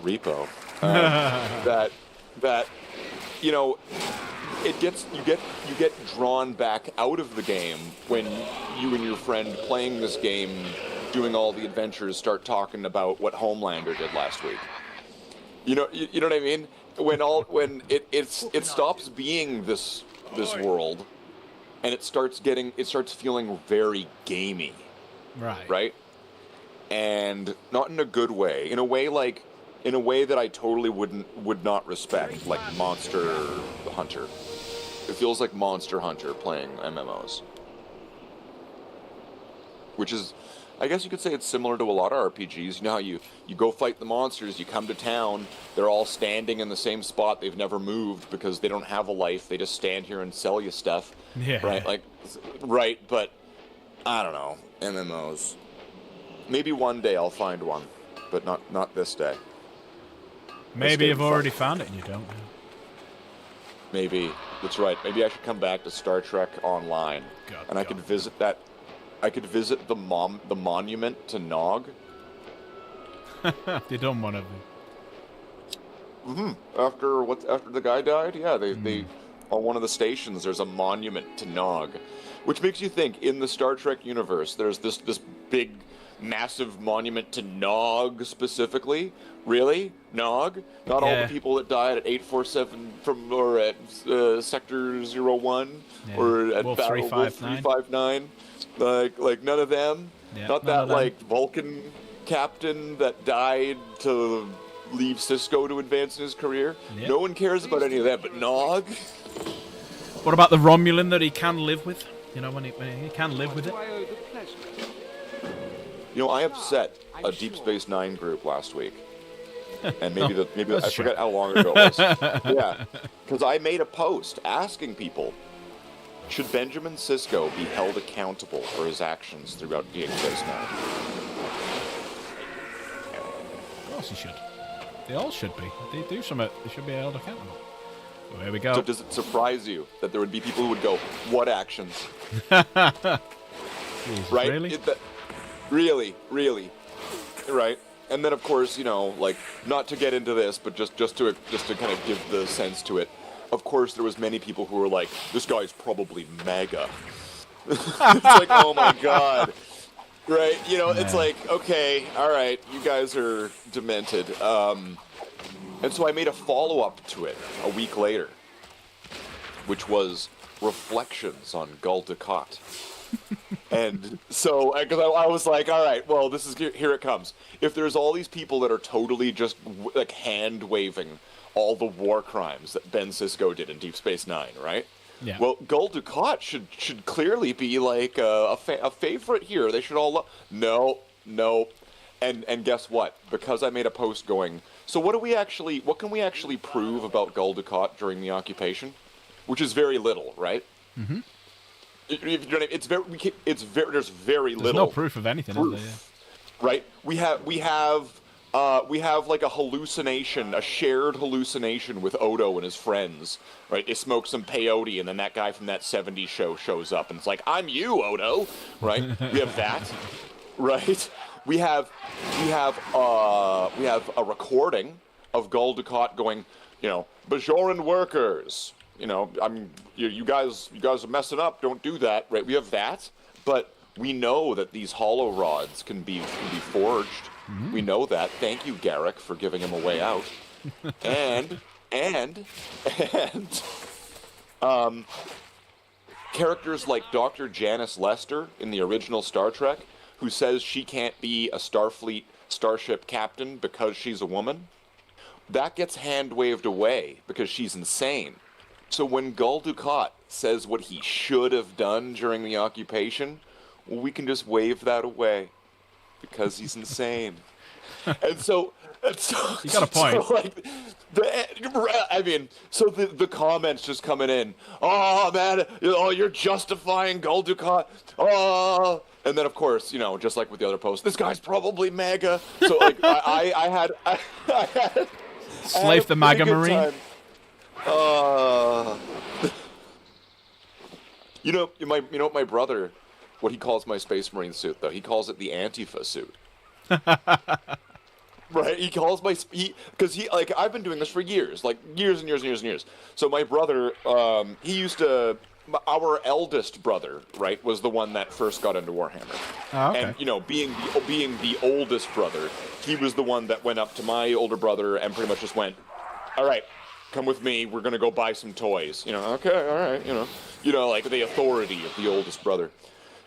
Repo, that you know, you get drawn back out of the game when you and your friend playing this game, doing all the adventures, start talking about what Homelander did last week. You know what I mean? When it stops being this world. And it starts feeling very gamey. Right. Right? And not in a good way. In a way that I totally would not respect, like Monster Hunter. It feels like Monster Hunter playing MMOs. Which is, I guess you could say it's similar to a lot of RPGs. You know how you go fight the monsters, you come to town, they're all standing in the same spot, they've never moved because they don't have a life, they just stand here and sell you stuff. Yeah. Right? Right, but I don't know. MMOs. maybe one day I'll find one, but not this day. Maybe you've already found it and you don't know. Maybe. That's right. Maybe I should come back to Star Trek Online, and I could visit that. I could visit the monument to Nog. They done one of them. After the guy died, yeah, they on one of the stations there's a monument to Nog, which makes you think in the Star Trek universe there's this big, massive monument to Nog specifically. Really, Nog? Not all the people that died at 847 or at Sector 01 or at Wolf Battle Wolf 359. Like none of them. Yeah, Not that like Vulcan captain that died to leave Sisko to advance in his career. Yeah. No one cares about any of that, but Nog. What about the Romulan that he can live with? You know, when he can live with it. You know, I upset a Deep Space Nine group last week, and maybe I forget how long ago it was. Yeah, because I made a post asking people, should Benjamin Sisko be held accountable for his actions throughout Deep Space Nine? Of course he should. They all should be. They do something. They should be held accountable. So here we go. So does it surprise you that there would be people who would go, "What actions?" Jeez, right? Really? Really, right? And then, of course, you know, like, not to get into this, but just to kind of give the sense to it. Of course, there was many people who were like, "This guy's probably MAGA." It's like, oh my god. Right, you know, it's like, okay, all right, you guys are demented. And so I made a follow-up to it a week later, which was Reflections on Gul Dukat. And so, because I was like, all right, well, here it comes. If there's all these people that are totally just, like, hand-waving all the war crimes that Ben Sisko did in Deep Space Nine, right? Yeah. Well, Gul Dukat should clearly be like a favorite here. They should all no. And guess what? Because I made a post going, so what can we actually prove about Gul Dukat during the occupation? Which is very little, right? Mm-hmm. There's very little. There's no proof of anything, is there? Yeah. Right? We have like a hallucination, a shared hallucination with Odo and his friends, right? They smoke some peyote, and then that guy from that 70s show shows up, and it's like, I'm you, Odo, right? We have that, right? We have a recording of Gul Dukat going, you know, Bajoran workers, you know, you guys are messing up, don't do that, right? We have that, but we know that these hollow rods can be forged. Mm-hmm. We know that. Thank you, Garrick, for giving him a way out. and characters like Dr. Janice Lester in the original Star Trek, who says she can't be a Starfleet starship captain because she's a woman, that gets hand-waved away because she's insane. So when Gul Dukat says what he should have done during the occupation, well, we can just wave that away because he's insane. and so you got a point. So like, the comments just coming in. Oh man, you're justifying Gul Dukat. Oh, and then of course, you know, just like with the other posts, this guy's probably MAGA. So like, I had Slave the MAGA Marine. You know my brother, what he calls my Space Marine suit though, he calls it the Antifa suit. Right, he calls because he like, I've been doing this for years, like years and years. So my brother, our eldest brother, right, was the one that first got into Warhammer. Oh, okay. And you know, being the oldest brother, he was the one that went up to my older brother and pretty much just went, all right, come with me, we're gonna go buy some toys. You know, okay, all right, you know, like the authority of the oldest brother.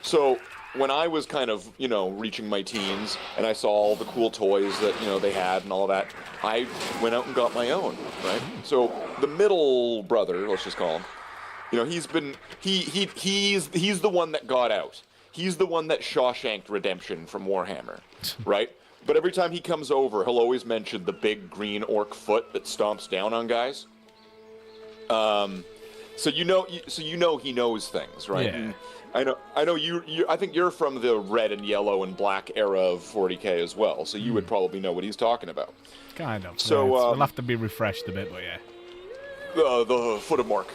So when I was kind of, you know, reaching my teens and I saw all the cool toys that, you know, they had and all that, I went out and got my own, right? So the middle brother, let's just call him, you know, he's the one that got out. He's the one that Shawshanked Redemption from Warhammer, right? But every time he comes over, he'll always mention the big green orc foot that stomps down on guys. So you know he knows things, right? Yeah. And I know you. I think you're from the red and yellow and black era of 40K as well, so you would probably know what he's talking about. Kind of. So, yeah, we'll have to be refreshed a bit, but yeah. The foot of Mork.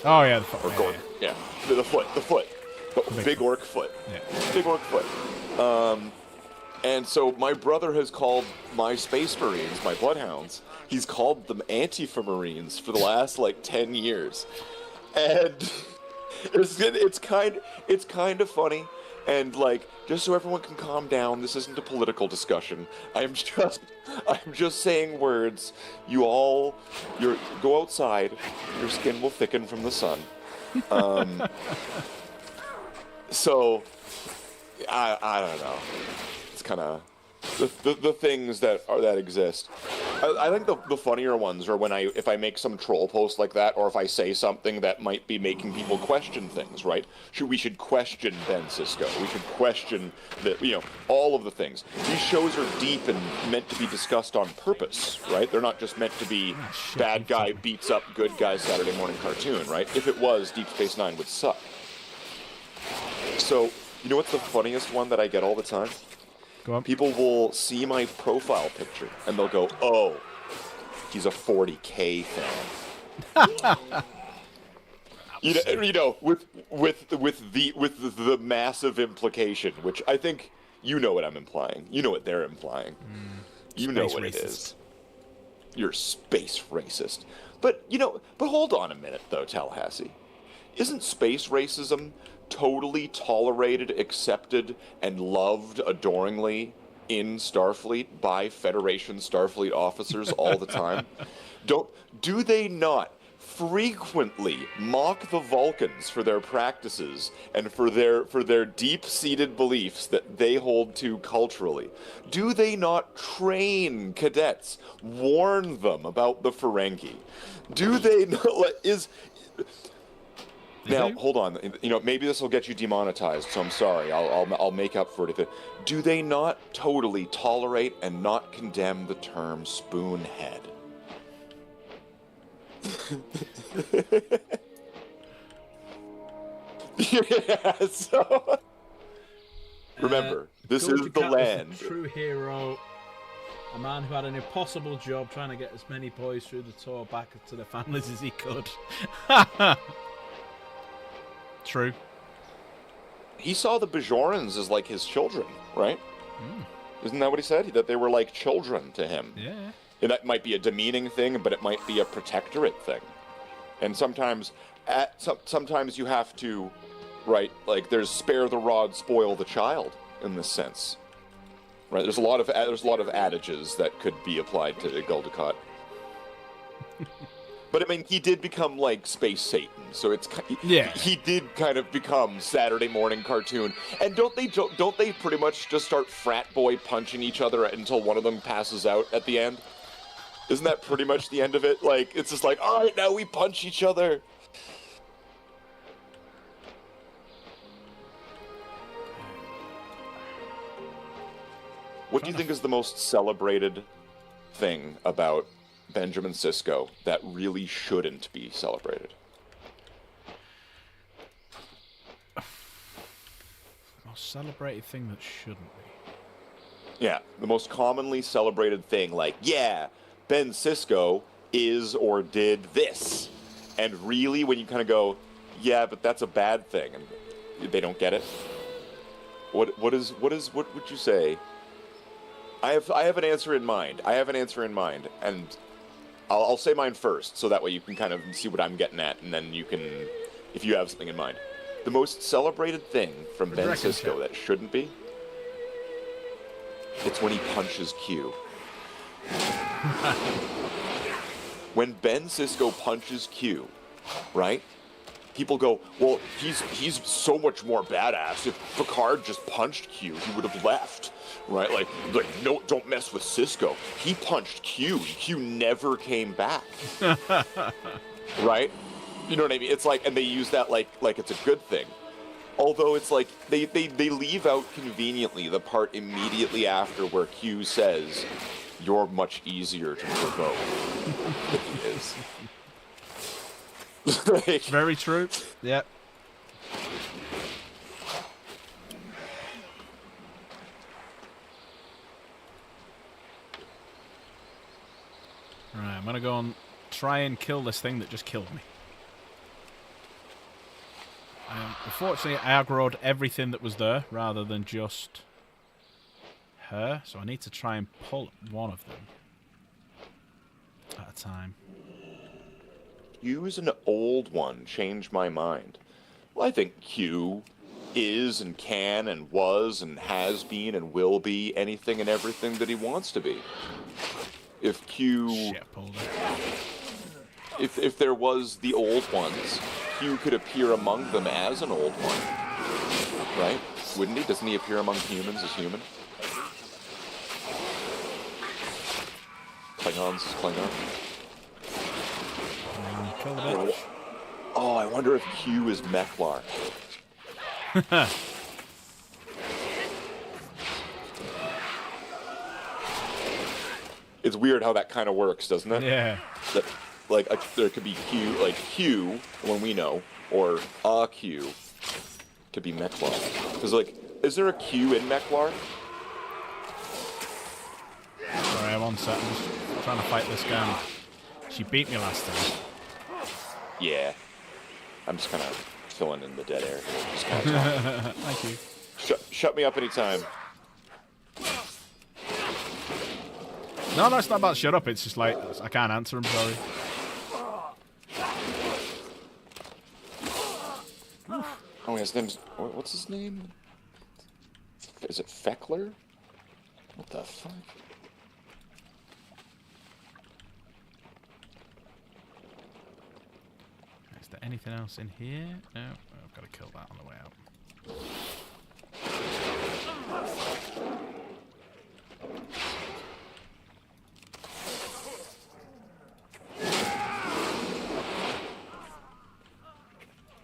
Oh yeah, Or Gork. Yeah. The foot. But big orc foot. Yeah. Big orc foot. And so my brother has called my Space Marines, my Bloodhounds, he's called them Antifa Marines for the last like 10 years. And it's kind of funny. And like, just so everyone can calm down, this isn't a political discussion. I'm just saying words. You go outside, your skin will thicken from the sun. So I don't know. It's kind of the things that exist. I think the funnier ones are if I make some troll post like that, or if I say something that might be making people question things. Right? We should question Ben Sisko. We should question all of the things. These shows are deep and meant to be discussed on purpose. Right? They're not just meant to be bad guy beats up good guy Saturday morning cartoon. Right? If it was, Deep Space Nine would suck. So, you know what's the funniest one that I get all the time? Go on. People will see my profile picture and they'll go, "Oh, he's a 40K fan." with the massive implication, which I think you know what I'm implying. You know what they're implying. You know what it is. You're space racist. But hold on a minute though, Tallahassee. Isn't space racism totally tolerated, accepted, and loved adoringly in Starfleet by Federation Starfleet officers all the time? Do they not frequently mock the Vulcans for their practices and for their deep-seated beliefs that they hold to culturally? Do they not train cadets, warn them about the Ferengi? Do they not Now, hold on. Maybe this will get you demonetized, so I'm sorry. I'll make up for it. Do they not totally tolerate and not condemn the term spoonhead? Yeah, so... Remember, this is the land. A true hero. A man who had an impossible job trying to get as many boys through the tour back to their families as he could. True. He saw the Bajorans as like his children, right? Isn't that what he said? That they were like children to him. Yeah. And that might be a demeaning thing, but it might be a protectorate thing. And sometimes you have to, right? Like there's spare the rod, spoil the child in this sense, right? There's a lot of adages that could be applied to Gul Dukat. But I mean, he did become like Space Satan, so he did kind of become Saturday morning cartoon. And don't they pretty much just start frat boy punching each other until one of them passes out at the end? Isn't that pretty much the end of it? Like it's just like, all right, now we punch each other. What do you think is the most celebrated thing about Benjamin Sisko that really shouldn't be celebrated? Most celebrated thing that shouldn't be. Yeah, the most commonly celebrated thing, like, yeah, Ben Sisko is or did this. And really, when you kind of go, yeah, but that's a bad thing, and they don't get it. What would you say? I have an answer in mind. And I'll say mine first, so that way you can kind of see what I'm getting at, and then you can, if you have something in mind. The most celebrated thing from Ben Sisko that shouldn't be, it's when he punches Q. When Ben Sisko punches Q, right? People go, well, he's so much more badass. If Picard just punched Q, he would have left. Right? Like no, don't mess with Sisko. He punched Q. Q never came back. Right? You know what I mean? It's like, and they use that like it's a good thing. Although it's like they leave out conveniently the part immediately after where Q says, "You're much easier to provoke than he is." Like, Very true. Yep. Right, I'm gonna go and try and kill this thing that just killed me. Unfortunately, I aggroed everything that was there rather than just her, so I need to try and pull one of them at a time. Q's an old one. Change my mind. Well, I think Q is and can and was and has been and will be anything and everything that he wants to be. If Q... Shit, pulled it. If there was the old ones, Q could appear among them as an old one. Right? Wouldn't he? Doesn't he appear among humans as human? Klingons as Klingon. Kill the bitch. Oh, I wonder if Q is Meklar. It's weird how that kind of works, doesn't it? Yeah. That, like, there could be Q, like Q, one we know, or a Q could be Meklar. Because, like, is there a Q in Meklar? Sorry, 1 second. I'm just trying to fight this guy. She beat me last time. Yeah. I'm just kind of filling in the dead air here. Just kind of Thank you. shut me up anytime. No, it's not about shut up. It's just like, I can't answer, I'm sorry. Oh, his name's... What's his name? Is it Feckler? What the fuck? Is there anything else in here? No, I've got to kill that on the way out.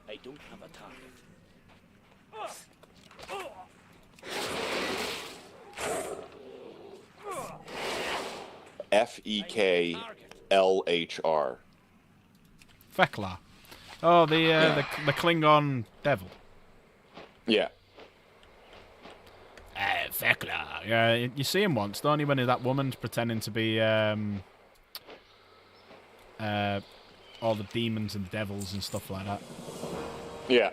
I don't have a target. Feklhr. Fekla. Oh, the Klingon devil. Yeah. Fekla. Yeah, you see him once, don't you, when that woman's pretending to be all the demons and devils and stuff like that. Yeah.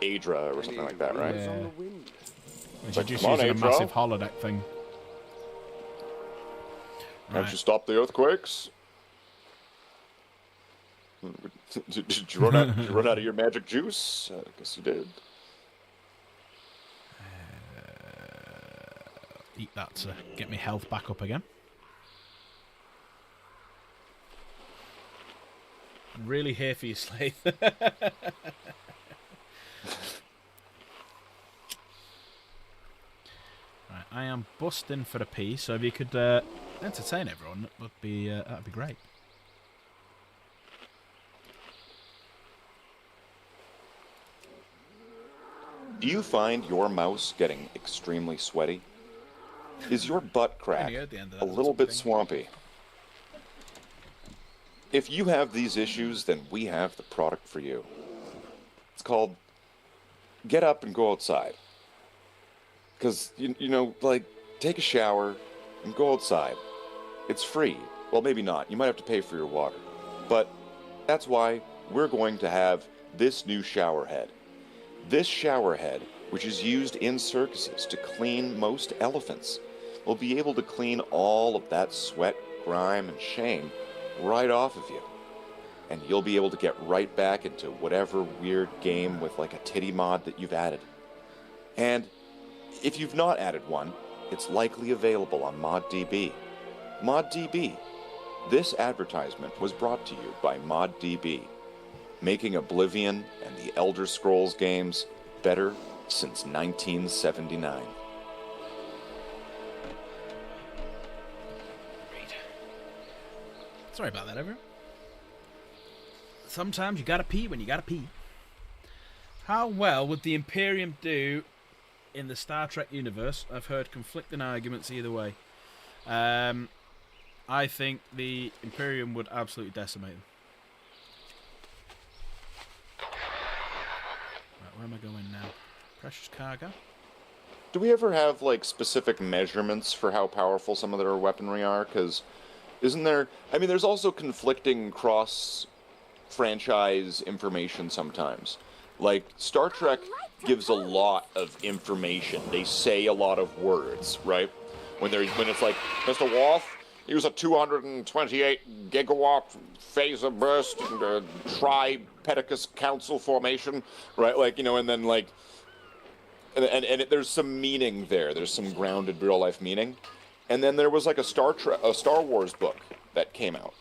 Adra or something like that, right? Yeah. And like, she's just "Come on, using a Adra." massive holodeck thing. Can't you stop the earthquakes? Did you run out of your magic juice? I guess you did. Eat that to get my health back up again. Really here for you, Slave. Right, I am busting for a pee, so if you could entertain everyone, that'd be great. Do you find your mouse getting extremely sweaty? Is your butt crack Yeah, at the end of that, a little bit swampy? If you have these issues, then we have the product for you. It's called Get Up and Go Outside. Because, you know, like, take a shower and go outside. It's free. Well, maybe not. You might have to pay for your water. But that's why we're going to have this new shower head. This shower head, which is used in circuses to clean most elephants, will be able to clean all of that sweat, grime, and shame right off of you. And you'll be able to get right back into whatever weird game with like a titty mod that you've added. And if you've not added one, it's likely available on ModDB. ModDB. This advertisement was brought to you by ModDB, making Oblivion and the Elder Scrolls games better since 1979. Sorry about that, everyone. Sometimes you gotta pee when you gotta pee. How well would the Imperium do in the Star Trek universe? I've heard conflicting arguments either way. I think the Imperium would absolutely decimate them. Right, where am I going now? Precious cargo. Do we ever have, like, specific measurements for how powerful some of their weaponry are? Because isn't there... I mean, there's also conflicting cross-franchise information sometimes. Like, Star Trek gives a lot of information. They say a lot of words, right? When it's like, Mr. Worf, use a 228 gigawatt phaser burst, tri-Pedicus Council formation, right? Like, you know, and then, like... there's some meaning there. There's some grounded real-life meaning. And then there was, like, a Star Wars book that came out.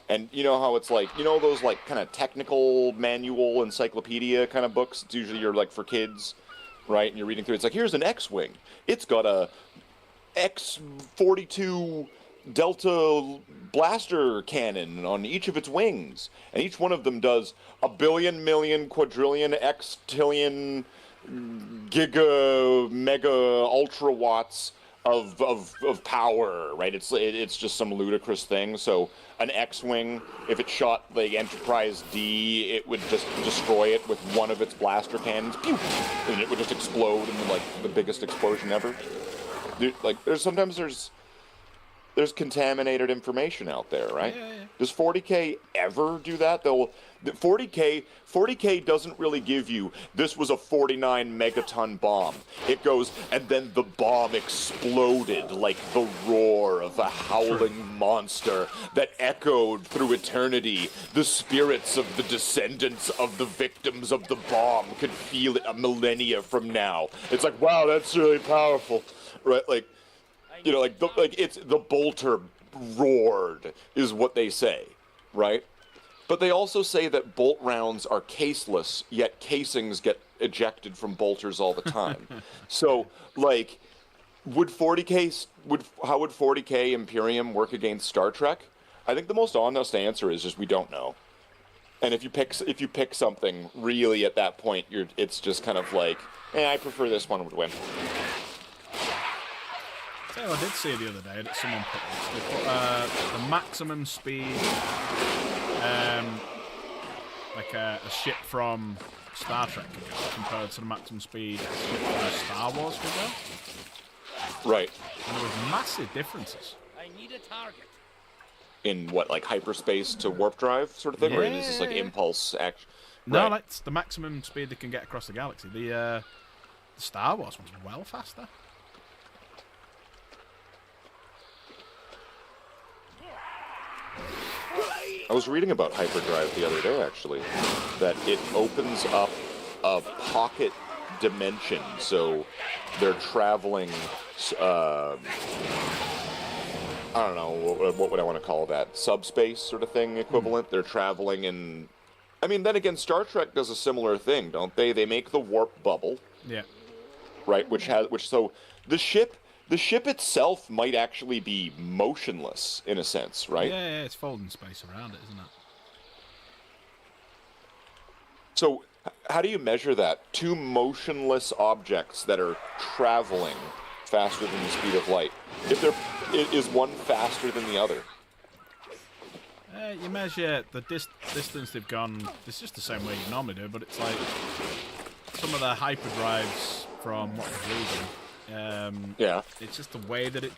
And you know how it's like, you know those, like, kind of technical manual encyclopedia kind of books? It's usually you're, like, for kids, right? And you're reading through. It's like, here's an X-Wing. It's got a X-42 Delta blaster cannon on each of its wings. And each one of them does a billion, million, quadrillion, X-tillion... giga, mega, ultra watts of power, right? It's just some ludicrous thing. So an X-Wing, if it shot the Enterprise D, it would just destroy it with one of its blaster cannons, pew, and it would just explode into, like, the biggest explosion ever. There's contaminated information out there, right? Yeah. Does 40K ever do that? 40K doesn't really give you, this was a 49 megaton bomb. It goes, and then the bomb exploded like the roar of a howling monster that echoed through eternity. The spirits of the descendants of the victims of the bomb could feel it a millennia from now. It's like, wow, that's really powerful, right? Like, you know, it's the bolter roared is what they say, right? But they also say that bolt rounds are caseless, yet casings get ejected from bolters all the time. So, like, how would 40K Imperium work against Star Trek? I think the most honest answer is just we don't know. And if you pick something, really at that point, it's just kind of like, I prefer this one would win. So I did see the other day that someone put this. They put the maximum speed, like a ship from Star Trek could go compared to the maximum speed a ship from Star Wars could go. Right. And there was massive differences. I need a target. In what, like hyperspace to warp drive sort of thing? Yeah. Or is this like impulse action? No, right. like the maximum speed they can get across the galaxy. The Star Wars one's well faster. I was reading about hyperdrive the other day, actually, that it opens up a pocket dimension, so they're traveling, I don't know, what would I want to call that, subspace sort of thing equivalent? They're traveling in, I mean, then again, Star Trek does a similar thing, don't they? They make the warp bubble. Yeah. Right, so the ship itself might actually be motionless, in a sense, right? Yeah, it's folding space around it, isn't it? So, how do you measure that? Two motionless objects that are traveling faster than the speed of light. Is one faster than the other? You measure the distance they've gone. It's just the same way you normally do, but it's like some of the hyperdrives from what we're reading. Yeah. It's just the way that it.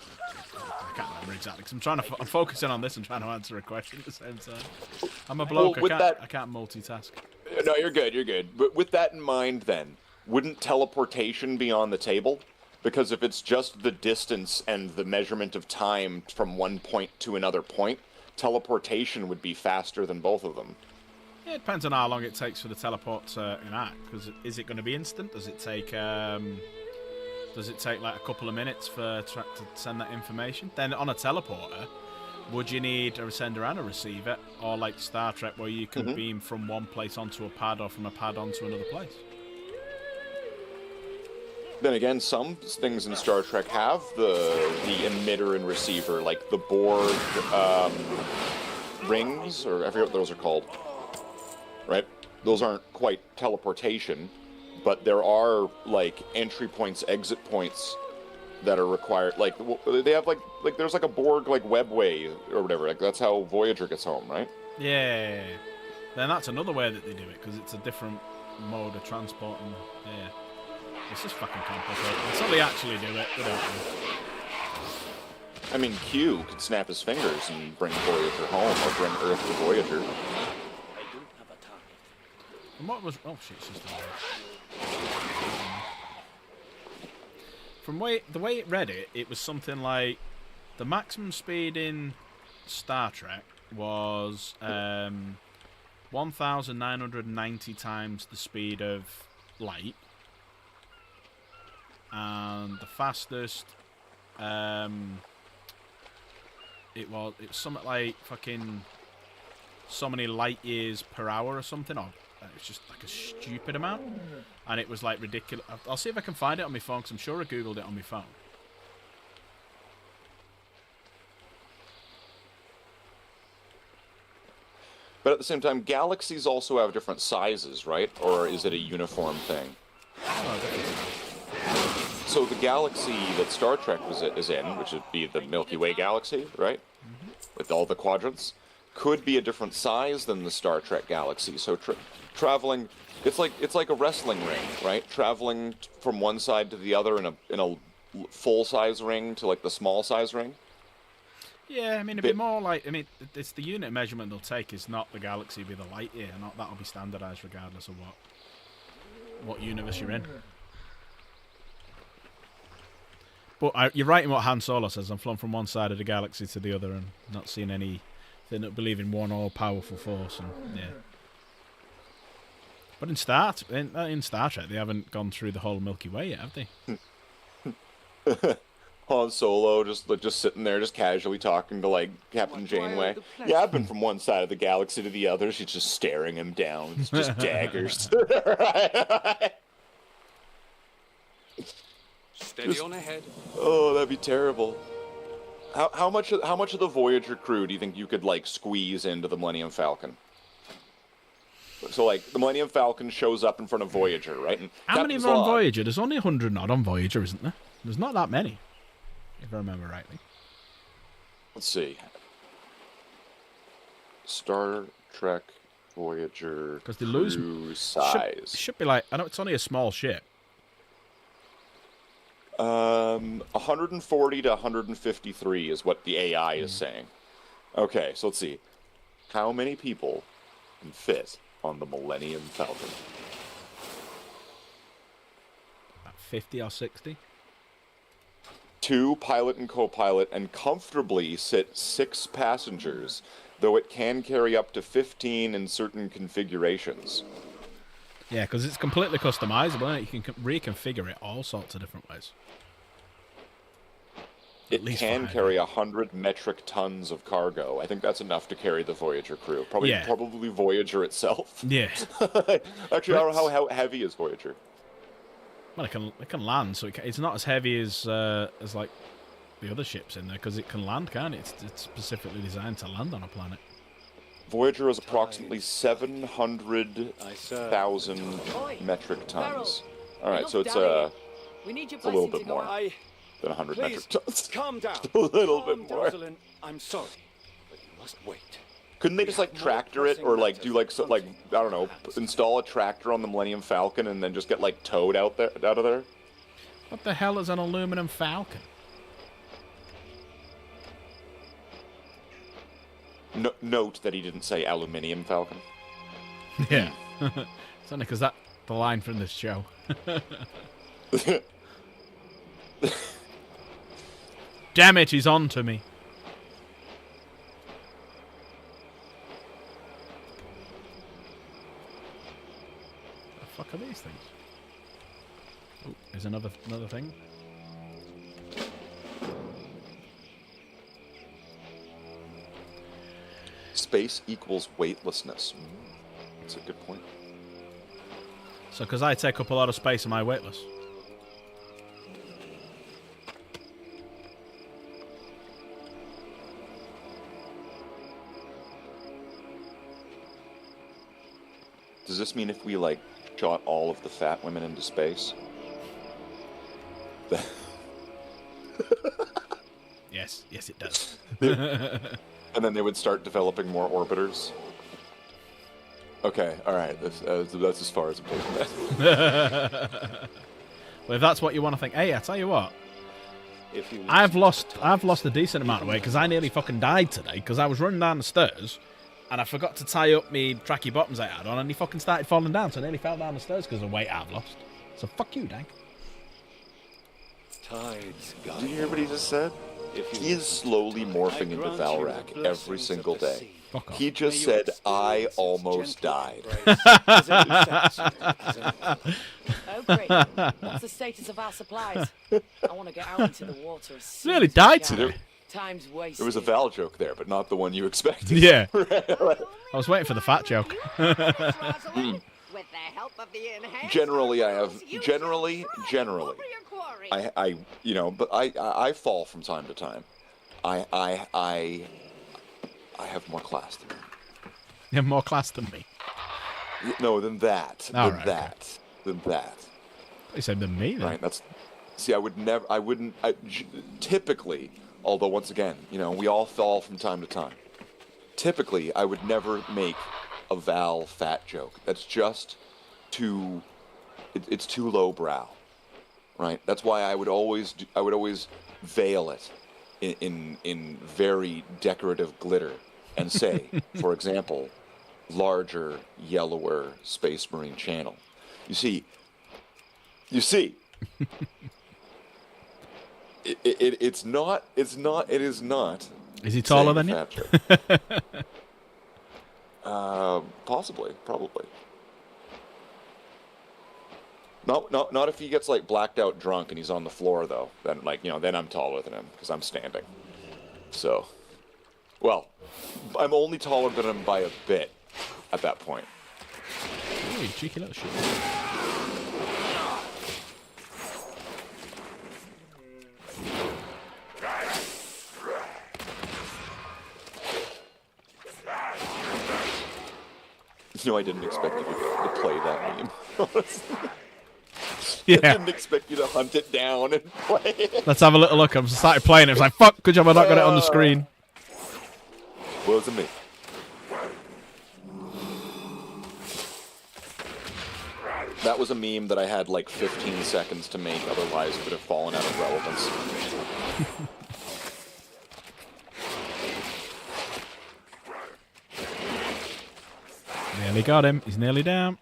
I can't remember exactly because I'm focusing on this and trying to answer a question at the same time. I'm a bloke. Well, I can't multitask. No, you're good. You're good. But with that in mind, then wouldn't teleportation be on the table? Because if it's just the distance and the measurement of time from one point to another point, teleportation would be faster than both of them. Yeah, it depends on how long it takes for the teleport to enact. Because is it going to be instant? Does it take like a couple of minutes to send that information? Then on a teleporter, would you need a sender and a receiver, or like Star Trek where you can beam from one place onto a pad or from a pad onto another place? Then again, some things in Star Trek have the emitter and receiver, like the Borg rings, or I forget what those are called. Right? Those aren't quite teleportation, but there are like entry points, exit points that are required. Like they have like there's like a Borg like webway or whatever. Like that's how Voyager gets home, right? Yeah. Then that's another way that they do it because it's a different mode of transport. And yeah, it's just fucking complicated. Until they actually do it, they don't. I mean, Q could snap his fingers and bring Voyager home, or bring Earth to Voyager. I don't have a target. And what was? Oh shit! It's just from the way it read it, it was something like the maximum speed in Star Trek was 1,990 times the speed of light, and the fastest it was something like fucking so many light years per hour or something, or it's just like a stupid amount, and it was like ridiculous. I'll see if I can find it on my phone because I'm sure I googled it on my phone. But at the same time, galaxies also have different sizes, right? Or is it a uniform thing? So the galaxy that Star Trek is in, which would be the Milky Way galaxy, right? Mm-hmm. With all the quadrants, could be a different size than the Star Trek galaxy. So traveling, it's like a wrestling ring, right? Traveling from one side to the other in a full size ring to like the small size ring. Yeah, I mean, it'd be more like, I mean, it's the unit of measurement they'll take is not the galaxy, it'll be the light year, not that'll be standardised regardless of what universe you're in. But you're right in what Han Solo says. I'm flown from one side of the galaxy to the other and not seen any. They don't believe in one all-powerful force, and yeah. But in Star Trek, they haven't gone through the whole Milky Way yet, have they? Han Solo just sitting there, just casually talking to like Captain Janeway. Yeah, I've been from one side of the galaxy to the other. She's just staring him down. It's just daggers. Steady on ahead. Oh, that'd be terrible. How much of the Voyager crew do you think you could like squeeze into the Millennium Falcon? So like the Millennium Falcon shows up in front of Voyager, right? And how many are on Voyager? There's only 100 odd on Voyager, isn't there? There's not that many, if I remember rightly. Let's see. Star Trek Voyager because they lose size. Should be like, I know it's only a small ship. 140 to 153 is what the AI is saying. Okay, so let's see. How many people can fit on the Millennium Falcon? About 50 or 60. 2 pilot and co-pilot, and comfortably sit 6 passengers, though it can carry up to 15 in certain configurations. Yeah, because it's completely customizable, and you can reconfigure it all sorts of different ways. It can carry 100 metric tons of cargo. I think that's enough to carry the Voyager crew. Probably Voyager itself. Yeah. Actually, how heavy is Voyager? Well, it can land, so it's not as heavy as like the other ships in there, because it can land, can't it? It's specifically designed to land on a planet. Voyager is approximately 700,000 metric tons. All right, so it's a little bit more than 100 metric tons. Calm down. A little bit more. Rosalind, I'm sorry, but you must wait. Couldn't they just like tractor it, or like do like I don't know, install a tractor on the Millennium Falcon and then just get like towed out of there? What the hell is an aluminum Falcon? Note that he didn't say aluminium Falcon. Yeah, it's only because that's the line from this show. Damn it, he's on to me. The fuck are these things? Oh, there's another thing. Space equals weightlessness. That's a good point. So, because I take up a lot of space, am I weightless? Does this mean if we, like, shot all of the fat women into space, Yes, it does. And then they would start developing more orbiters. Okay, all right. That's as far as I'm taking that. Well, if that's what you want to think, hey, I tell you what, If you I've lost a decent amount of weight because I nearly fucking died today because I was running down the stairs and I forgot to tie up my tracky bottoms I had on and he fucking started falling down, so I nearly fell down the stairs because of the weight I've lost. So fuck you, Dank. tides guide Did you hear what he just said? He is slowly morphing into Valrak every single day. Fuck off. He just said, "I almost died." Oh, great. What's the status of our supplies? I want to get out into the water as soon Nearly as we died can. today. Time's wasted. There was a Val joke there, but not the one you expected. Yeah. I was waiting for the fat joke. With the help of the enhanced Generally, I have. thermals, you Generally, shall generally, thrive over your quarry. I, you know, but I fall from time to time. I have more class than You have more class than me. you. No, than that. All Than right, that. Than that. You said than me, then. Right. That's. See, I wouldn't. Typically, although once again, you know, we all fall from time to time. Typically, I would never make a Val fat joke. That's just too. It's too lowbrow, right? That's why I would always veil it in very decorative glitter and say, for example, larger, yellower Space Marine channel. You see. It is not. Is he taller than saying you? fat joke. Possibly, probably. Not if he gets like blacked out drunk and he's on the floor though. Then then I'm taller than him because I'm standing. So, well, I'm only taller than him by a bit at that point. Oh, you cheeky little shit. You know, I didn't expect you to play that meme. Honestly. I Yeah. didn't expect you to hunt it down and play it. Let's have a little look. I started playing it. It was like, fuck, good job I not got it on the screen. Wasn't me. That was a meme that I had like 15 seconds to make, otherwise it would have fallen out of relevance. Nearly got him. He's nearly down.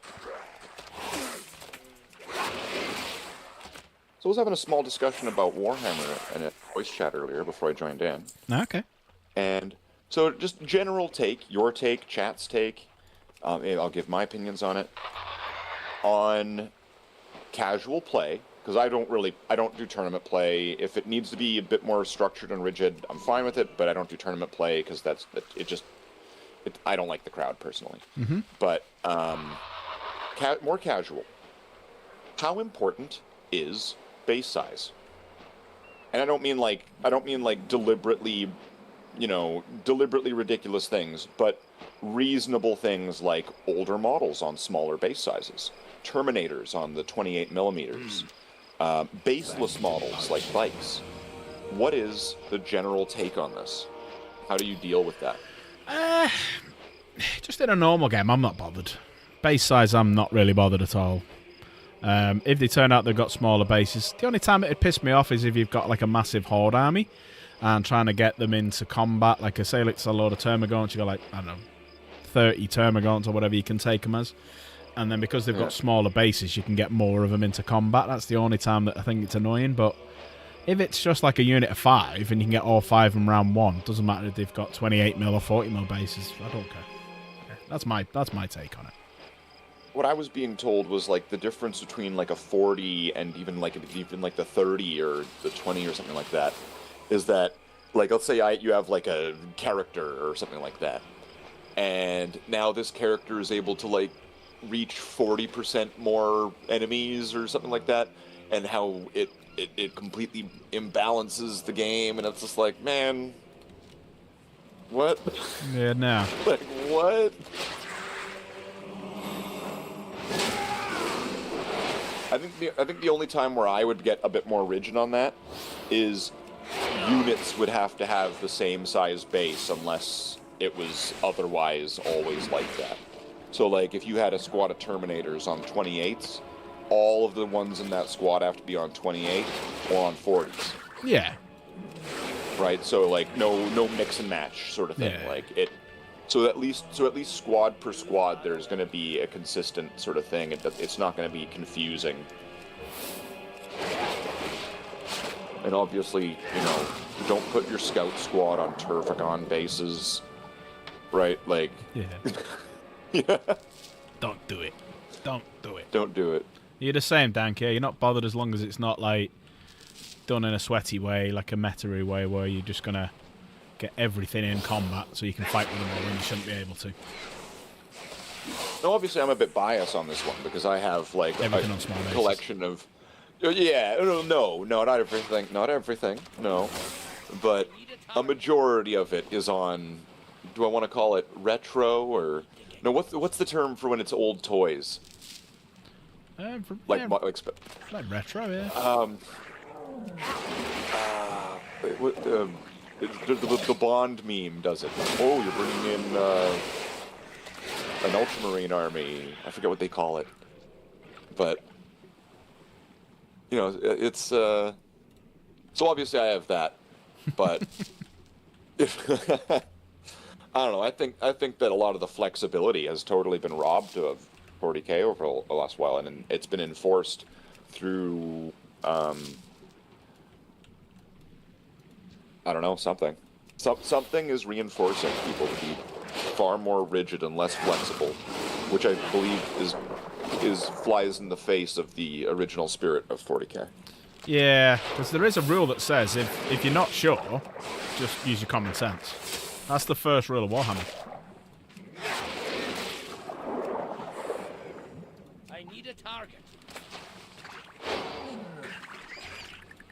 So I was having a small discussion about Warhammer in a voice chat earlier before I joined in. Okay. And so just general take, your take, chat's take, I'll give my opinions on it. On casual play, because I don't do tournament play. If it needs to be a bit more structured and rigid, I'm fine with it, but I don't do tournament play because I don't like the crowd personally. Mm-hmm. But more casual. How important is base size? And I don't mean like deliberately ridiculous things, but reasonable things like older models on smaller base sizes, Terminators on the 28 millimeters, baseless models like bikes. What is the general take on this? How do you deal with that? Just in a normal game, I'm not bothered. Base size, I'm not really bothered at all. If they turn out they've got smaller bases, the only time it'd piss me off is if you've got like a massive horde army and trying to get them into combat. Like I say, it's a load of Termagants, you got like, I don't know, 30 Termagants or whatever you can take them as. And then because they've got smaller bases, you can get more of them into combat. That's the only time that I think it's annoying. But if it's just like a unit of 5 and you can get all 5 in round 1, doesn't matter if they've got 28 mil or 40 mil bases. I don't care. That's my take on it. What I was being told was like the difference between like a 40 and even like the 30 or the 20 or something like that is that, like, let's say you have like a character or something like that, and now this character is able to like reach 40% more enemies or something like that, and how it completely imbalances the game, and it's just like, man, what? Yeah, no. Like, what? I think the only time where I would get a bit more rigid on that is units would have to have the same size base unless it was otherwise always like that. So, like, if you had a squad of Terminators on 28s, all of the ones in that squad have to be on 28 or on 40s. Yeah. Right? So, like, no mix and match sort of thing. Yeah. Like, it... So at least squad per squad, there's going to be a consistent sort of thing. It's not going to be confusing. And obviously, you know, don't put your scout squad on Turfagon bases, right? Like, Yeah. yeah. Don't do it. Don't do it. Don't do it. You're the same, Dank. You're not bothered as long as it's not like done in a sweaty way, like a meta way, where you're just gonna get everything in combat so you can fight with them all when you shouldn't be able to. Now, obviously, I'm a bit biased on this one because I have like Everything on small a bases. collection of. Yeah, no, not everything, no, but a majority of it is on. Do I want to call it retro or no? What's the term for when it's old toys? Like retro, yeah. The Bond meme does it. Oh, you're bringing in an Ultramarine army. I forget what they call it, but you know, it's so obviously I have that, but I don't know. I think that a lot of the flexibility has totally been robbed of 40K over the last while, and it's been enforced through I don't know, something. Something is reinforcing people to be far more rigid and less flexible, which I believe is flies in the face of the original spirit of 40K. Yeah, because there is a rule that says if you're not sure, just use your common sense. That's the first rule of Warhammer. I need a target.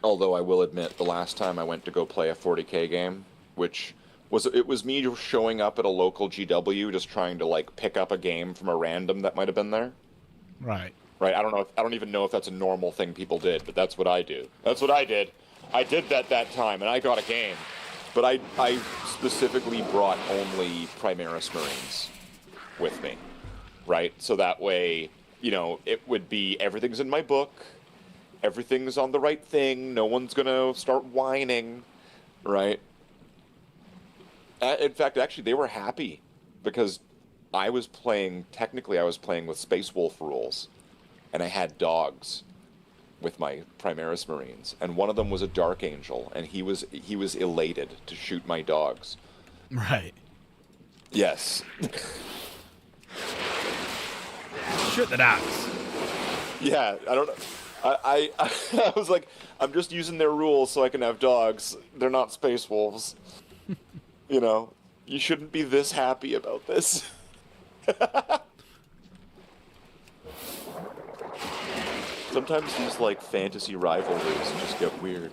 Although I will admit, the last time I went to go play a 40K game, which was me showing up at a local GW, just trying to like pick up a game from a random that might have been there. Right. Right. I don't even know if that's a normal thing people did, but that's what I do. That's what I did. I did that time, and I got a game. But I specifically brought only Primaris Marines with me, right? So that way, you know, it would be everything's in my book. Everything's on the right thing. No one's going to start whining, right? In fact, actually, they were happy because technically I was playing with Space Wolf rules, and I had dogs with my Primaris Marines, and one of them was a Dark Angel, and he was elated to shoot my dogs. Right. Yes. Shoot the dogs. Yeah, I don't know. I was like, I'm just using their rules so I can have dogs. They're not Space Wolves. You know, you shouldn't be this happy about this. Sometimes these, like, fantasy rivalries just get weird.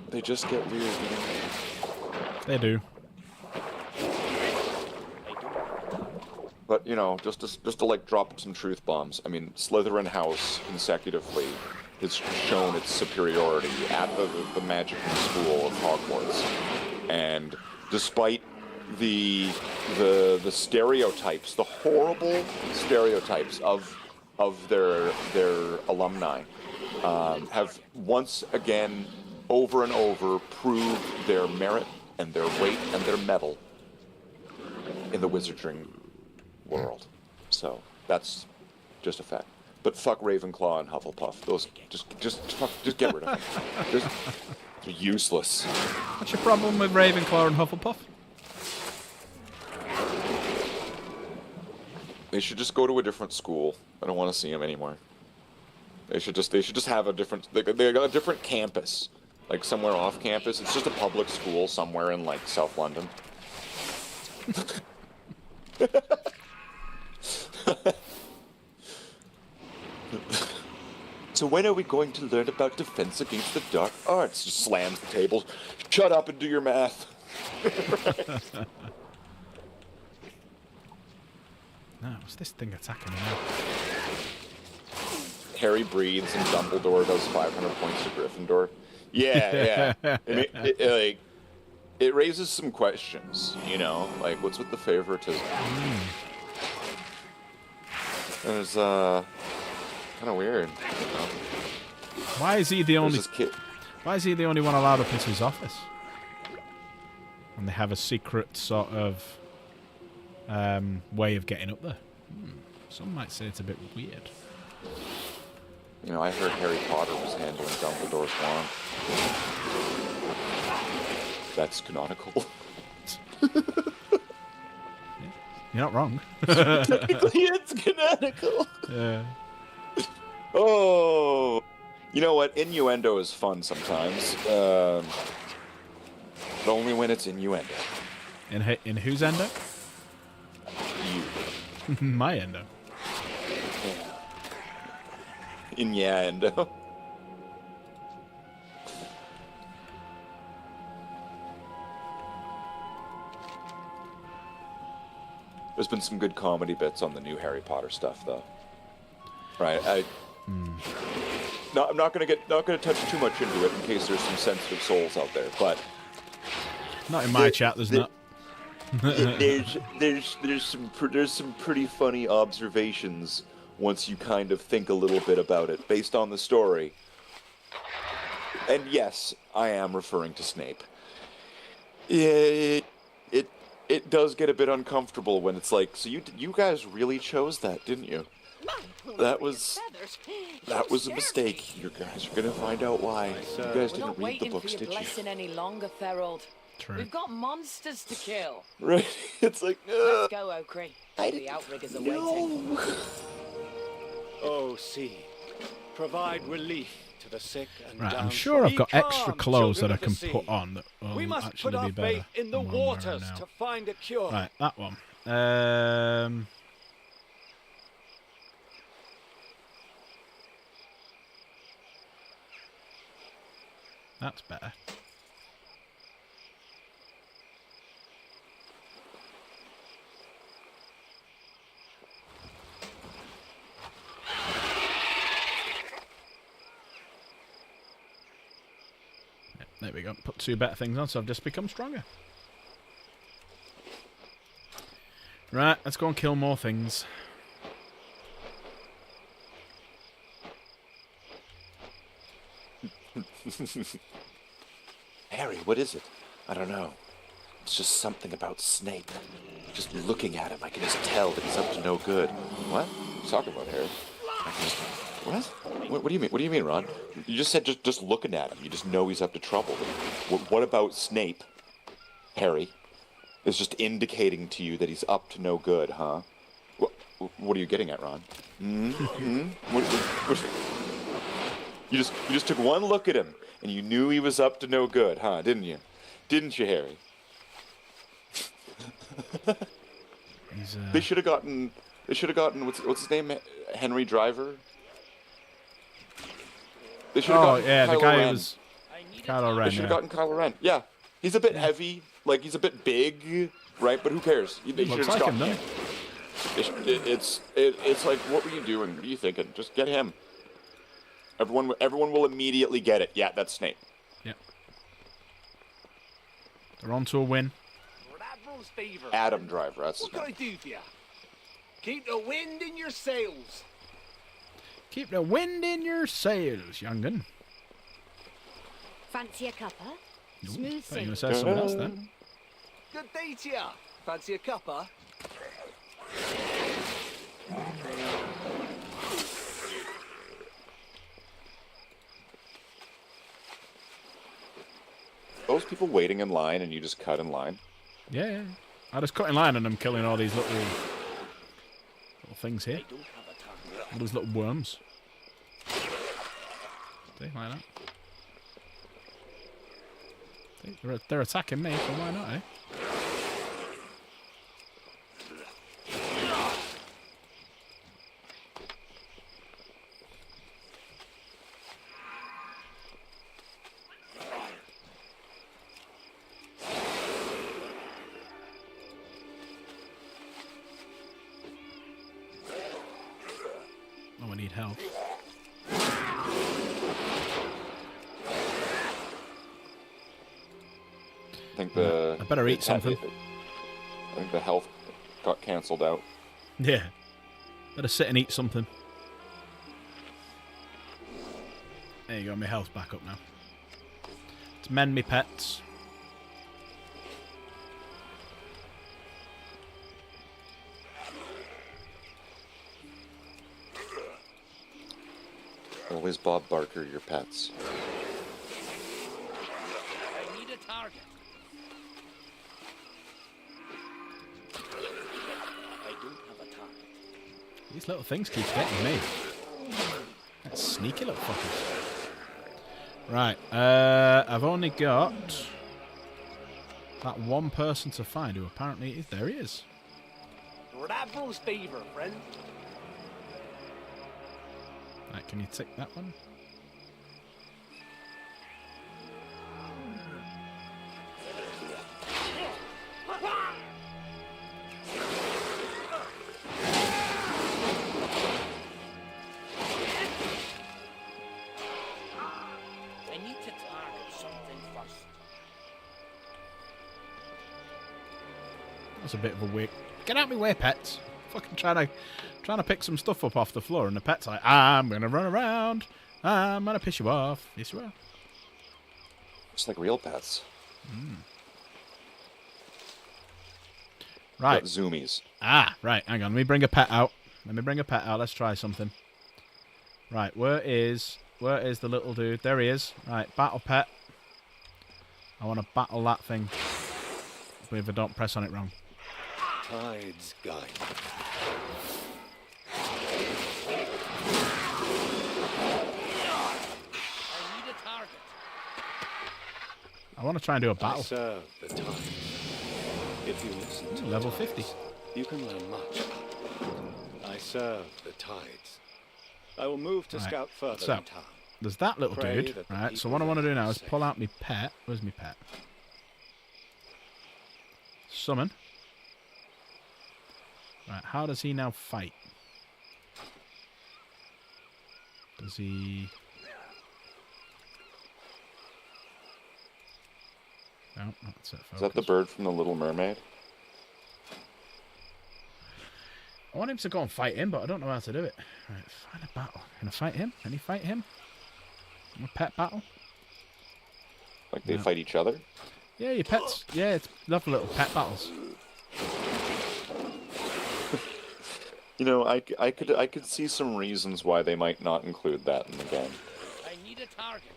They just get weird, you know? They do. But, you know, just to like drop some truth bombs. I mean, Slytherin House consecutively has shown its superiority at the Magic School of Hogwarts, and despite the stereotypes, the horrible stereotypes of their alumni, have once again, over and over, proved their merit and their weight and their mettle in the wizarding world. So that's just a fact. But fuck Ravenclaw and Hufflepuff. Those just get rid of them. They're useless. What's your problem with Ravenclaw and Hufflepuff? They should just go to a different school. I don't want to see them anymore. They should just have a different. They got a different campus, like somewhere off campus. It's just a public school somewhere in like South London. So when are we going to learn about defense against the dark arts? Just slams the table. Shut up and do your math. No, what's this thing attacking me now? Harry breathes and Dumbledore does 500 points to Gryffindor. Yeah. It raises some questions, you know, like what's with the favoritism? It's kind of weird. You know? Why is he the only? This kid. Why is he the only one allowed up into his office? And they have a secret sort of way of getting up there. Some might say it's a bit weird. You know, I heard Harry Potter was handling Dumbledore's wand. That's canonical. You're not wrong. Technically, it's canonical. Yeah. Oh, you know what? Innuendo is fun sometimes. But only when it's innuendo. In whose endo? You. My endo. Innuendo. There's been some good comedy bits on the new Harry Potter stuff, though. Right? No, I'm not gonna touch too much into it in case there's some sensitive souls out there, but Not in my chat. There's not. there's some pretty funny observations once you kind of think a little bit about it based on the story. And yes, I am referring to Snape. It does get a bit uncomfortable when it's like, so you guys really chose that, didn't you? That was a mistake. You guys are gonna find out why. You guys didn't read the books, did you? Any longer, Ferald. True. We've got monsters to kill. Right? It's like, Let's go, Oakrey. The outriggers are waiting. Oh, see. Provide relief to the sick and Right, I'm downtrodden. sure I've got Be extra calm, clothes that children I of the can sea. put on that will We must actually put our be better faith in the than what I'm wearing waters now. to find a cure. Right, that one. That's better. Yep, there we go. Put two better things on, so I've just become stronger. Right, let's go and kill more things. Harry, what is it? I don't know. It's just something about Snape. Just looking at him, I can just tell that he's up to no good. What? What are you talking about, Harry? What? What do you mean? What do you mean, Ron? You just said just looking at him, you just know he's up to trouble. What about Snape, Harry, is just indicating to you that he's up to no good, huh? What are you getting at, Ron? What? You just took one look at him and you knew he was up to no good, huh? Didn't you? Didn't you, Harry? They should have gotten. What's his name? Henry Driver. They should have gotten yeah, Kylo the guy Ren. who was Kylo Ren. They should have gotten Kylo Ren. Yeah, he's a bit heavy. Like he's a bit big, right? But who cares? They should have Looks like gotten him, him. It's like, what were you doing? What are you thinking? Just get him. Everyone will immediately get it. Yeah, that's Snape. Yep. They're on to a win. Admiral's favor. Adam Driver. That's his What can name. I do for you? Keep the wind in your sails. Keep the wind in your sails, young'un. Fancy a cuppa? Ooh, Smooth thought you were sailing. going to say something else then. Good day to ya. Fancy a cuppa? Those people waiting in line and you just cut in line. Yeah. I just cut in line and I'm killing all these little things here. All these little worms. See, like that. See, they're attacking me, so why not, eh? Oh, I need help. I think the... I better eat something. I think the health got cancelled out. Yeah. Better sit and eat something. There you go, my health's back up now. To mend me pets. Always Bob Barker your pets. I need a target. I don't have a target. These little things keep getting me. That's sneaky little fuckers. Right, I've only got that one person to find who apparently is. There he is. Ravels fever, friend. Right, can you tick that one? I need to target something first. That's a bit of a weird. Get out of my way, pets! Fucking trying to pick some stuff up off the floor, and the pet's like, I'm gonna run around. I'm gonna piss you off. Yes, you are. Just like real pets. Right. Got zoomies. Ah, right. Hang on. Let me bring a pet out. Let's try something. Right. Where is the little dude? There he is. Right. Battle pet. I want to battle that thing. But if I don't press on it wrong. Tide's guide. I need a target. I want to try and do a I battle. serve the tides. If you listen to Level the 50. tides, you can learn much. I serve the tides. I will move to Right, scout further so- in town. There's that little Pray dude. that the Right. So people what I want to do there now are is safe. pull out my pet. Where's my pet? Summon. Right. How does he now fight? Does he... No, that's it. Is that the bird from The Little Mermaid? I want him to go and fight him, but I don't know how to do it. Right, find a battle. Can I fight him? Can he fight him? A pet battle? Like they No. fight each other? Yeah, your pets. Yeah, it's lovely little pet battles. You know, I could see some reasons why they might not include that in the game. I need a target.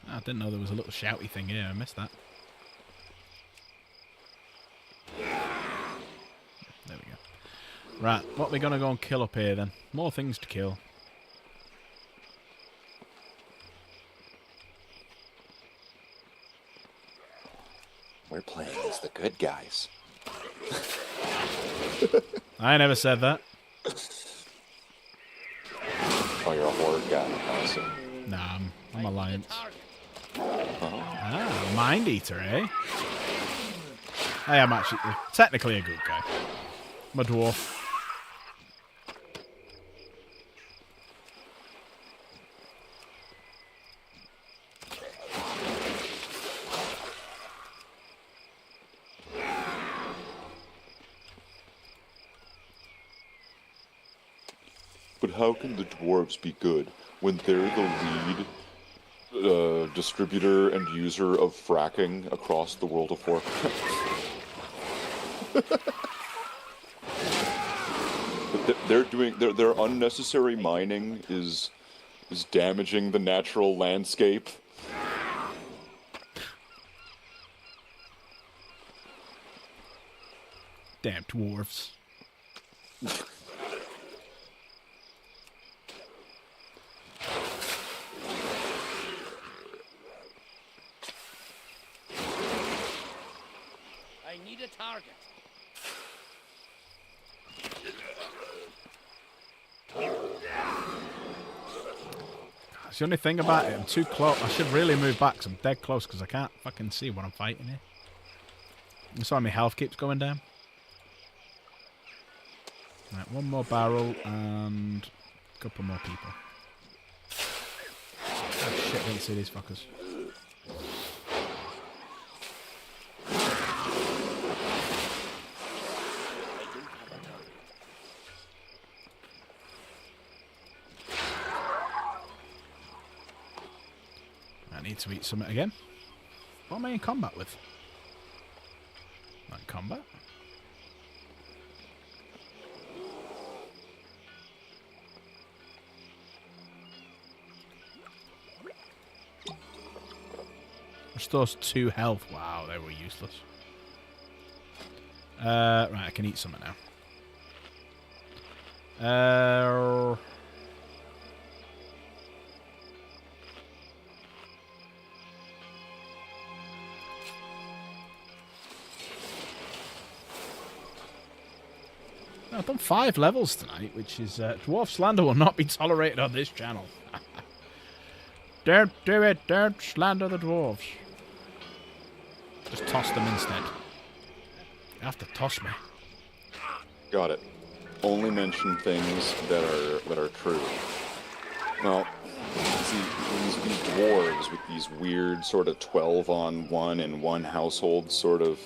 I didn't know there was a little shouty thing here. I missed that. There we go. Right, what are we going to go and kill up here then? More things to kill. We're playing as the good guys. I never said that. Oh, you're a horror guy. Awesome. Nah, I'm Alliance. Target. Ah, Mind Eater, eh? I am actually technically a good guy. I'm a dwarf. But how can the dwarves be good when they're the lead distributor and user of fracking across the World of Warcraft? But their unnecessary mining is damaging the natural landscape. Damn dwarves. I need a target. That's the only thing about it. I'm too close. I should really move back 'cause I'm dead close because I can't fucking see what I'm fighting here. That's why my health keeps going down. Right, one more barrel and a couple more people. I didn't see these fuckers. I need to eat something again. What am I in combat with? Like combat? Restores 2 health. Wow, they were useless. Right, I can eat something now. I've done 5 levels tonight, which is dwarf slander will not be tolerated on this channel. Don't do it. Don't slander the dwarves. Just toss them instead. You have to toss me. Got it. Only mention things that are true. Well, see, these dwarves with these weird sort of 12-on-1 in one household sort of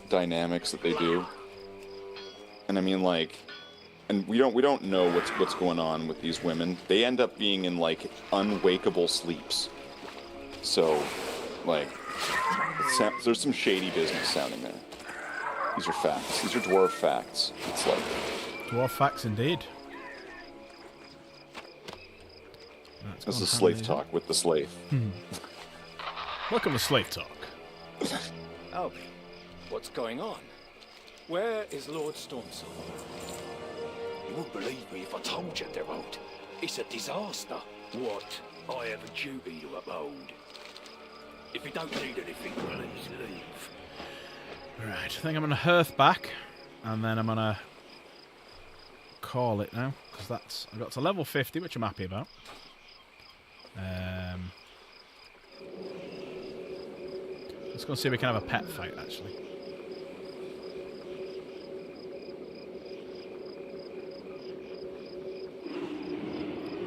dynamics that they do. And I mean, like, and we don't know what's going on with these women. They end up being in like unwakeable sleeps. So, like, there's some shady business sounding there. These are facts. These are dwarf facts. It's like dwarf facts indeed. This is slave talk with the slave. Welcome to Slave Talk. Albie, what's going on? Where is Lord Stormsong? You wouldn't believe me if I told you, Derald. It's a disaster. What? I have a duty to uphold. If you don't need anything, please leave. Right, I think I'm going to hearth back, and then I'm going to call it now, because I got to level 50, which I'm happy about. Let's go see if we can have a pet fight, actually.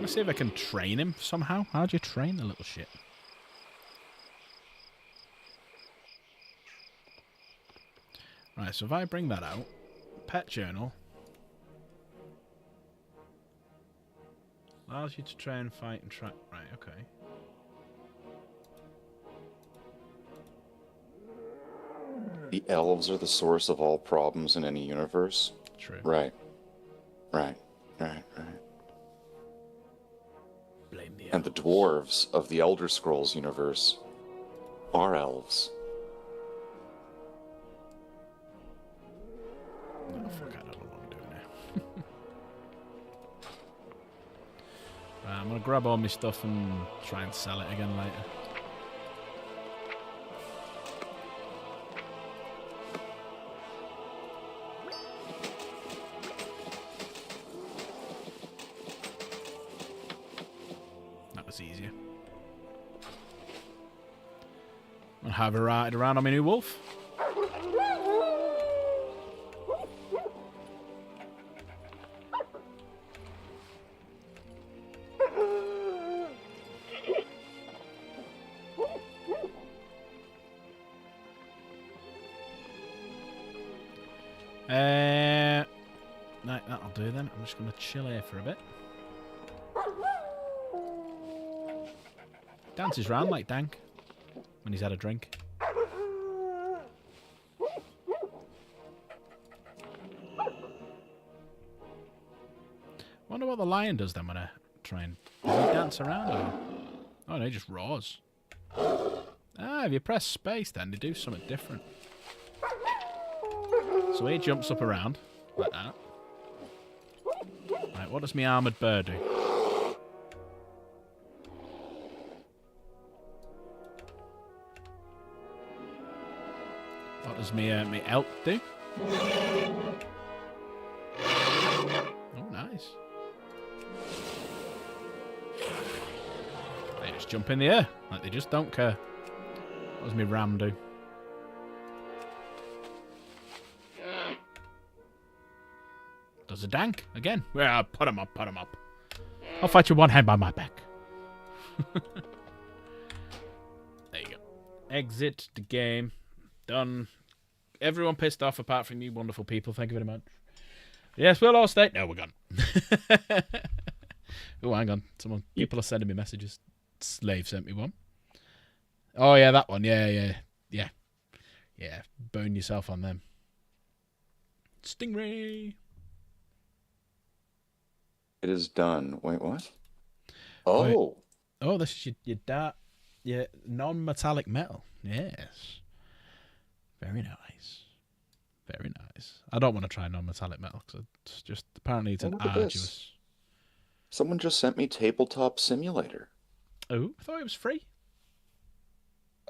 Let's see if I can train him somehow. How do you train the little shit? Right, so if I bring that out, pet journal allows you to train, fight, and track. Right, okay. The elves are the source of all problems in any universe. True. Right. And the dwarves of the Elder Scrolls universe are elves. Oh, fuck, I don't know what I'm doing here. Right, I'm going to grab all my stuff and try and sell it again later. Easier. I'll have a ride around on my new wolf. Right, that'll do then. I'm just going to chill here for a bit. Dances round like Dank when he's had a drink. Wonder what the lion does then when I try and... Does he dance around or... Oh no, he just roars. Ah, if you press space then they do something different. So he jumps up around like that. Right, what does my armoured bird do? What does me elk do? Oh, nice. They just jump in the air, like they just don't care. What does me ram do? Does a dank again? Well, put him up, put him up. I'll fight you one hand by my back. Exit the game. Done. Everyone pissed off apart from you wonderful people. Thank you very much. Yes, we'll all stay. No, we're gone. Oh, hang on. People are sending me messages. Slave sent me one. Oh, yeah, that one. Yeah. Burn yourself on them. Stingray. It is done. Wait, what? Oh. Oh, this is your dark, your non-metallic metal. Yes. Very nice. Very nice. I don't want to try non-metallic metal because it's just apparently it's an Look at arduous. this. Someone just sent me Tabletop Simulator. Oh, I thought it was free.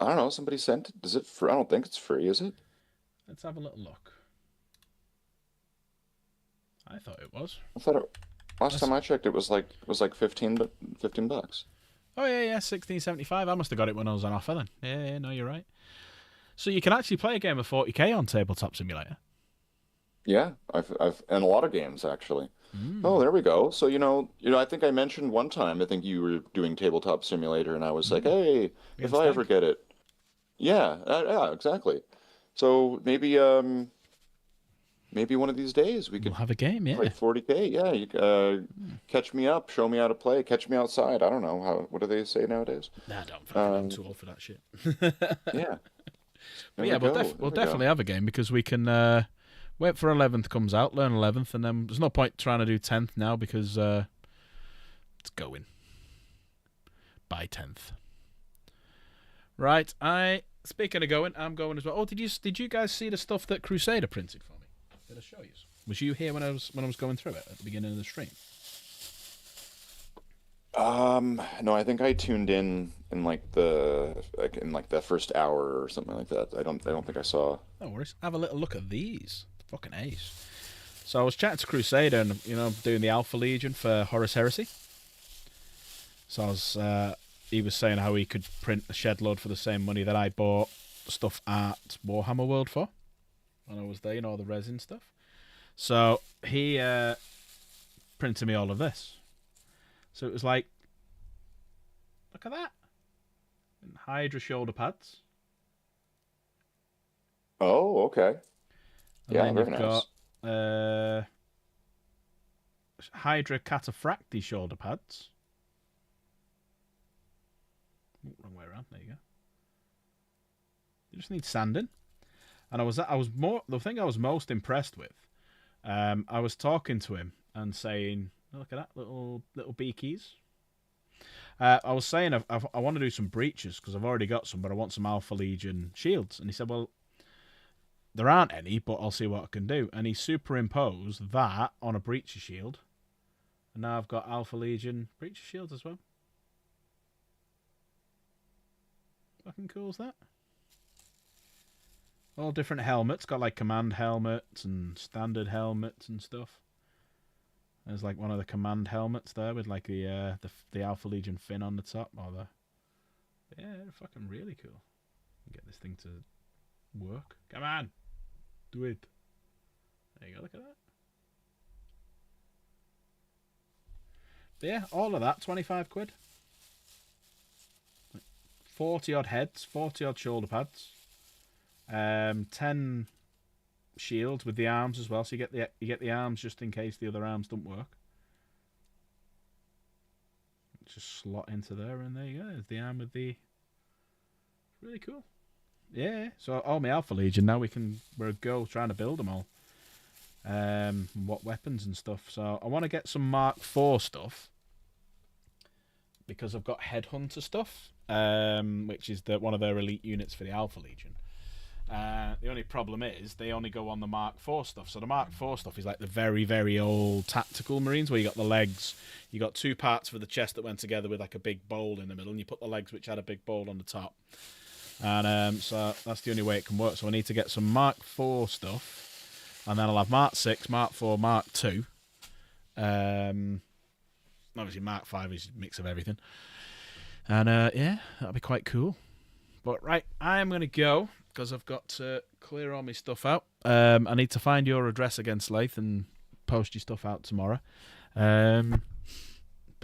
I don't know. Somebody sent it. Is it free? I don't think it's free, is it? Let's have a little look. I thought it was. I thought it. Last time I checked, it was like 15 bucks. Oh yeah, 16.75. I must have got it when I was on offer then. Yeah, no, you're right. So you can actually play a game of 40k on Tabletop Simulator. Yeah, I've and a lot of games actually. Oh, there we go. So I think I mentioned one time. I think you were doing Tabletop Simulator, and I was like, hey, if I ever get it, yeah, exactly. So maybe one of these days we could have a game, yeah. Like 40k, yeah. You catch me up, show me how to play, catch me outside. I don't know what do they say nowadays? Nah, don't. I'm too old for that shit. Yeah. But yeah, we'll definitely have a game because we can wait for 11th comes out, learn 11th, and then there's no point trying to do 10th now because it's going by 10th. Right, speaking of going, I'm going as well. Oh, did you guys see the stuff that Crusader printed for me? Did I show you? Was you here when I was going through it at the beginning of the stream? No, I think I tuned in the first hour or something like that. I don't think I saw. No worries. Have a little look at these. Fucking ace. So I was chatting to Crusader and doing the Alpha Legion for Horus Heresy. So he was saying how he could print a shed load for the same money that I bought stuff at Warhammer World for when I was there, the resin stuff. So he printed me all of this. So it was like, look at that. And Hydra shoulder pads. Oh, okay. And yeah, then very you've nice. got Hydra Cataphracti shoulder pads. Ooh, wrong way around. There you go. You just need sanding. And the thing I was most impressed with. I was talking to him and saying, oh, look at that little beakies. I was saying I want to do some breaches because I've already got some, but I want some Alpha Legion shields. And he said, well, there aren't any, but I'll see what I can do. And he superimposed that on a breacher shield. And now I've got Alpha Legion breacher shields as well. Fucking cool is that? All different helmets. Got like command helmets and standard helmets and stuff. There's like one of the command helmets there with like the Alpha Legion fin on the top. Yeah, fucking really cool. Get this thing to work. Come on, do it. There you go. Look at that. But yeah, all of that, 25 quid. 40 odd heads, 40 odd shoulder pads. 10 shields with the arms as well, so you get the arms just in case the other arms don't work. Just slot into there, and there you go. There's the arm with the. Really cool. Yeah. So all my Alpha Legion now we're a go trying to build them all. What weapons and stuff. So I want to get some Mark IV stuff because I've got Headhunter stuff, which is one of their elite units for the Alpha Legion. The only problem is they only go on the Mark IV stuff. So the Mark IV stuff is like the very, very old tactical Marines where you got the legs. You got two parts for the chest that went together with like a big bowl in the middle, and you put the legs which had a big bowl on the top. And so that's the only way it can work. So I need to get some Mark IV stuff, and then I'll have Mark 6, Mark 4, Mark 2. Obviously Mark 5 is a mix of everything. And yeah, that'll be quite cool. But right, I am going to go because I've got to clear all my stuff out. I need to find your address again, Slaith, and post your stuff out tomorrow. But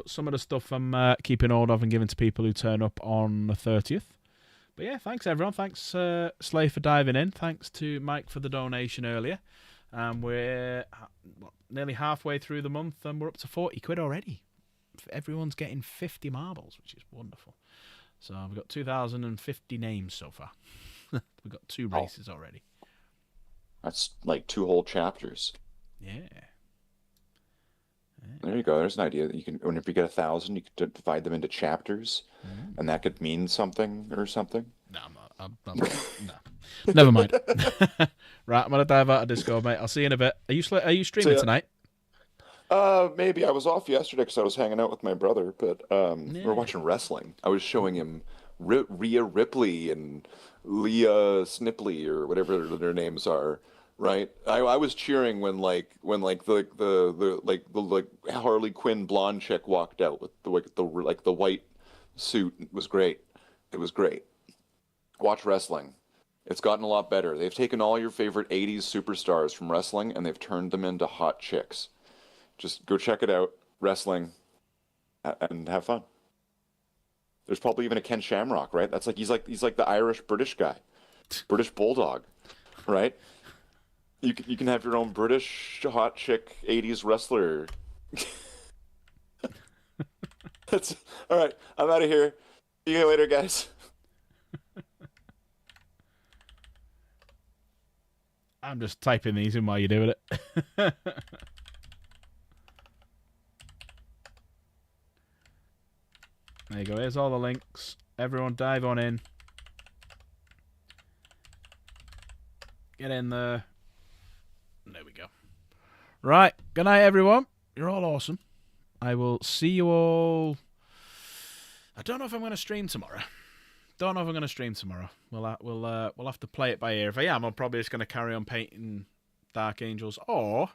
some of the stuff I'm keeping hold of and giving to people who turn up on the 30th. But yeah, thanks everyone. Thanks Slay for diving in. Thanks to Mike for the donation earlier. We're nearly halfway through the month and we're up to 40 quid already. Everyone's getting 50 marbles, which is wonderful. So we've got 2,050 names so far. We've got 2 races already. That's like 2 whole chapters. Yeah. There you go. There's an idea that you can, whenever you get 1,000, you could divide them into chapters, and that could mean something or something. No, I'm not. No. Never mind. Right, I'm going to dive out of Discord, mate. I'll see you in a bit. Are you streaming tonight? Maybe. I was off yesterday because I was hanging out with my brother, but we were watching wrestling. I was showing him Rhea Ripley and Leah Snipley or whatever their names are. Right, I was cheering when the Harley Quinn blonde chick walked out with the white suit. It was great. It was great. Watch wrestling. It's gotten a lot better. They've taken all your favorite 80s superstars from wrestling and they've turned them into hot chicks. Just go check it out. Wrestling and have fun. There's probably even a Ken Shamrock, right? That's he's like the Irish British guy. British Bulldog, right? You can have your own British hot chick 80s wrestler. That's all right. I'm out of here. See you later, guys. I'm just typing these in while you're doing it. There you go. Here's all the links. Everyone dive on in. Get in there. There we go. Right. Good night, everyone. You're all awesome. I will see you all. I don't know if I'm going to stream tomorrow. We'll have to play it by ear. If I am, I'm probably just going to carry on painting Dark Angels, or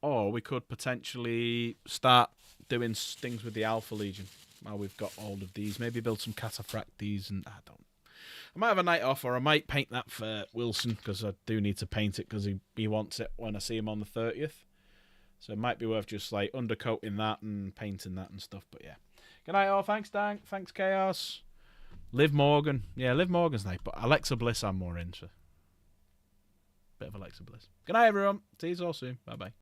we could potentially start doing things with the Alpha Legion while we've got hold of these. Maybe build some Cataphractes, and I might have a night off, or I might paint that for Wilson, because I do need to paint it because he wants it when I see him on the 30th. So it might be worth just undercoating that and painting that and stuff. But yeah. Good night all. Thanks, Dank. Thanks, Chaos. Liv Morgan. Yeah, Liv Morgan's nice, but Alexa Bliss I'm more into. Bit of Alexa Bliss. Good night, everyone. See you all soon. Bye-bye.